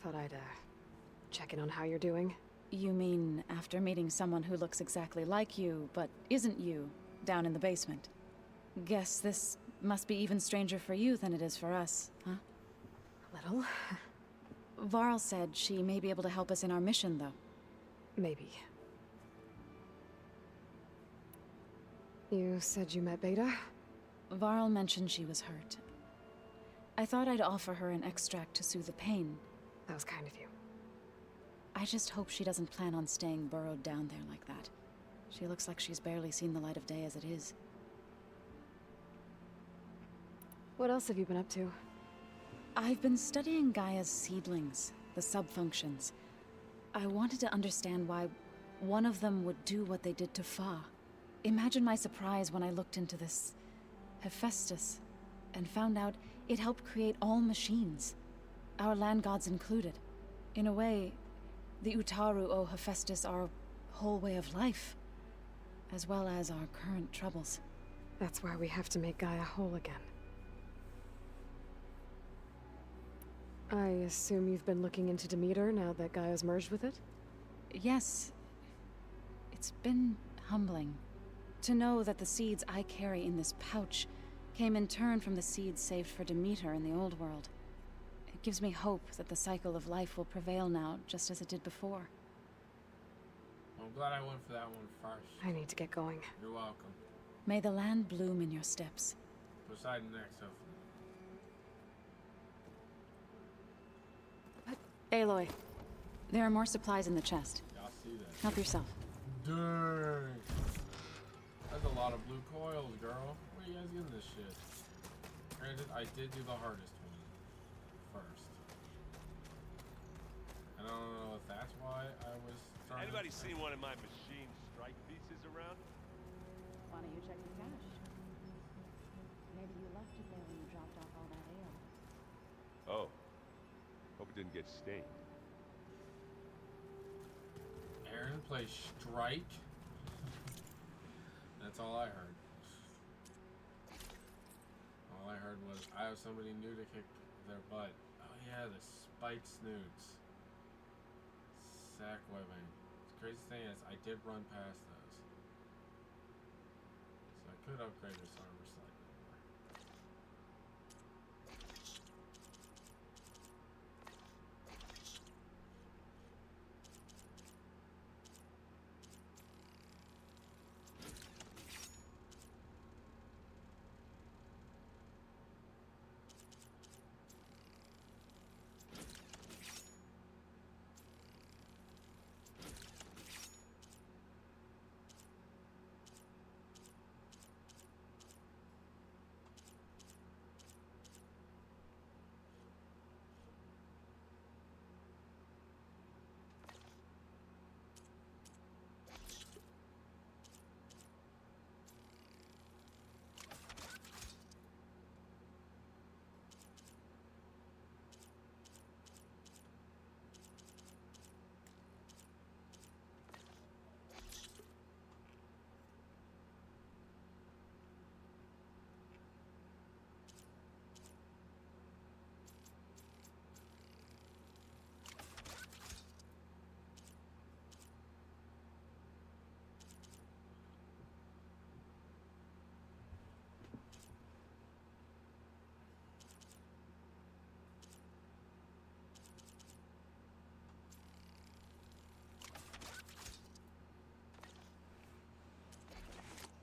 thought I'd, check in on how you're doing. You mean after meeting someone who looks exactly like you, but isn't you, down in the basement? Guess this must be even stranger for you than it is for us, huh? Little. Varl said she may be able to help us in our mission, though. Maybe. You said you met Beta? Varl mentioned she was hurt. I thought I'd offer her an extract to soothe the pain. That was kind of you. I just hope she doesn't plan on staying burrowed down there like that. She looks like she's barely seen the light of day as it is. What else have you been up to? I've been studying Gaia's seedlings, the subfunctions. I wanted to understand why one of them would do what they did to Fa. Imagine my surprise when I looked into this Hephaestus and found out it helped create all machines, our land gods included. In a way, the Utaru owe Hephaestus our whole way of life, as well as our current troubles. That's why we have to make Gaia whole again. I assume you've been looking into Demeter now that Gaia's merged with it? Yes. It's been humbling to know that the seeds I carry in this pouch came in turn from the seeds saved for Demeter in the old world. It gives me hope that the cycle of life will prevail now, just as it did before. I'm glad I went for that one first. I need to get going. You're welcome. May the land bloom in your steps. Poseidon next, hopefully. Aloy, there are more supplies in the chest. Y'all see that? Help yourself. Dang. That's a lot of blue coils, girl. Where are you guys getting this shit? Granted, I did do the hardest one first. I don't know if that's why I was starting. Anybody seen one of my machine strike pieces around? Why don't you check the cache? Maybe you left it there when you dropped off all that ale. Oh. Hope it didn't get stained. Aaron plays Strike. That's all I heard. All I heard was I have somebody new to kick their butt. Oh yeah, the spiked snoots. Sack webbing. The crazy thing is, I did run past those. So I could upgrade this armor slightly more.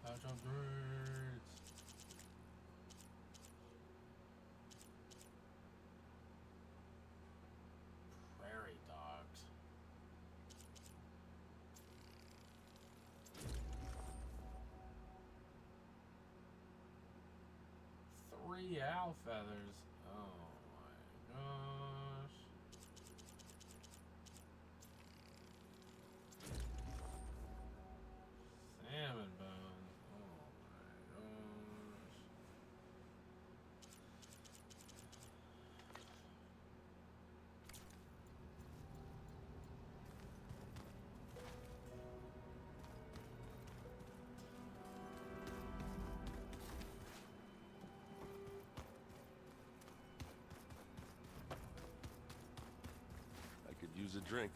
Pouch upgrades. Prairie dogs. 3 owl feathers. Oh my gosh. Salmon bones. Oh my gosh. I could use a drink.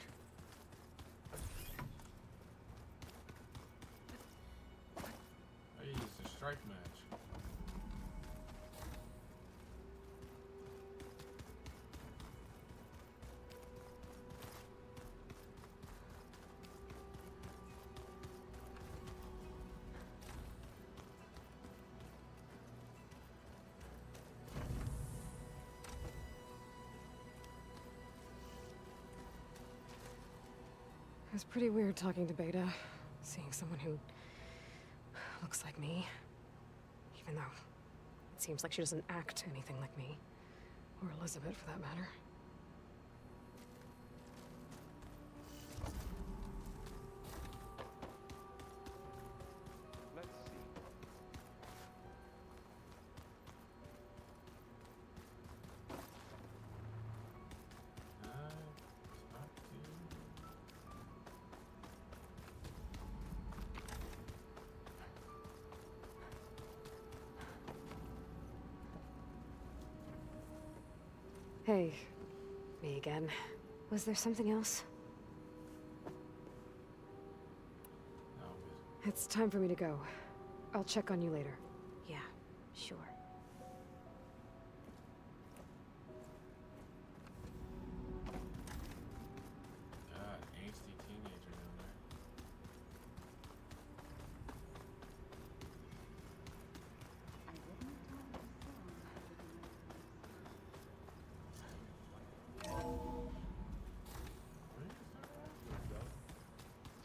I used a strike match. It was pretty weird talking to Beta, seeing someone who looks like me. Even though it seems like she doesn't act anything like me. Or Elizabeth, for that matter. Let's see. Hey, me again. Was there something else? It's time for me to go. I'll check on you later. Yeah, sure. God, angsty teenager down there.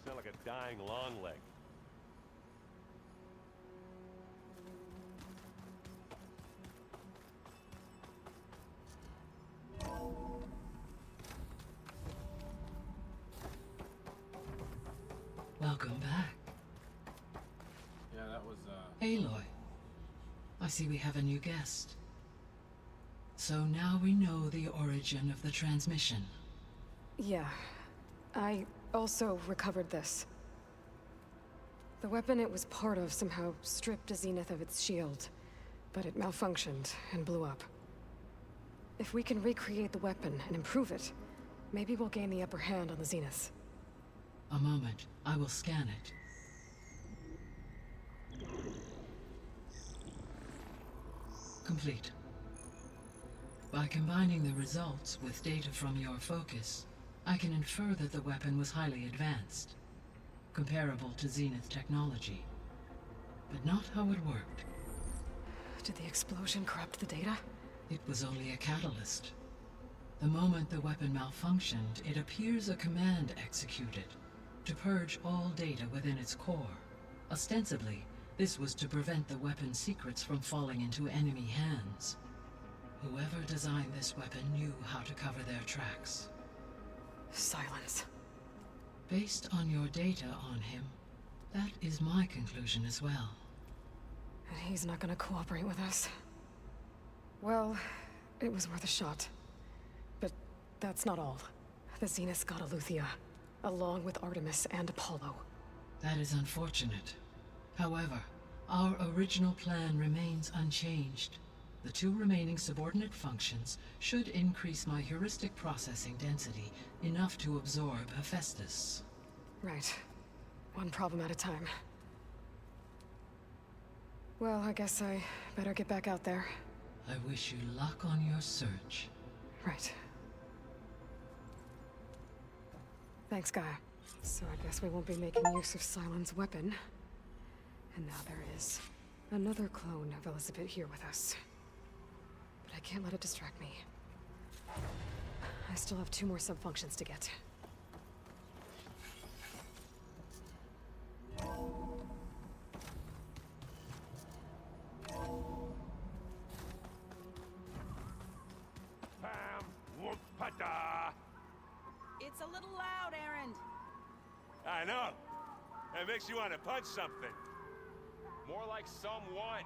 Sound like a dying long leg. Welcome back. Yeah, that was, Aloy. I see we have a new guest. So now we know the origin of the transmission. Yeah. I also recovered this. The weapon it was part of somehow stripped Zenith of its shield, but it malfunctioned and blew up. If we can recreate the weapon and improve it, maybe we'll gain the upper hand on the Zeniths. A moment. I will scan it. Complete. By combining the results with data from your focus, I can infer that the weapon was highly advanced, comparable to Zenith technology, but not how it worked. Did the explosion corrupt the data? It was only a catalyst. The moment the weapon malfunctioned, it appears a command executed to purge all data within its core. Ostensibly, this was to prevent the weapon's secrets from falling into enemy hands. Whoever designed this weapon knew how to cover their tracks. Silence. Based on your data on him, that is my conclusion as well. And he's not gonna cooperate with us. Well, it was worth a shot. But that's not all. The Zeniths got Eleuthia, along with Artemis and Apollo. That is unfortunate. However, our original plan remains unchanged. The 2 remaining subordinate functions should increase my heuristic processing density enough to absorb Hephaestus. Right. One problem at a time. Well, I guess I better get back out there. I wish you luck on your search. Right. Thanks, Gaia. So I guess we won't be making use of Sylens' weapon. And now there is another clone of Elizabeth here with us. But I can't let it distract me. I still have 2 more sub-functions to get. Pam, whoop-pada. It's a little loud, Erend. I know. It makes you want to punch something. More like someone.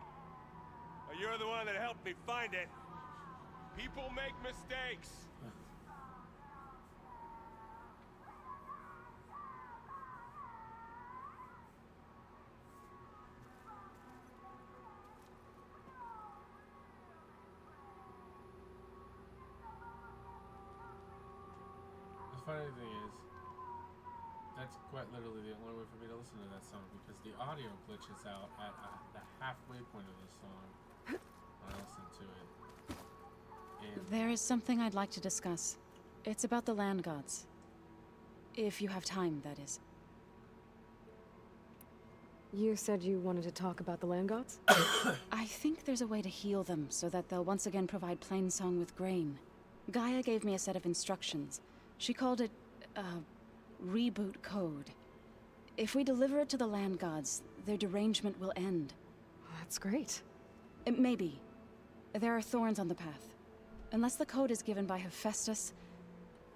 Well, you're the one that helped me find it. People make mistakes. The funny thing is, that's quite literally the only way for me to listen to that song, because the audio glitches out at the halfway point of the song when I listen to it. And There is something I'd like to discuss. It's about the land gods. If you have time, that is. You said you wanted to talk about the land gods? I think there's a way to heal them so that they'll once again provide Plainsong with grain. Gaia gave me a set of instructions. She called it, reboot code. If we deliver it to the land gods, their derangement will end. That's great. Maybe. There are thorns on the path. Unless the code is given by Hephaestus,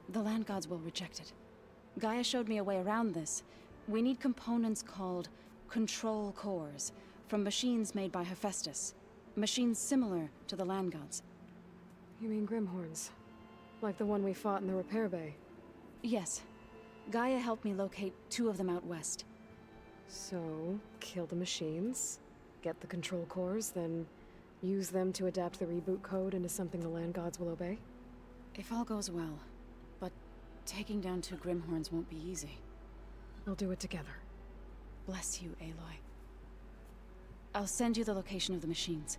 the land gods will reject it. Gaia showed me a way around this. We need components called control cores from machines made by Hephaestus. Machines similar to the land gods. You mean Grimhorns? Like the one we fought in the repair bay? Yes. Gaia helped me locate 2 of them out west. So, kill the machines, get the control cores, then use them to adapt the reboot code into something the land gods will obey? If all goes well. But taking down 2 Grimhorns won't be easy. We'll do it together. Bless you, Aloy. I'll send you the location of the machines.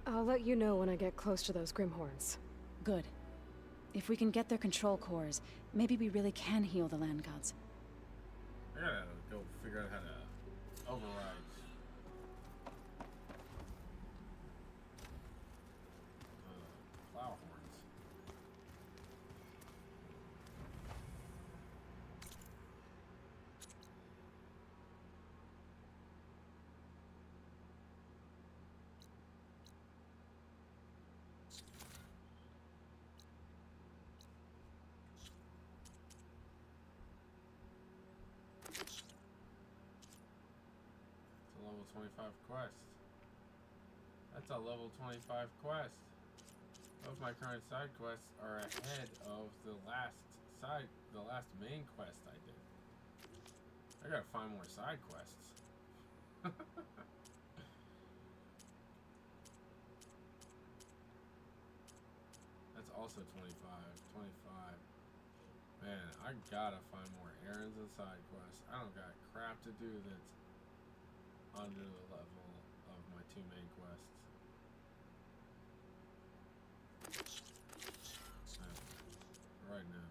I'll let you know when I get close to those Grimhorns. Good. If we can get their control cores, maybe we really can heal the land gods. I gotta go figure out how to override the plow horns. It's a level 25 quest. That's a level 25 quest. Both my current side quests are ahead of the last main quest I did. I gotta find more side quests. also 25. 25. Man, I gotta find more errands and side quests. I don't got crap to do that's under the level of my 2 main quests. Right now.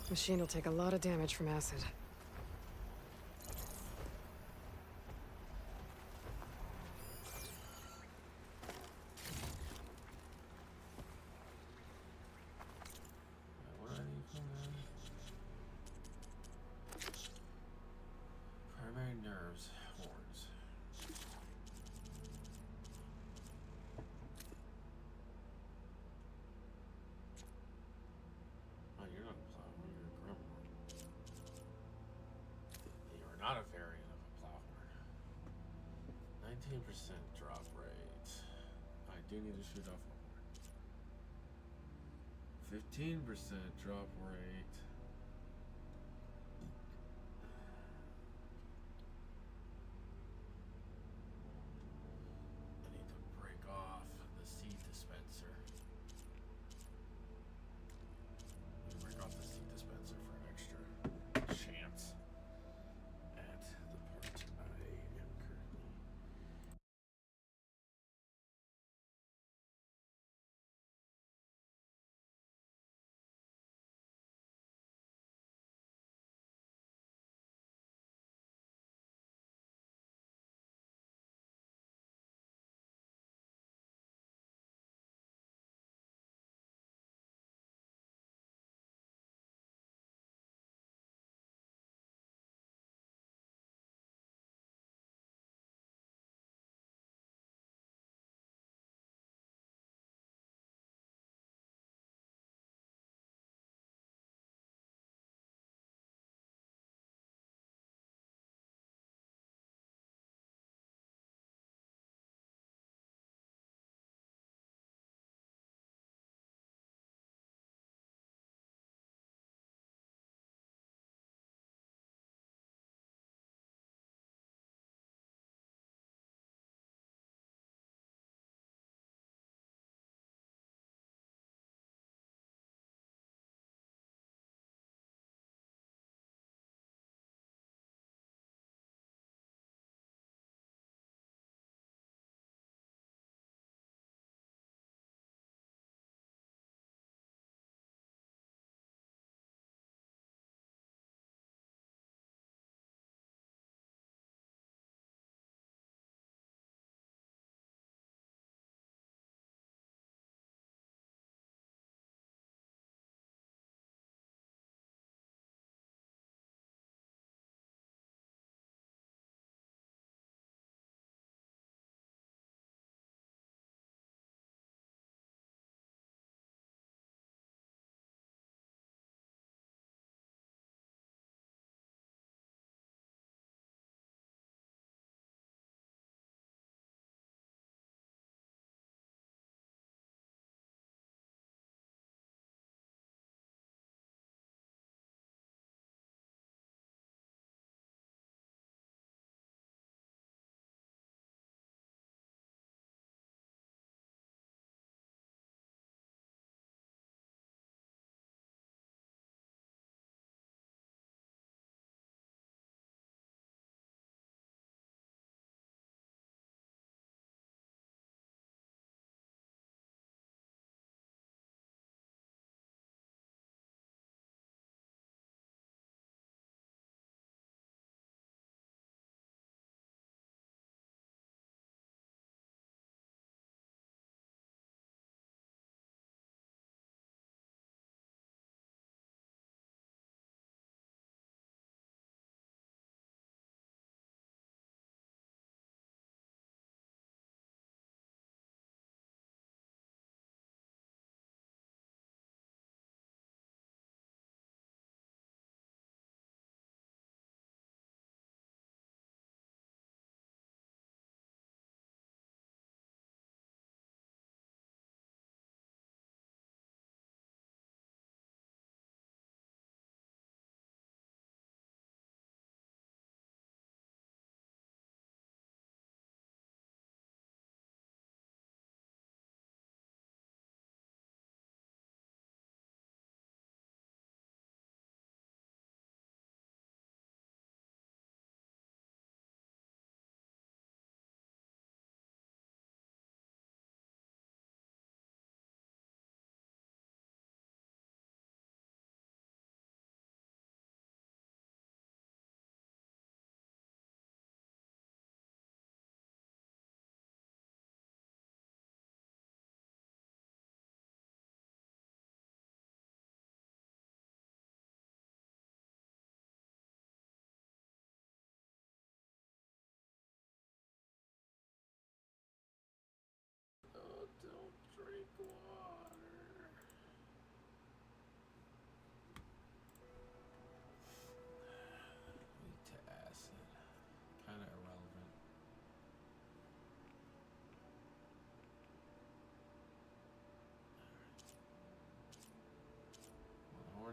Machine will take a lot of damage from acid. What do I need from them? Primary nerves, horns. Oh, you're not a plowhorn, you're a grumhorn. You are not a variant of a plowhorn. 19% drop rate. I do need to shoot off a horn. 15% drop rate.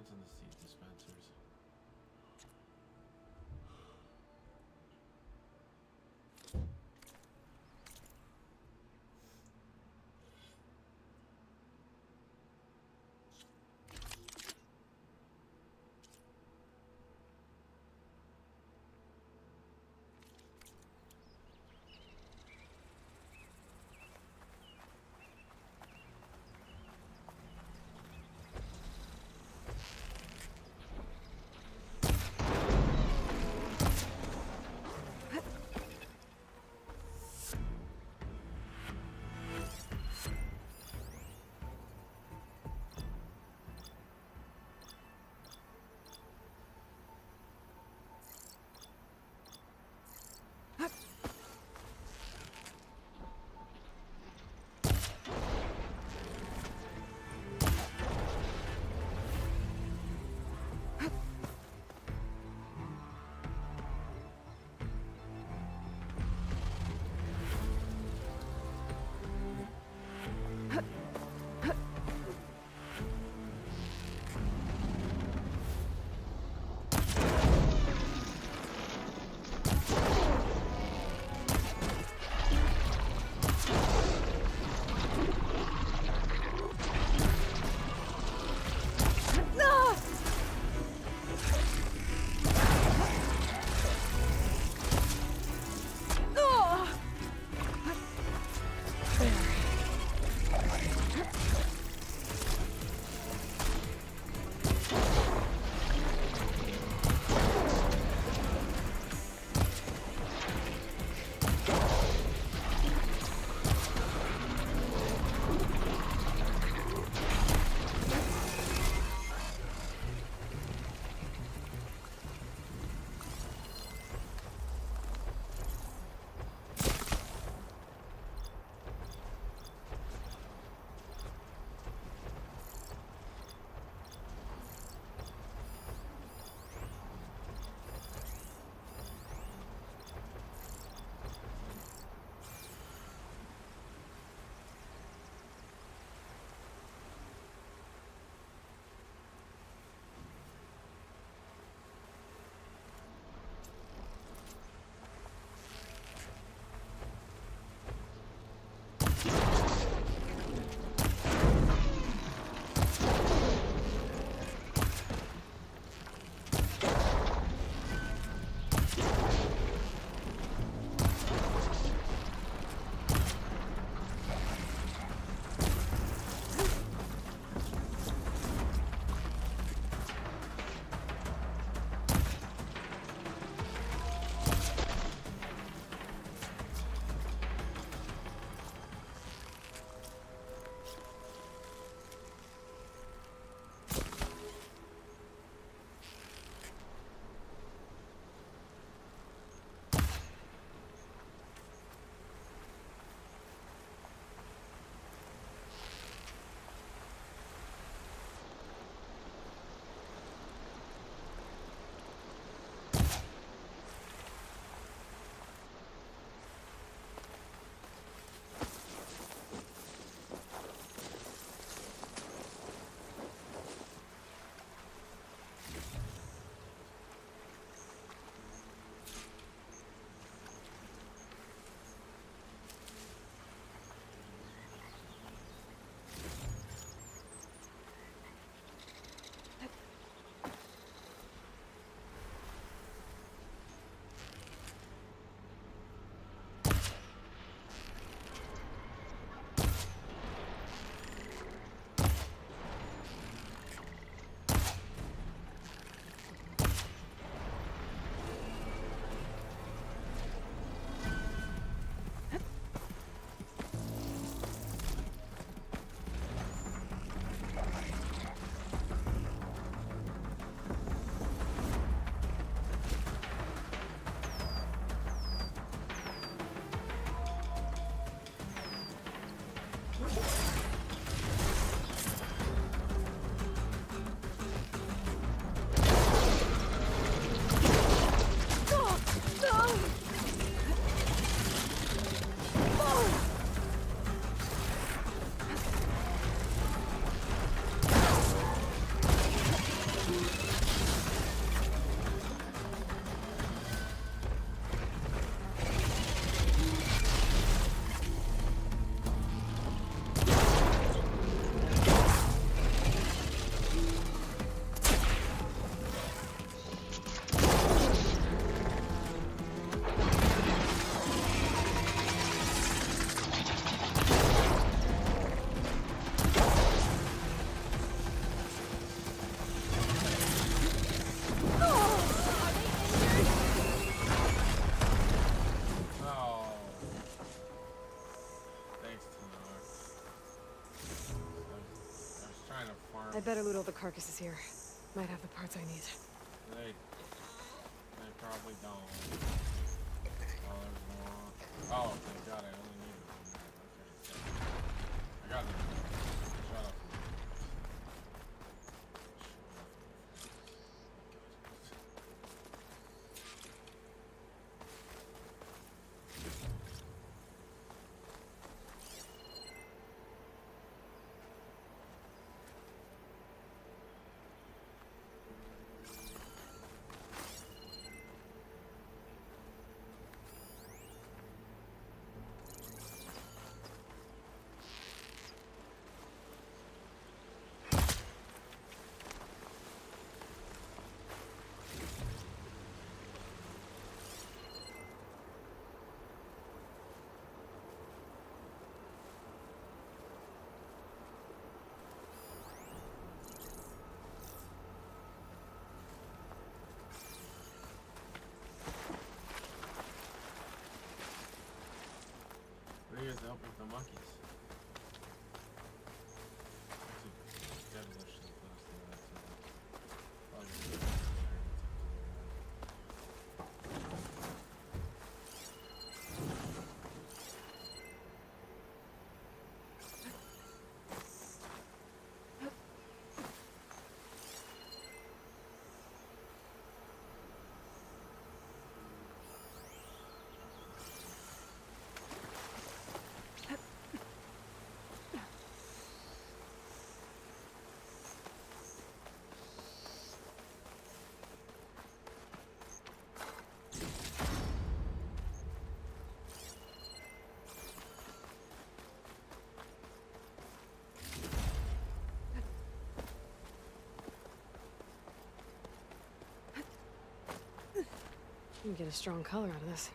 cards and the seed dispensers. I'd better loot all the carcasses here. Might have the parts I need. They probably don't. Oh, there's more. Oh, thank God, I only needed one. Okay, I got it. Shut up. Where is help with the monkeys? Devilishly close to that, so probably gonna be You can get a strong color out of this.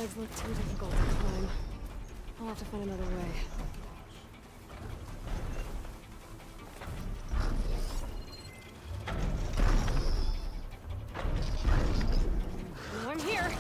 These look too difficult to climb. I'll have to find another way. I'm here.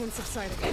and subsiding.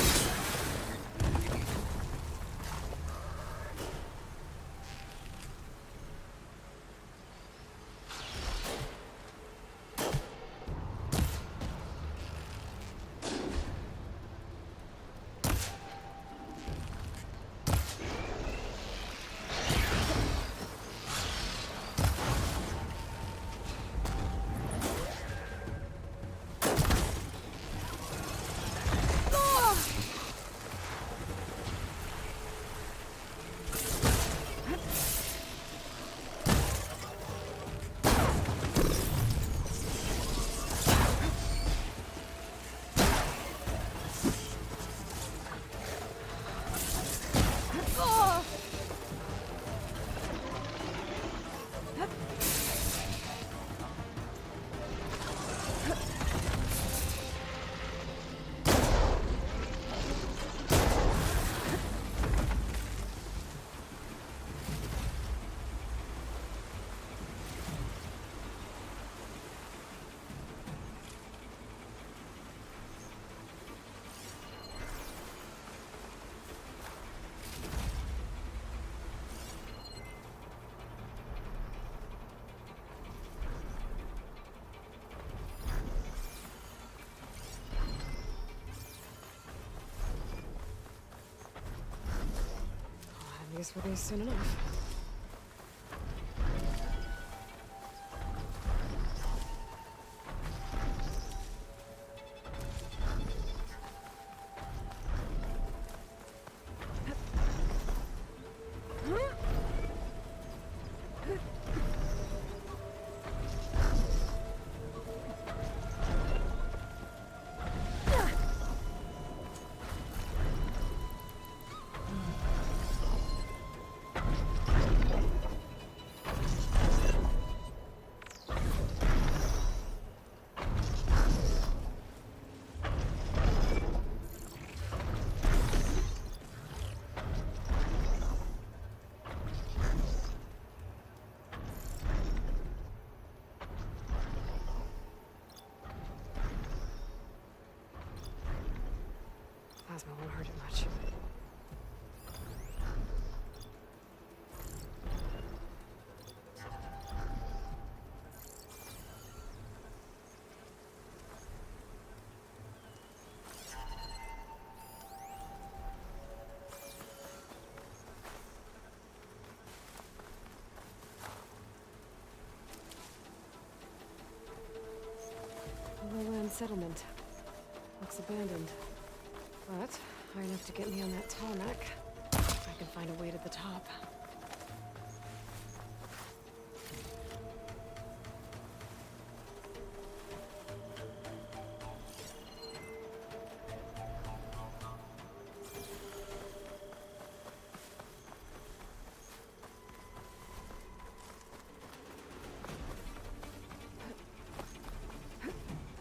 Use for these soon enough. Plasma won't hurt it much. A lowland settlement. Looks abandoned. But high enough to get me on that tarmac. I can find a way to the top.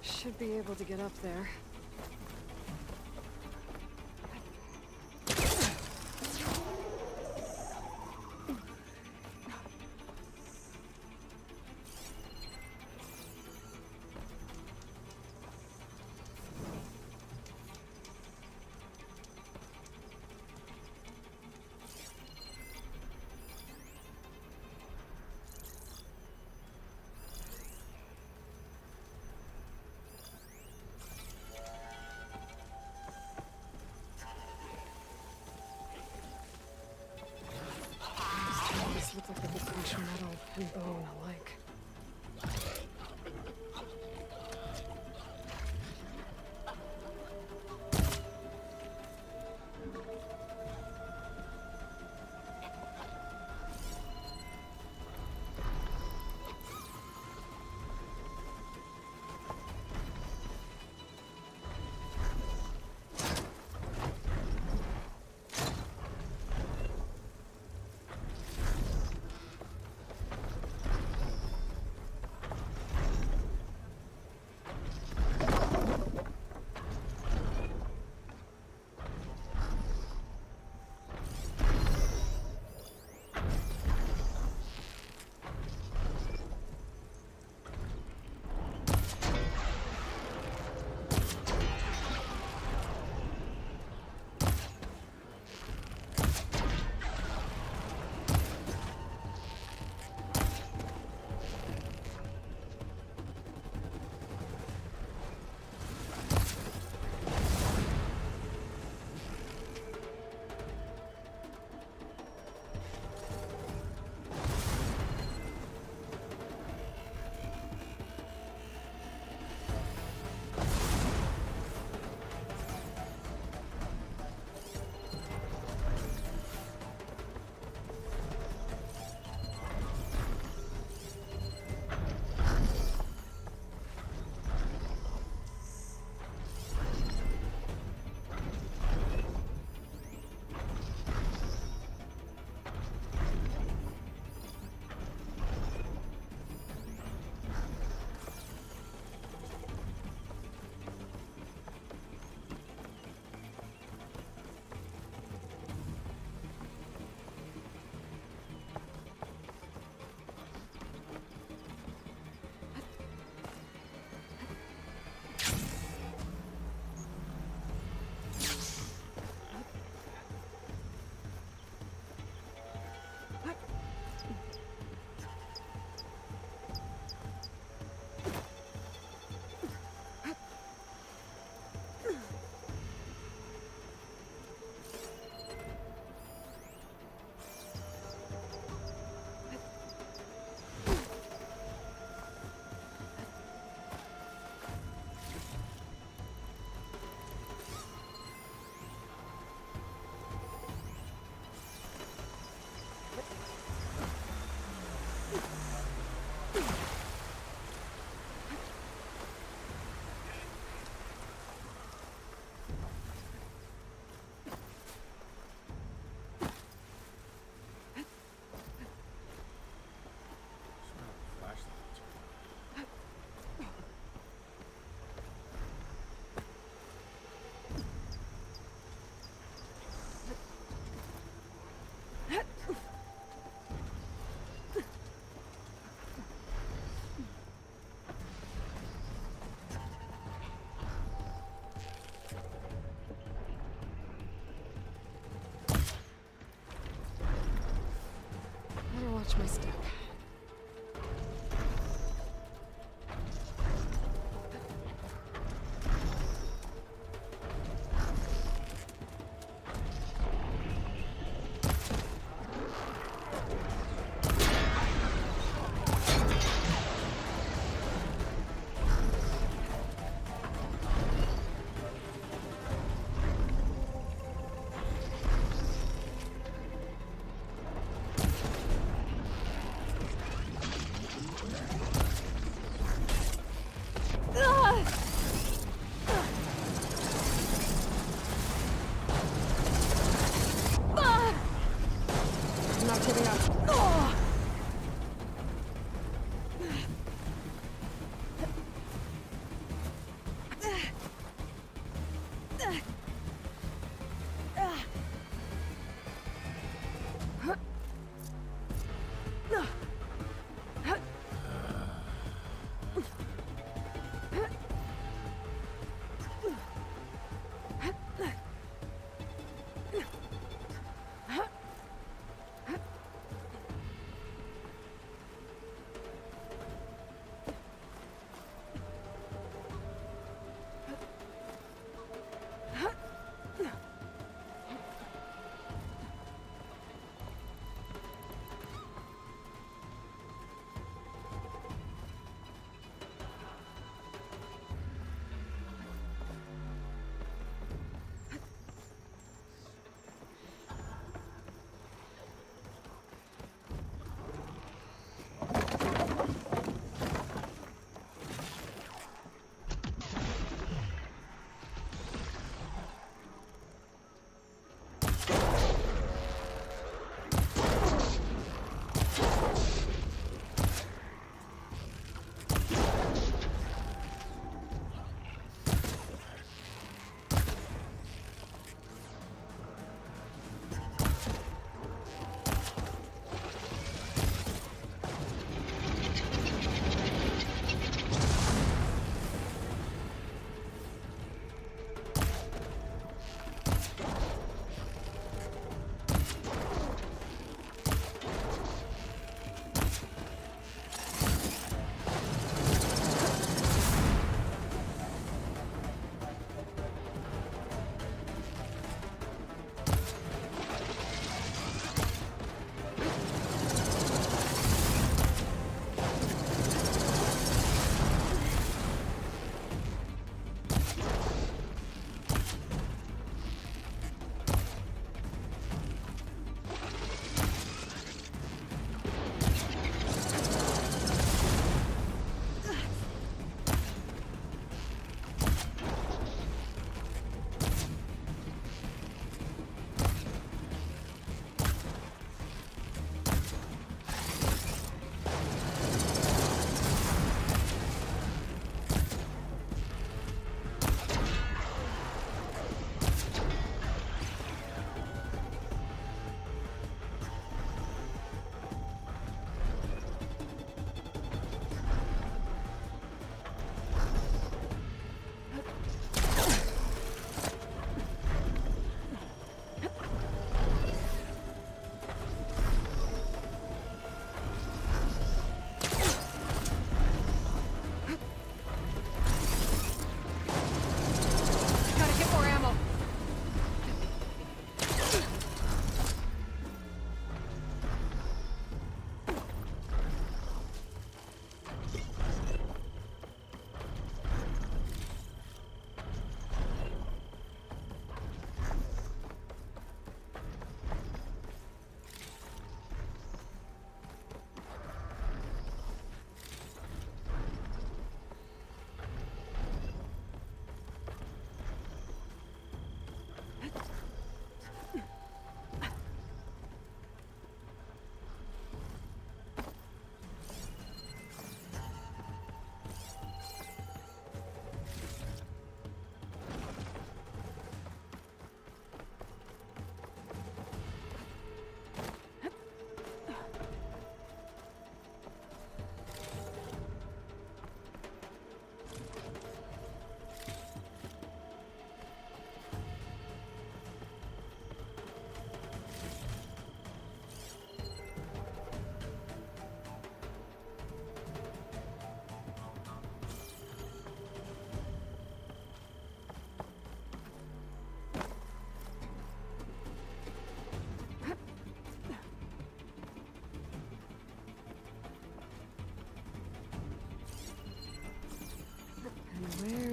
Should be able to get up there. Looks like they could crush metal and bone alike.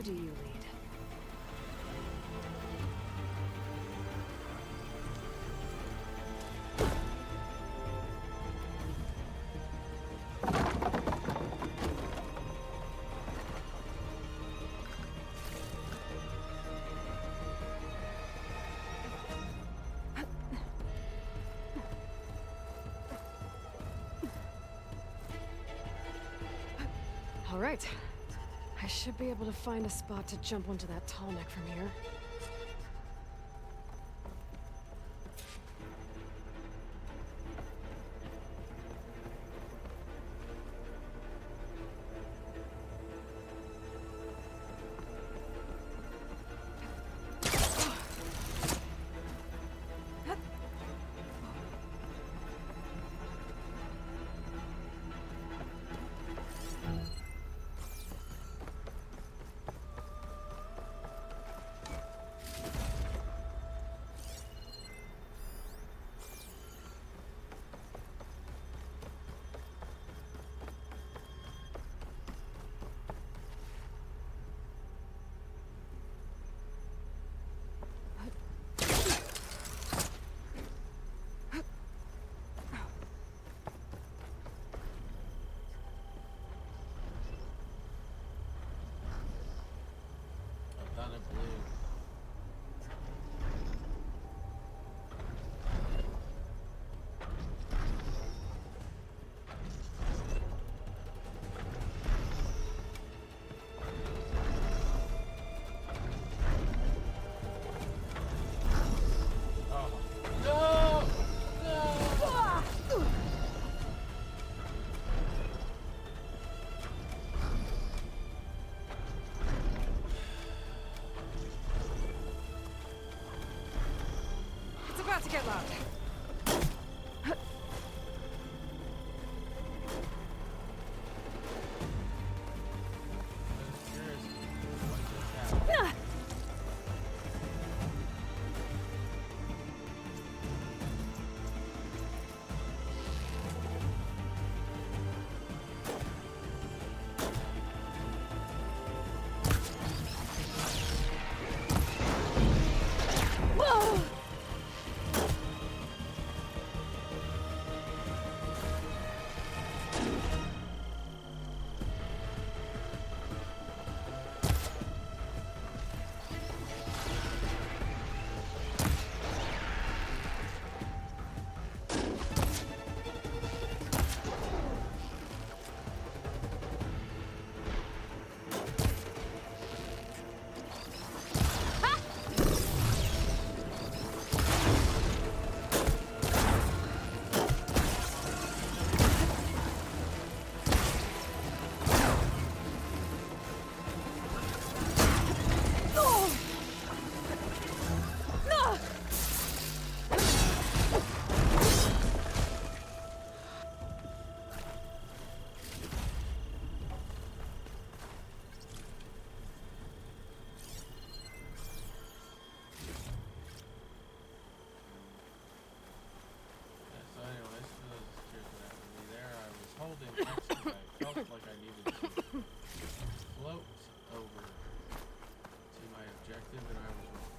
do you lead? All right. I should be able to find a spot to jump onto that tall neck from here. About to get loud. I felt like I needed to float over to my objective, and I was wrong.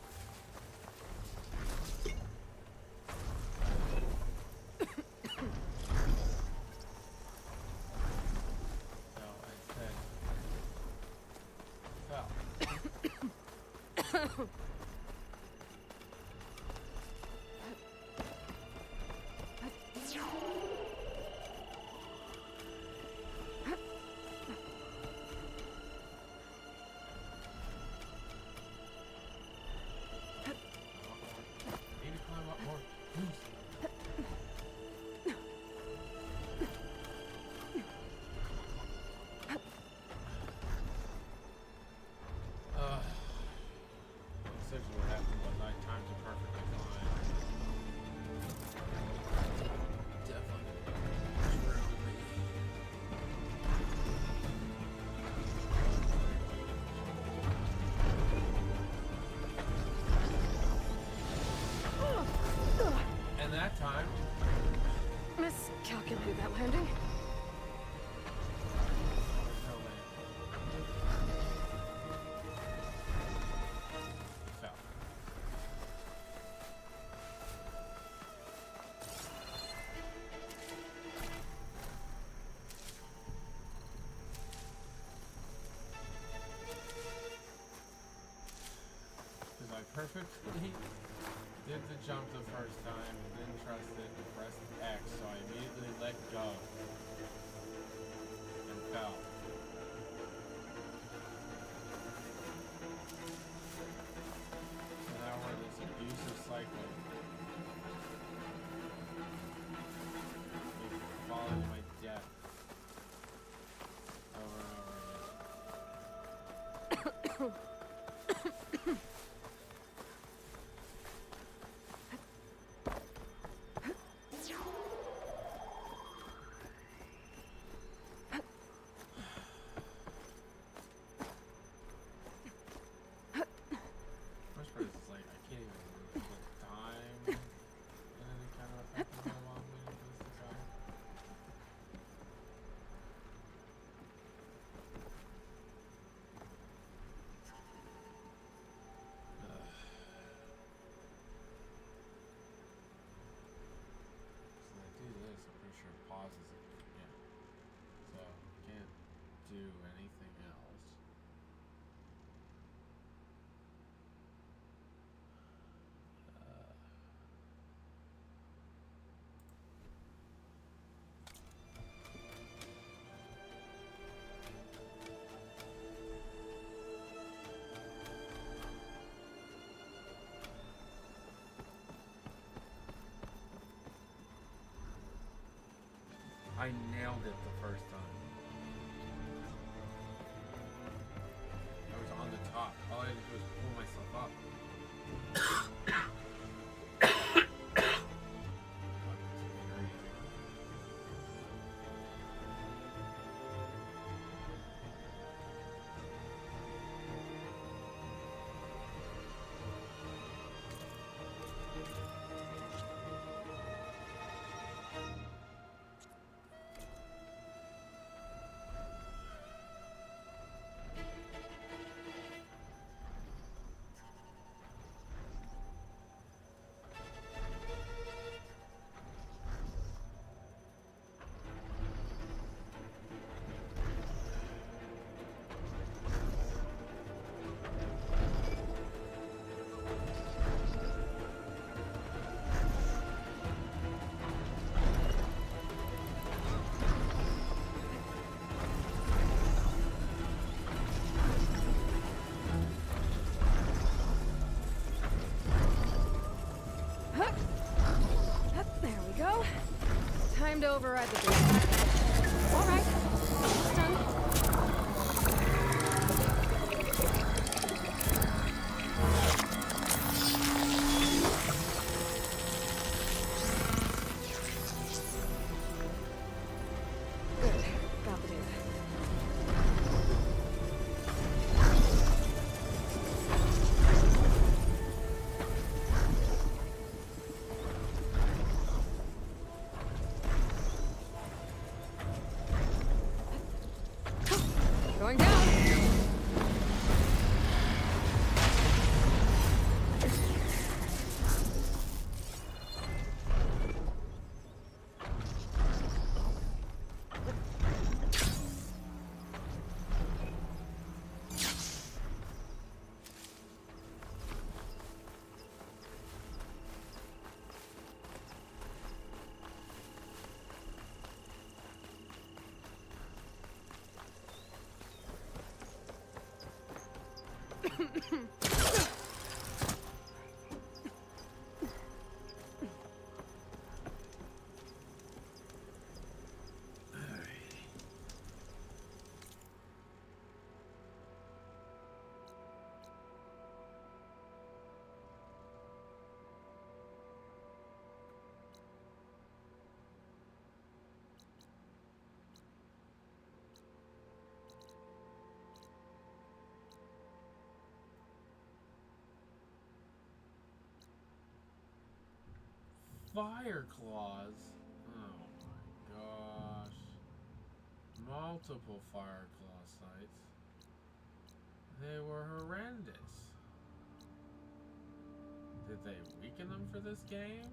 So I said, fell. perfectly did the jump the first time, didn't trust it, and pressed X, so I immediately let go and fell. So now we're in this abusive cycle. Falling to my death over and over again. First part is like I can't even move the time in any kind of effective way while I'm waiting for this to die. So I do this, I'm pretty sure it pauses it. Yeah. So can't do anything else. I nailed it the first time. I was on the top. All I had to do was pull myself up. There we go. Time to override the beast. All right, it's done. Good. Got the data. Going down. Fire claws? Oh my gosh. Multiple fire claw sites. They were horrendous. Did they weaken them for this game?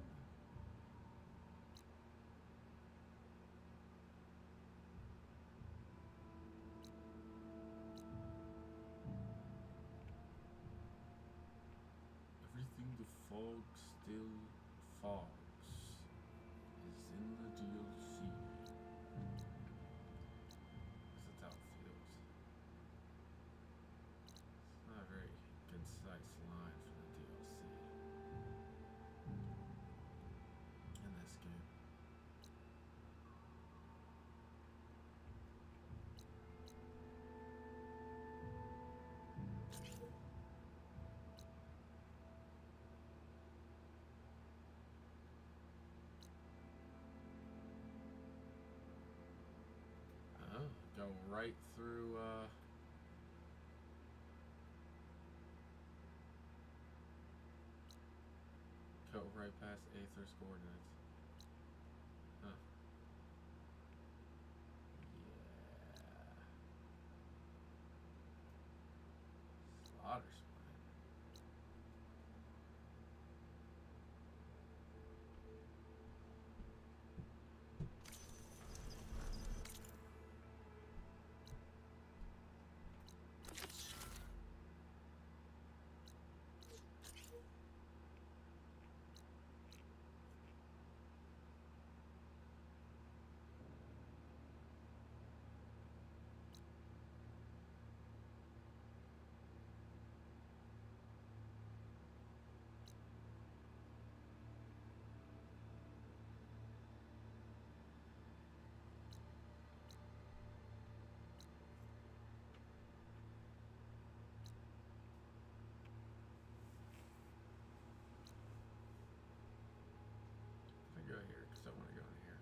Fog Still Fogs is in the DLC. That's how it feels. It's not a very concise line for the DLC in this game. Go right through, go right past Aether's coordinates. Huh. Yeah. Slaughter Spine. Go here because I want to go in here.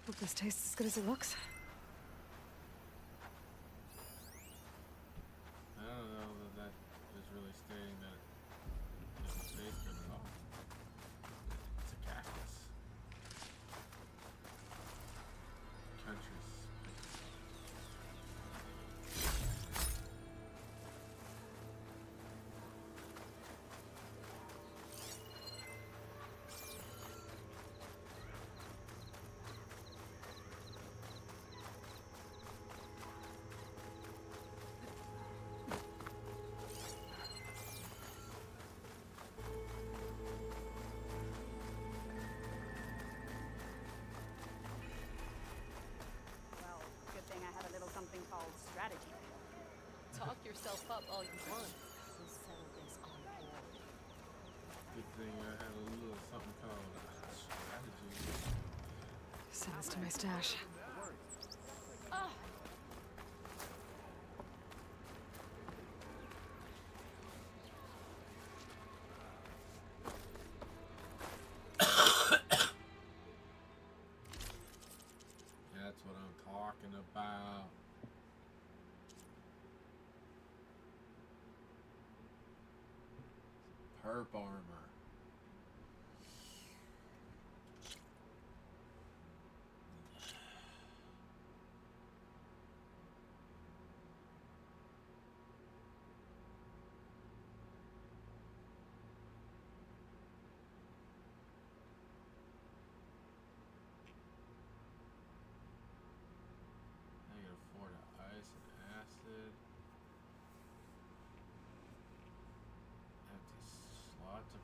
Hope this tastes as good as it looks. I don't know that is really stating that it doesn't taste good at all. It's a cactus. Country spice. Well, good thing I had a little something called strategy. Talk yourself up all you want. We'll settle this on board. Good thing I had a little something called strategy. Send this to my stash. Ah! That's what I'm talking about. Perp armor. -4 to ice and acid. Empty slot to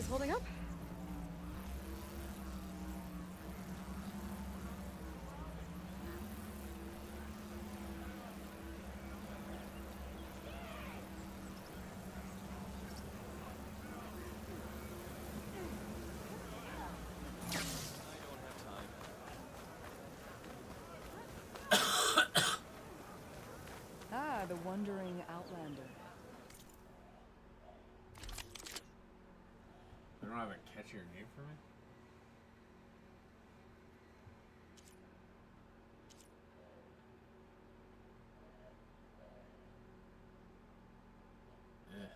These holding up? Ah, the wandering outlander. They don't have a catchier name for me? Ugh.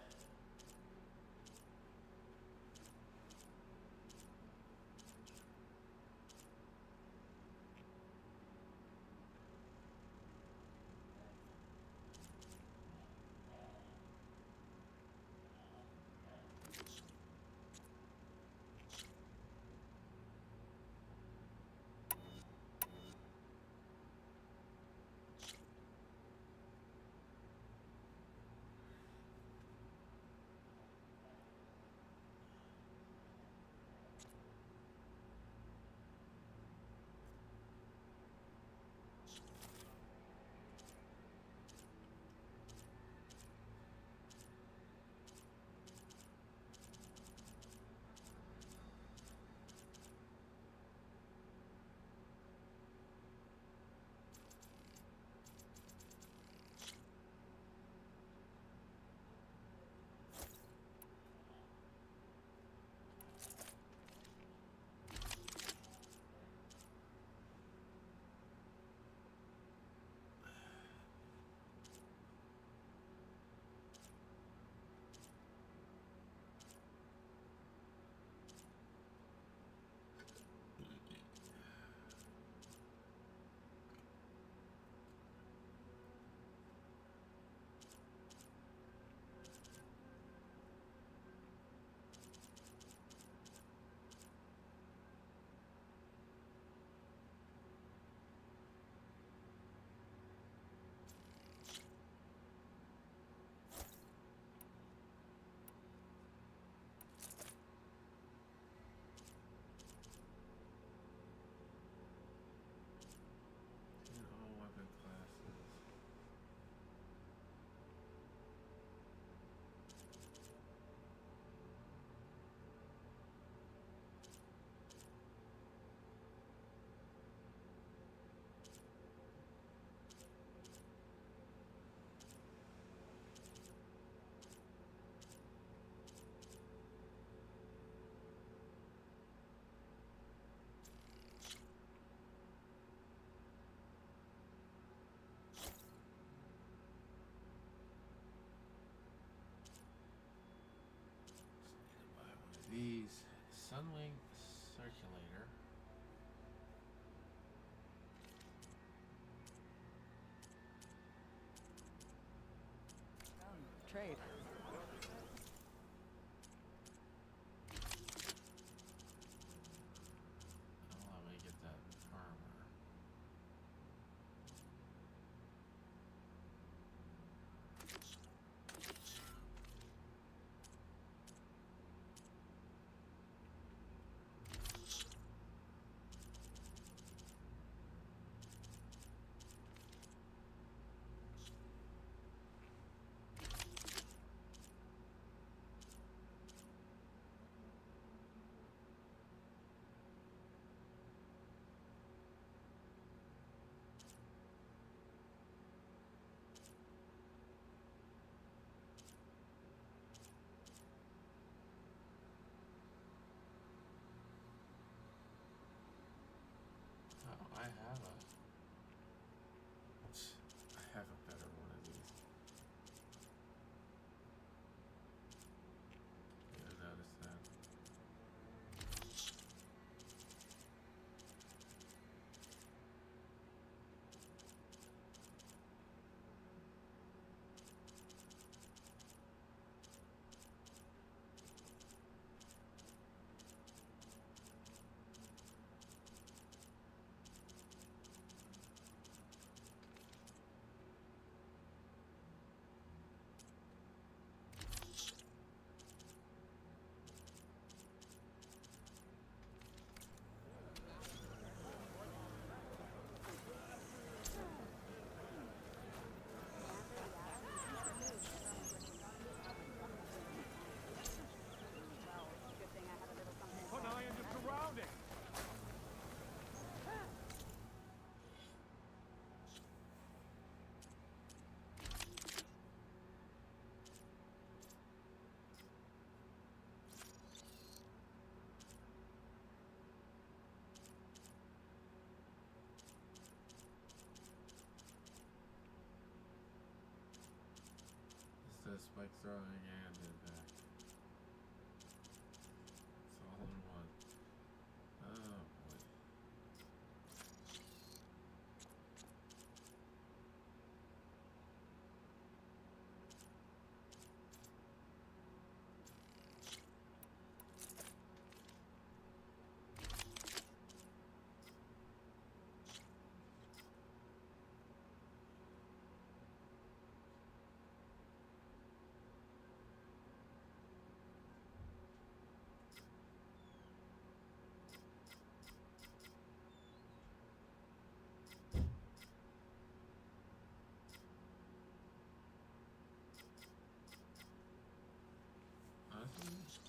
All weapon classes. These Sunwing Circulator. Trade. Allow me to get that armor. was spike throwing and impact. It's all in one. Oh boy.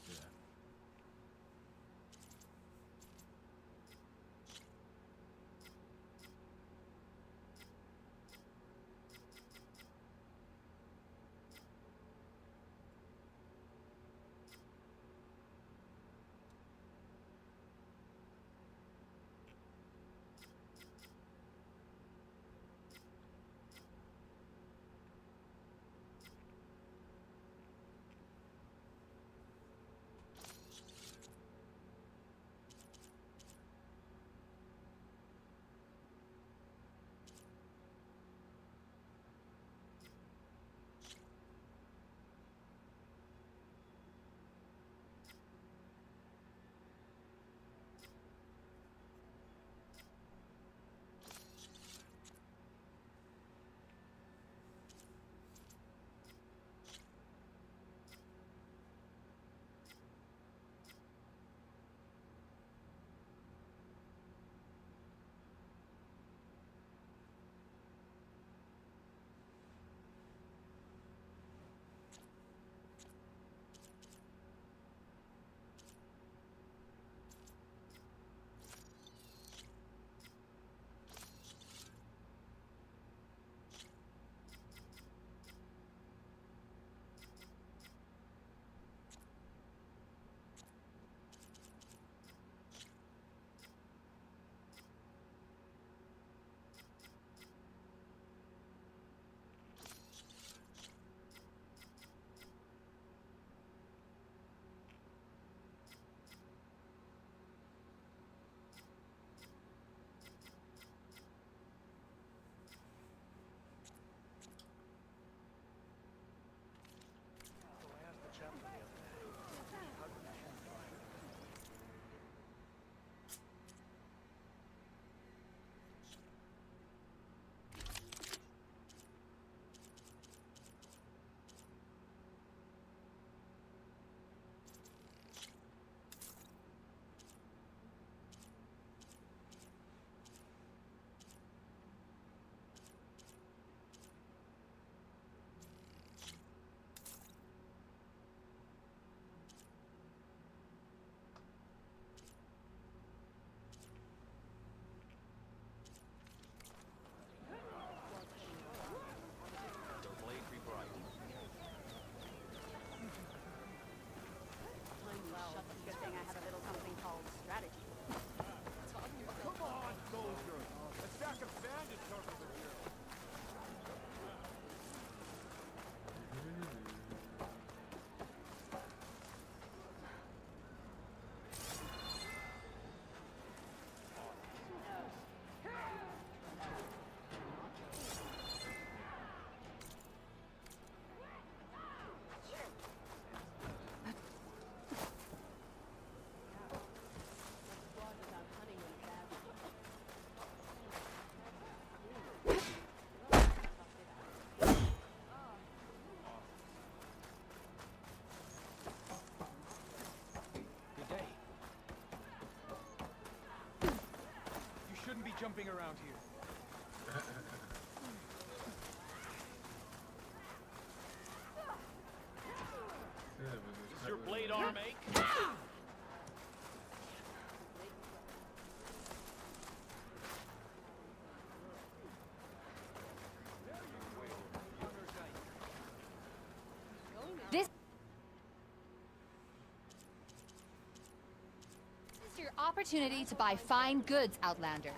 Yeah. Jumping around here. Does your blade arm ache? This is your opportunity to buy fine goods, Outlander.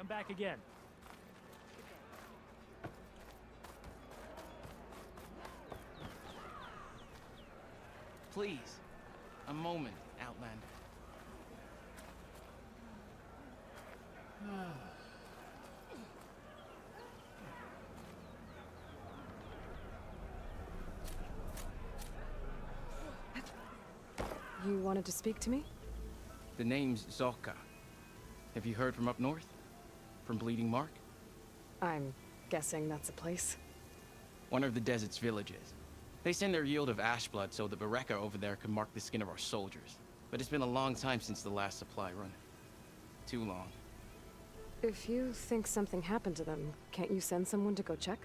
Come back again. Please, a moment, Outlander. You wanted to speak to me? The name's Zorka. Have you heard from up north? From Bleeding Mark? I'm guessing that's a place. One of the desert's villages. They send their yield of ash blood so the Bereka over there can mark the skin of our soldiers. But it's been a long time since the last supply run. Too long. If you think something happened to them, can't you send someone to go check?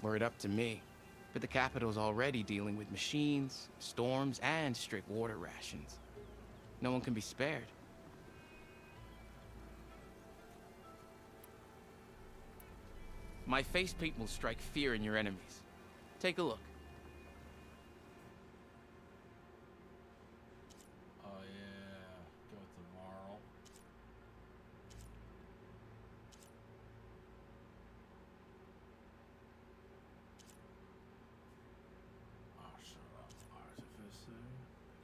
Were it up to me. But the capital's already dealing with machines, storms, and strict water rations. No one can be spared. My facepaint will strike fear in your enemies. Take a look. Oh yeah, go with the Marl. Oh, shut up. Artificer,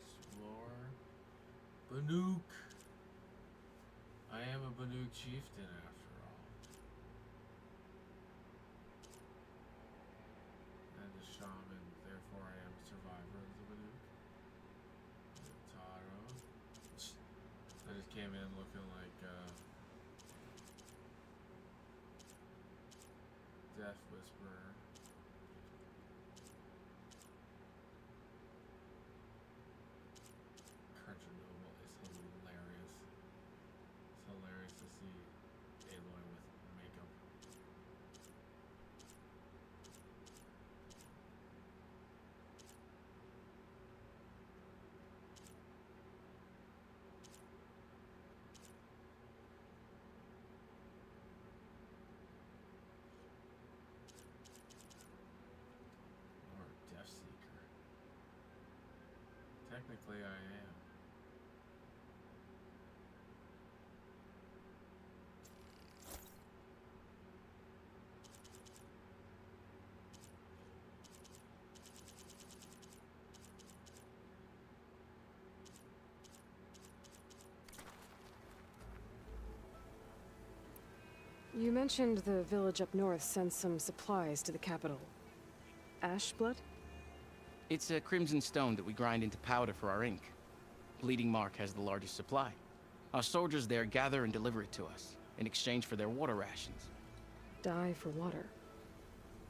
Explorer, Banuk. I am a Banuk chieftain after all. And a shaman, therefore I am a survivor of the Banuk. Taro. I just came in looking like Death Whisperer. Constantinople is hilarious. It's hilarious to see Aloy with makeup. Or Deathseeker. Technically I am. You mentioned the village up north sends some supplies to the capital. Ashblood? It's a crimson stone that we grind into powder for our ink. Bleeding Mark has the largest supply. Our soldiers there gather and deliver it to us, in exchange for their water rations. Die for water.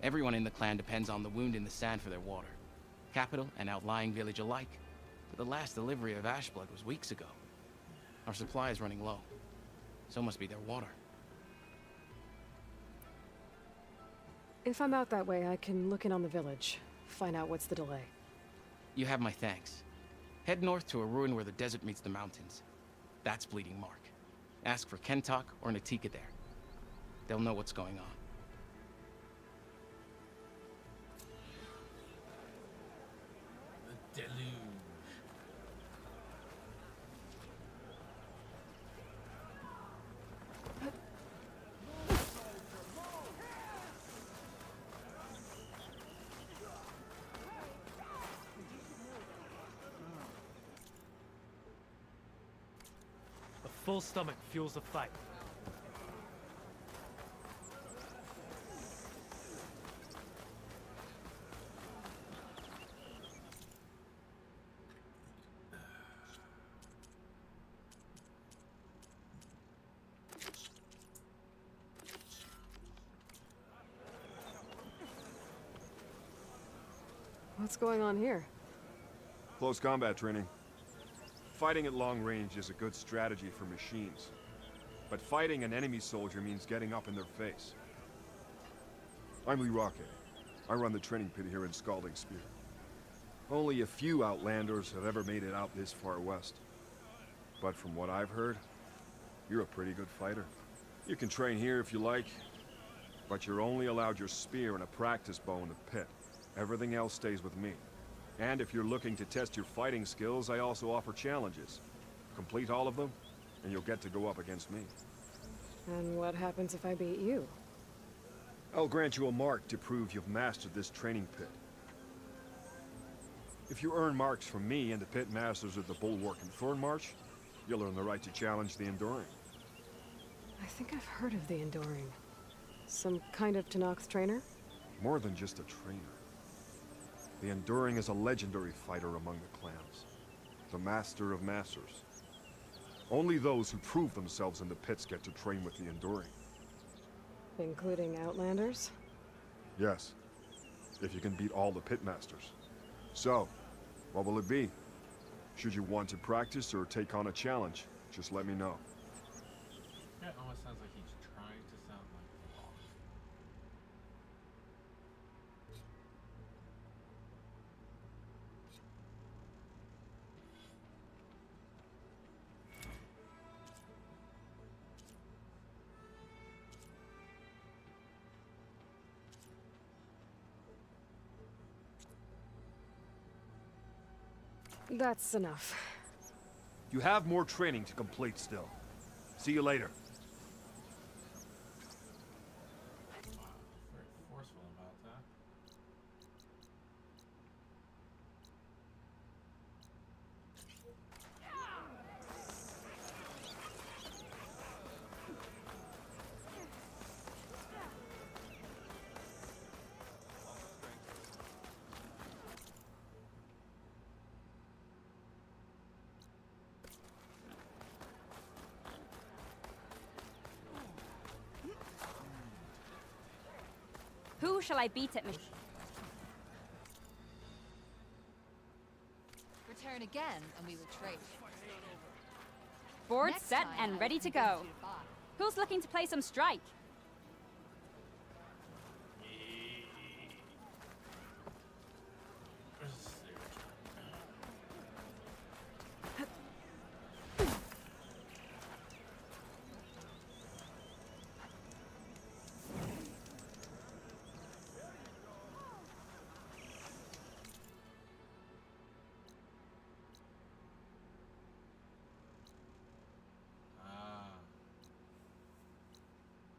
Everyone in the clan depends on the wound in the sand for their water. Capital and outlying village alike. But the last delivery of Ashblood was weeks ago. Our supply is running low. So must be their water. If I'm out that way, I can look in on the village. Find out what's the delay. You have my thanks. Head north to a ruin where the desert meets the mountains. That's Bleeding Mark. Ask for Kentok or Natika there. They'll know what's going on. The deluge. A full stomach fuels the fight. What's going on here? Close combat training. Fighting at long range is a good strategy for machines. But fighting an enemy soldier means getting up in their face. I'm Lee Rocket. I run the training pit here in Scalding Spear. Only a few Outlanders have ever made it out this far west. But from what I've heard, you're a pretty good fighter. You can train here if you like, but you're only allowed your spear and a practice bow in the pit. Everything else stays with me. And if you're looking to test your fighting skills, I also offer challenges. Complete all of them, and you'll get to go up against me. And what happens if I beat you? I'll grant you a mark to prove you've mastered this training pit. If you earn marks from me and the pit masters of the Bulwark and Thornmarsh, you'll earn the right to challenge the Enduring. I think I've heard of the Enduring. Some kind of Tenakth trainer? More than just a trainer. The Enduring is a legendary fighter among the clans. The master of masters. Only those who prove themselves in the pits get to train with the Enduring. Including Outlanders? Yes. If you can beat all the pit masters. So, what will it be? Should you want to practice or take on a challenge, just let me know. That almost sounds like he's trying to sound like Paul. That's enough. You have more training to complete still. See you later. Very forceful about that. Who shall I beat at machine? Return again, and we will trade. Board Next set time, and I ready will to go. convince you to buy. Who's looking to play some strike?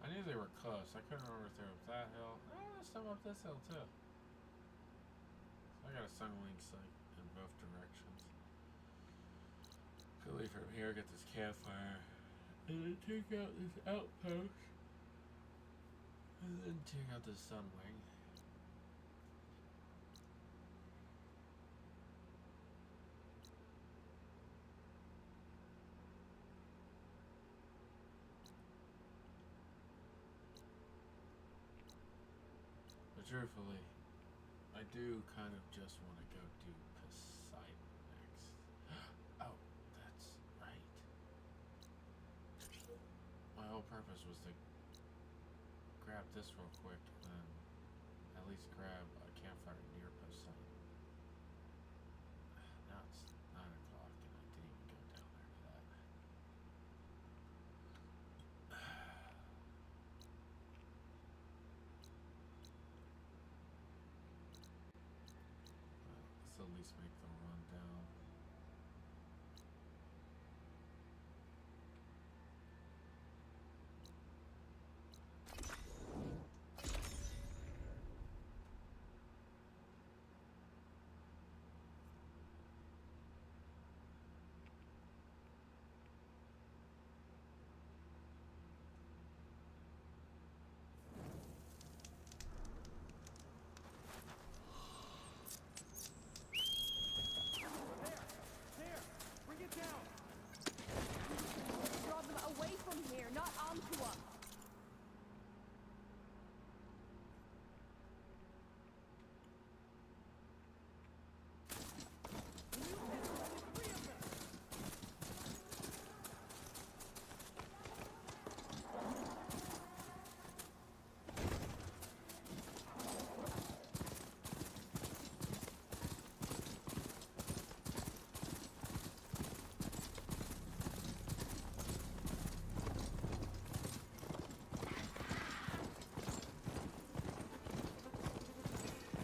I knew they were close. I couldn't remember if they were up that hill. Oh, there's some up this hill too. So I got a sun link sight in both directions. Could leave from here, get this campfire, and then take out this outpost, and then take out this sun wing. But truthfully, I do kind of just want to go do Poseidon next. Oh, that's right. My whole purpose was to grab this real quick and then at least grab a campfire near Poseidon. Now it's 9 o'clock and I didn't even go down there for that. Let's at least make the run down. Draw them away from here, not onto us.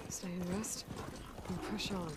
Stay in rest and push on.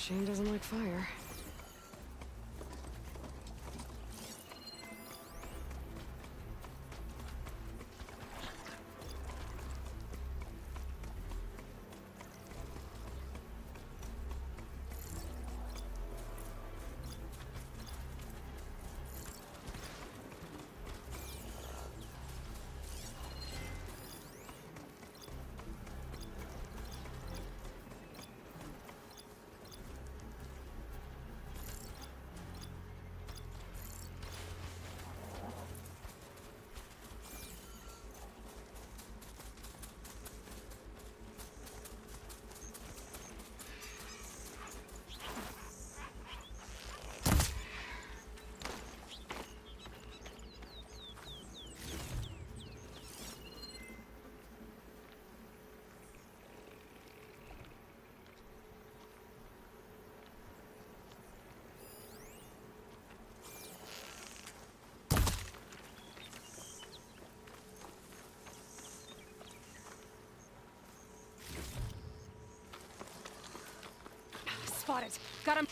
machine doesn't like fire. Spotted. Got him.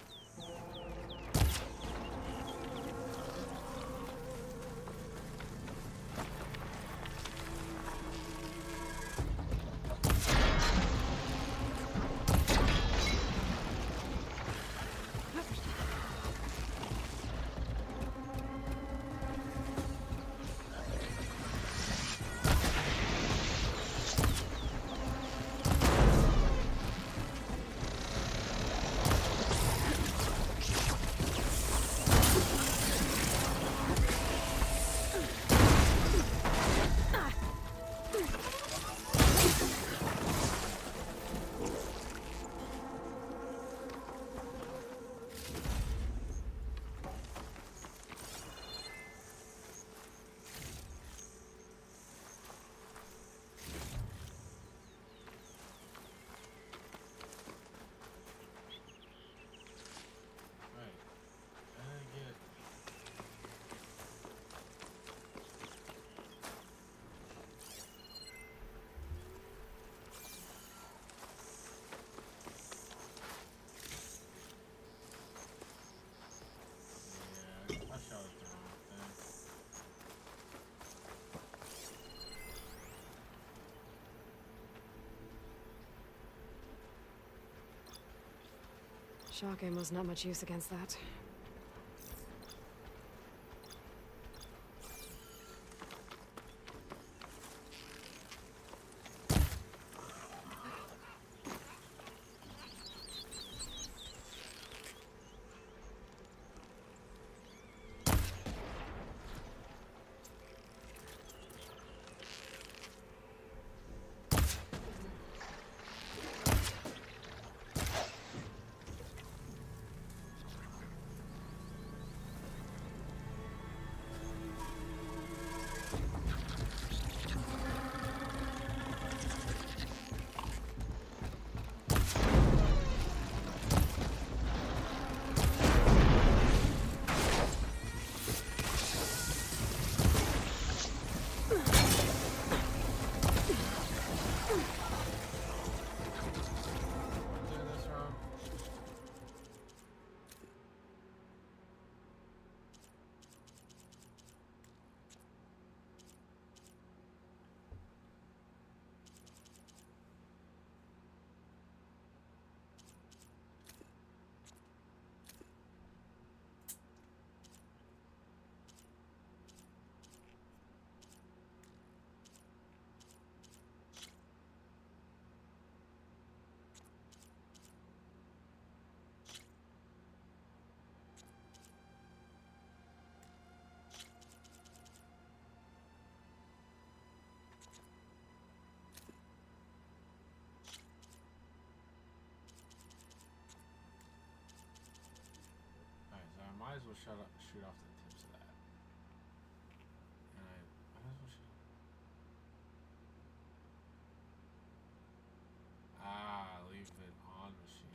Shock ammo's not much use against that. Might as well shoot off the tips of that. And I might as well shoot. Leave it on machine.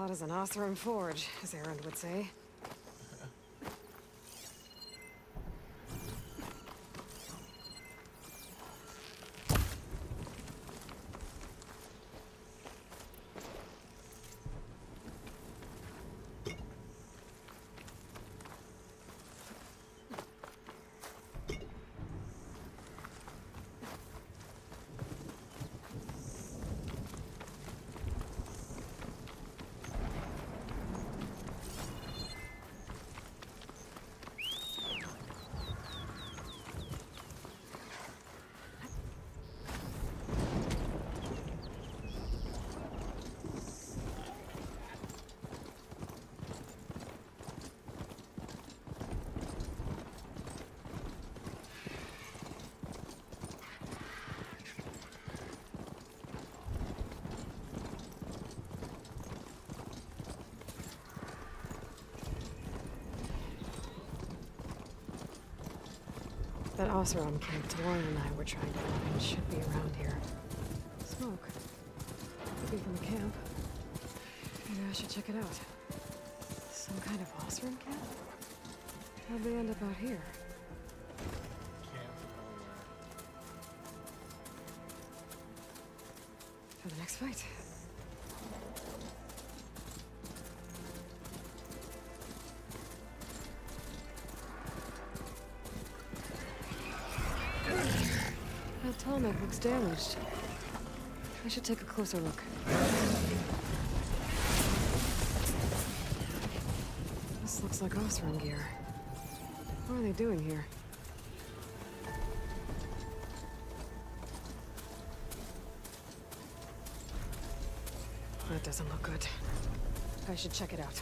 hot as an Oseram forge, as Erend would say. That Oseram camp Deloitte and I were trying to find should be around here. Smoke. Could be from the camp. Maybe I should check it out. Some kind of Oseram camp? How'd they end up out here? For the next fight. That tonic looks damaged. I should take a closer look. This looks like Oseram gear. What are they doing here? That doesn't look good. I should check it out.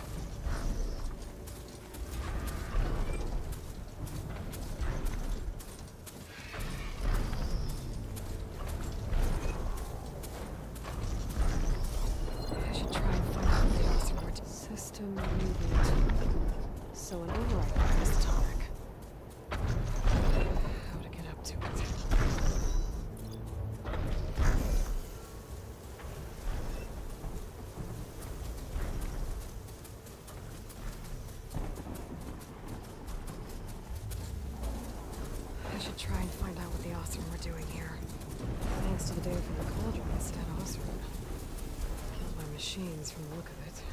I should try and find out the password. System reboot. So an override is the tonic. How to get up to it. I should try and find out what the Oseram were doing here. Thanks to the data from the cauldron, instead Oseram killed by machines from the look of it.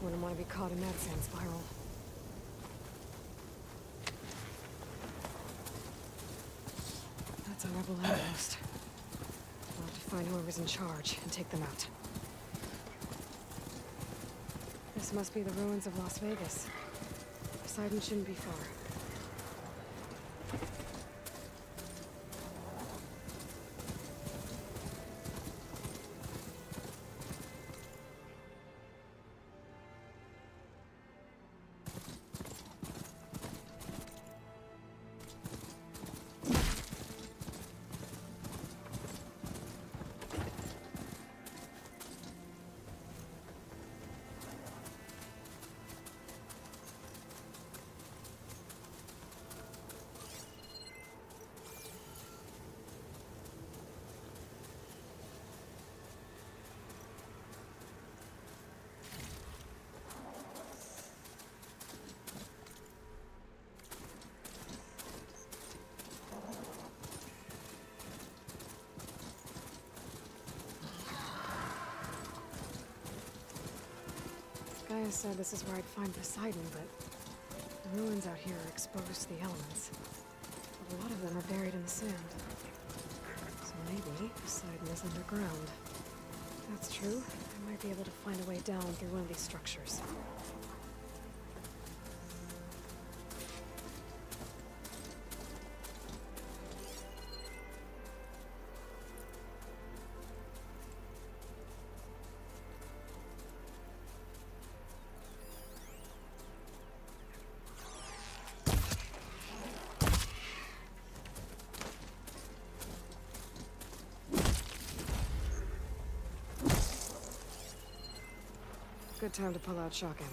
Wouldn't want to be caught in that sand spiral. That's a rebel outpost. I'll have to find whoever's in charge and take them out. This must be the ruins of Las Vegas. Poseidon shouldn't be far. Gaia said this is where I'd find Poseidon, but the ruins out here are exposed to the elements. A lot of them are buried in the sand. So maybe Poseidon is underground. If that's true, I might be able to find a way down through one of these structures. Good time to pull out shock ammo.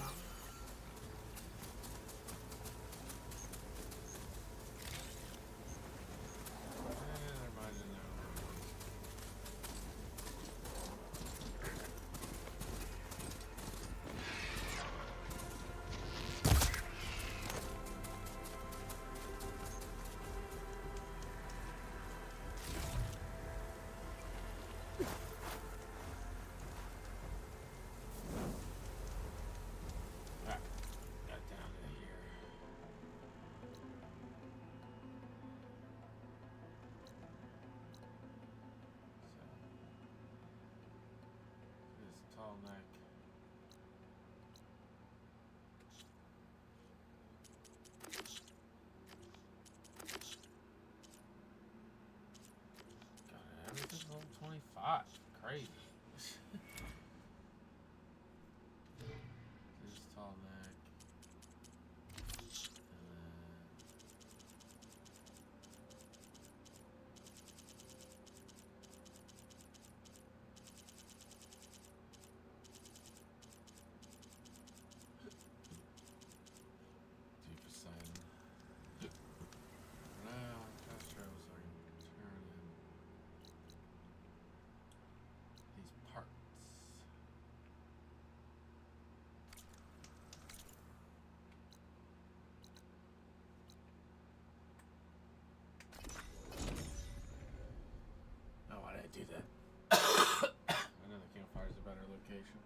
Tall neck. God, everything's level 25. Crazy. This tall neck. Do that. I know the campfire's a better location.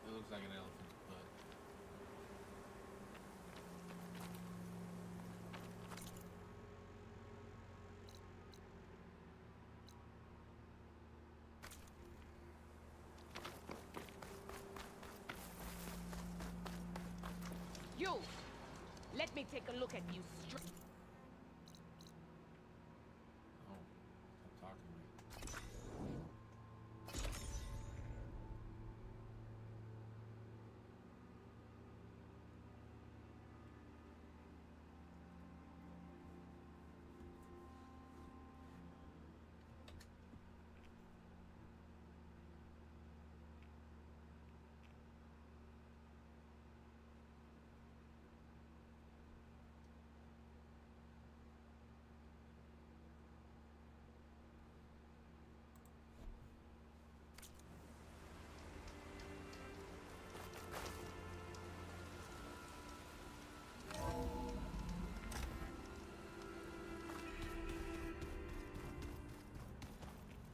It looks like an elephant's butt. You! Let me take a look at you straight. Oh, stop talking to me.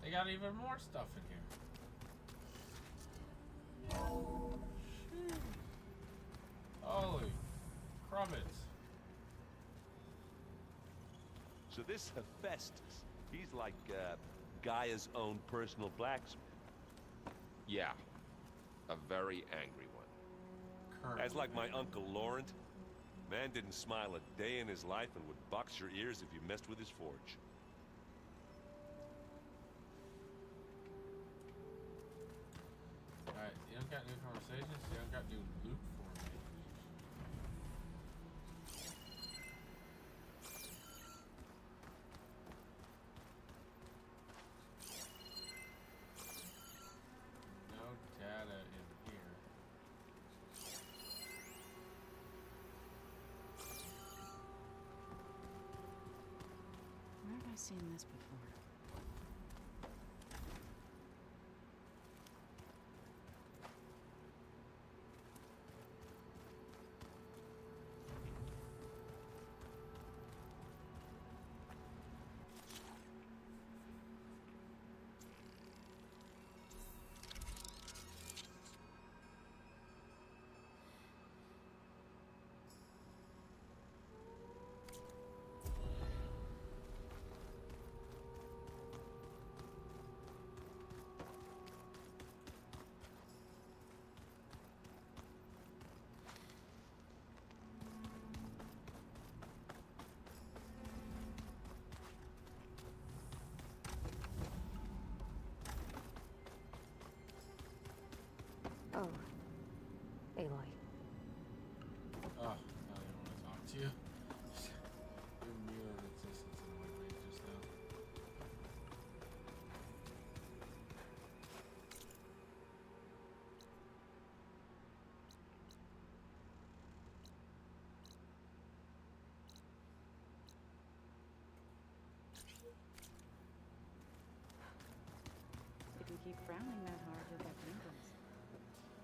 They got even more stuff in here. Shoot. Holy crumpets. So this Hephaestus, he's like Gaia's own personal blacksmith. Yeah, a very angry one. That's like my Uncle Laurent. Man didn't smile a day in his life and would box your ears if you messed with his forge. Alright, you don't got new conversations, you don't got new loot for me. seen this before? Oh, Aloy. Oh, I don't even want to talk to you. You're mute on existence in my brain just now. If you keep frowning that hard, you'll get wrinkles.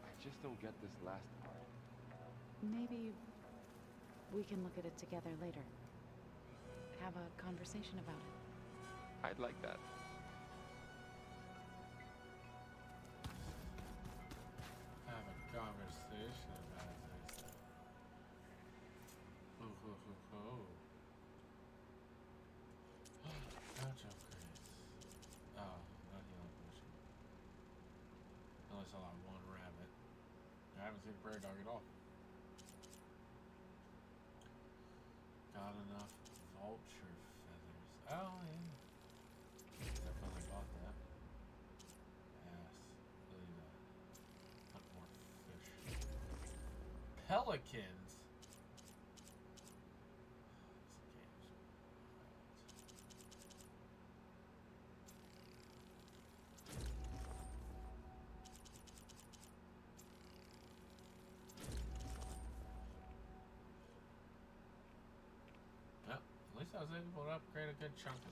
I just don't get this last part. Maybe we can look at it together later. Have a conversation about it. I'd like that. Have a conversation about this. Ho ho ho ho. Gotcha, Chris. Oh, not healing potion. Unless I like one rabbit. I haven't seen a prairie dog at all. Got enough vulture feathers. Oh, yeah. Definitely got that. Yes. Really hunt more fish. Pelicans? Well, at least I was able to upgrade a good chunk of those.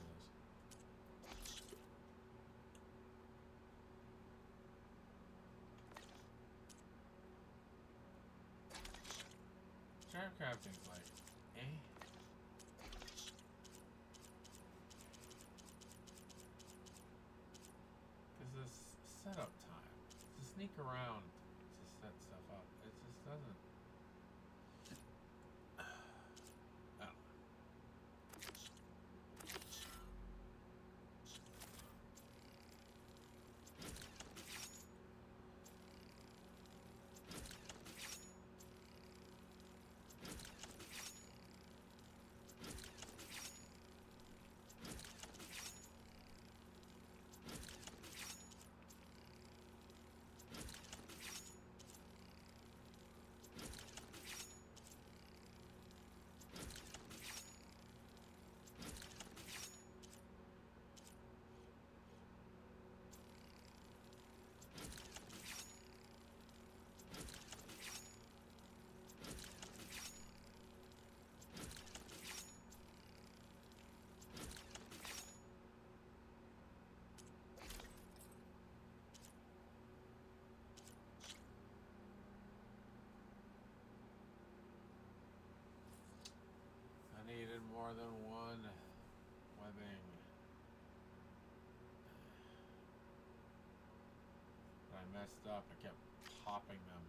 Giant crafting's like, eh? Because this setup time, to sneak around to set stuff up, it just doesn't. I don't know. I needed more than one webbing. But I messed up. I kept popping them.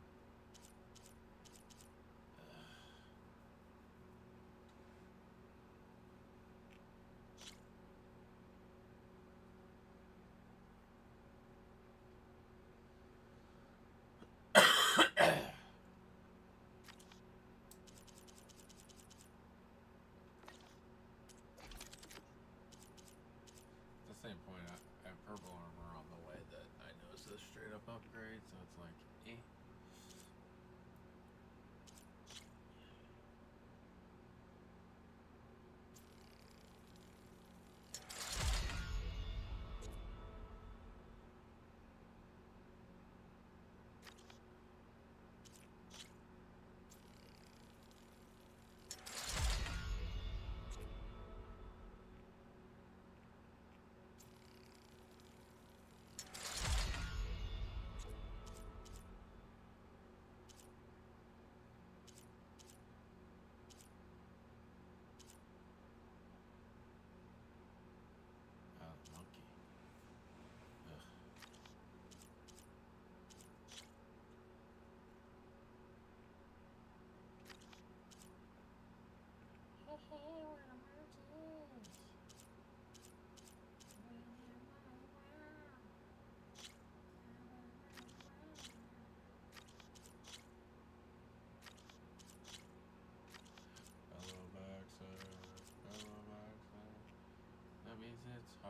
At the same point, I have purple armor on the way that I know is a straight up upgrade, so it's like, eh.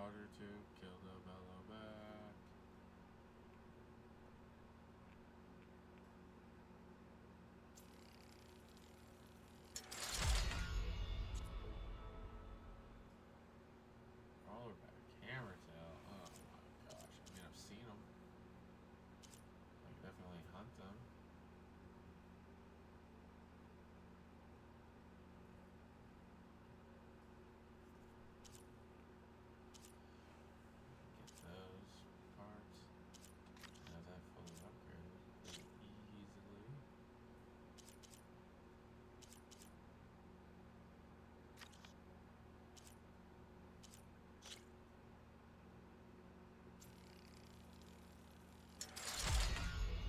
harder to kill the bellowback. Rollerback, hammertail. Oh my gosh. I mean, I've seen them. I can definitely hunt them. Get those parts. Have that fully upgraded pretty easily.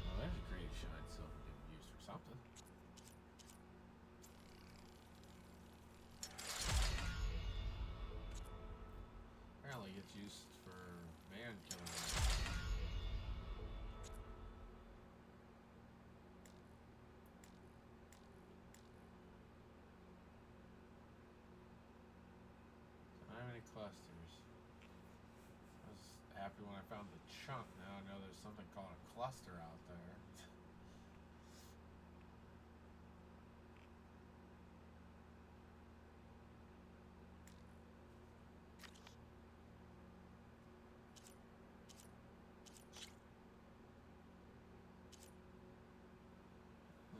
Oh, there's a great shine silver getting used for something. Apparently gets used for man killing. Don't have any clusters. I was happy when I found the chunk. Now I know there's something called a cluster out there.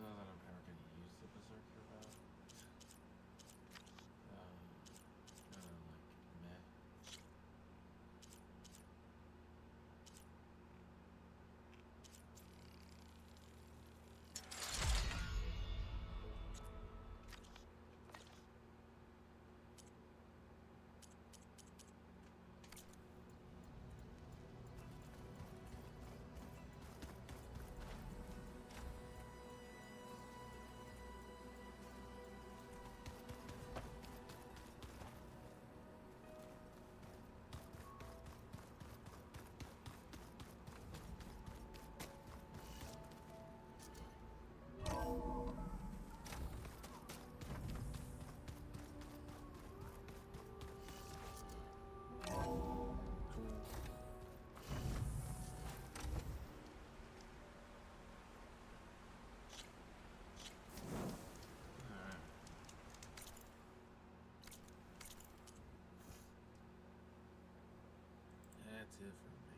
Not that I'm ever going to use the Berserker bow. Kind of like meh. That's it for me.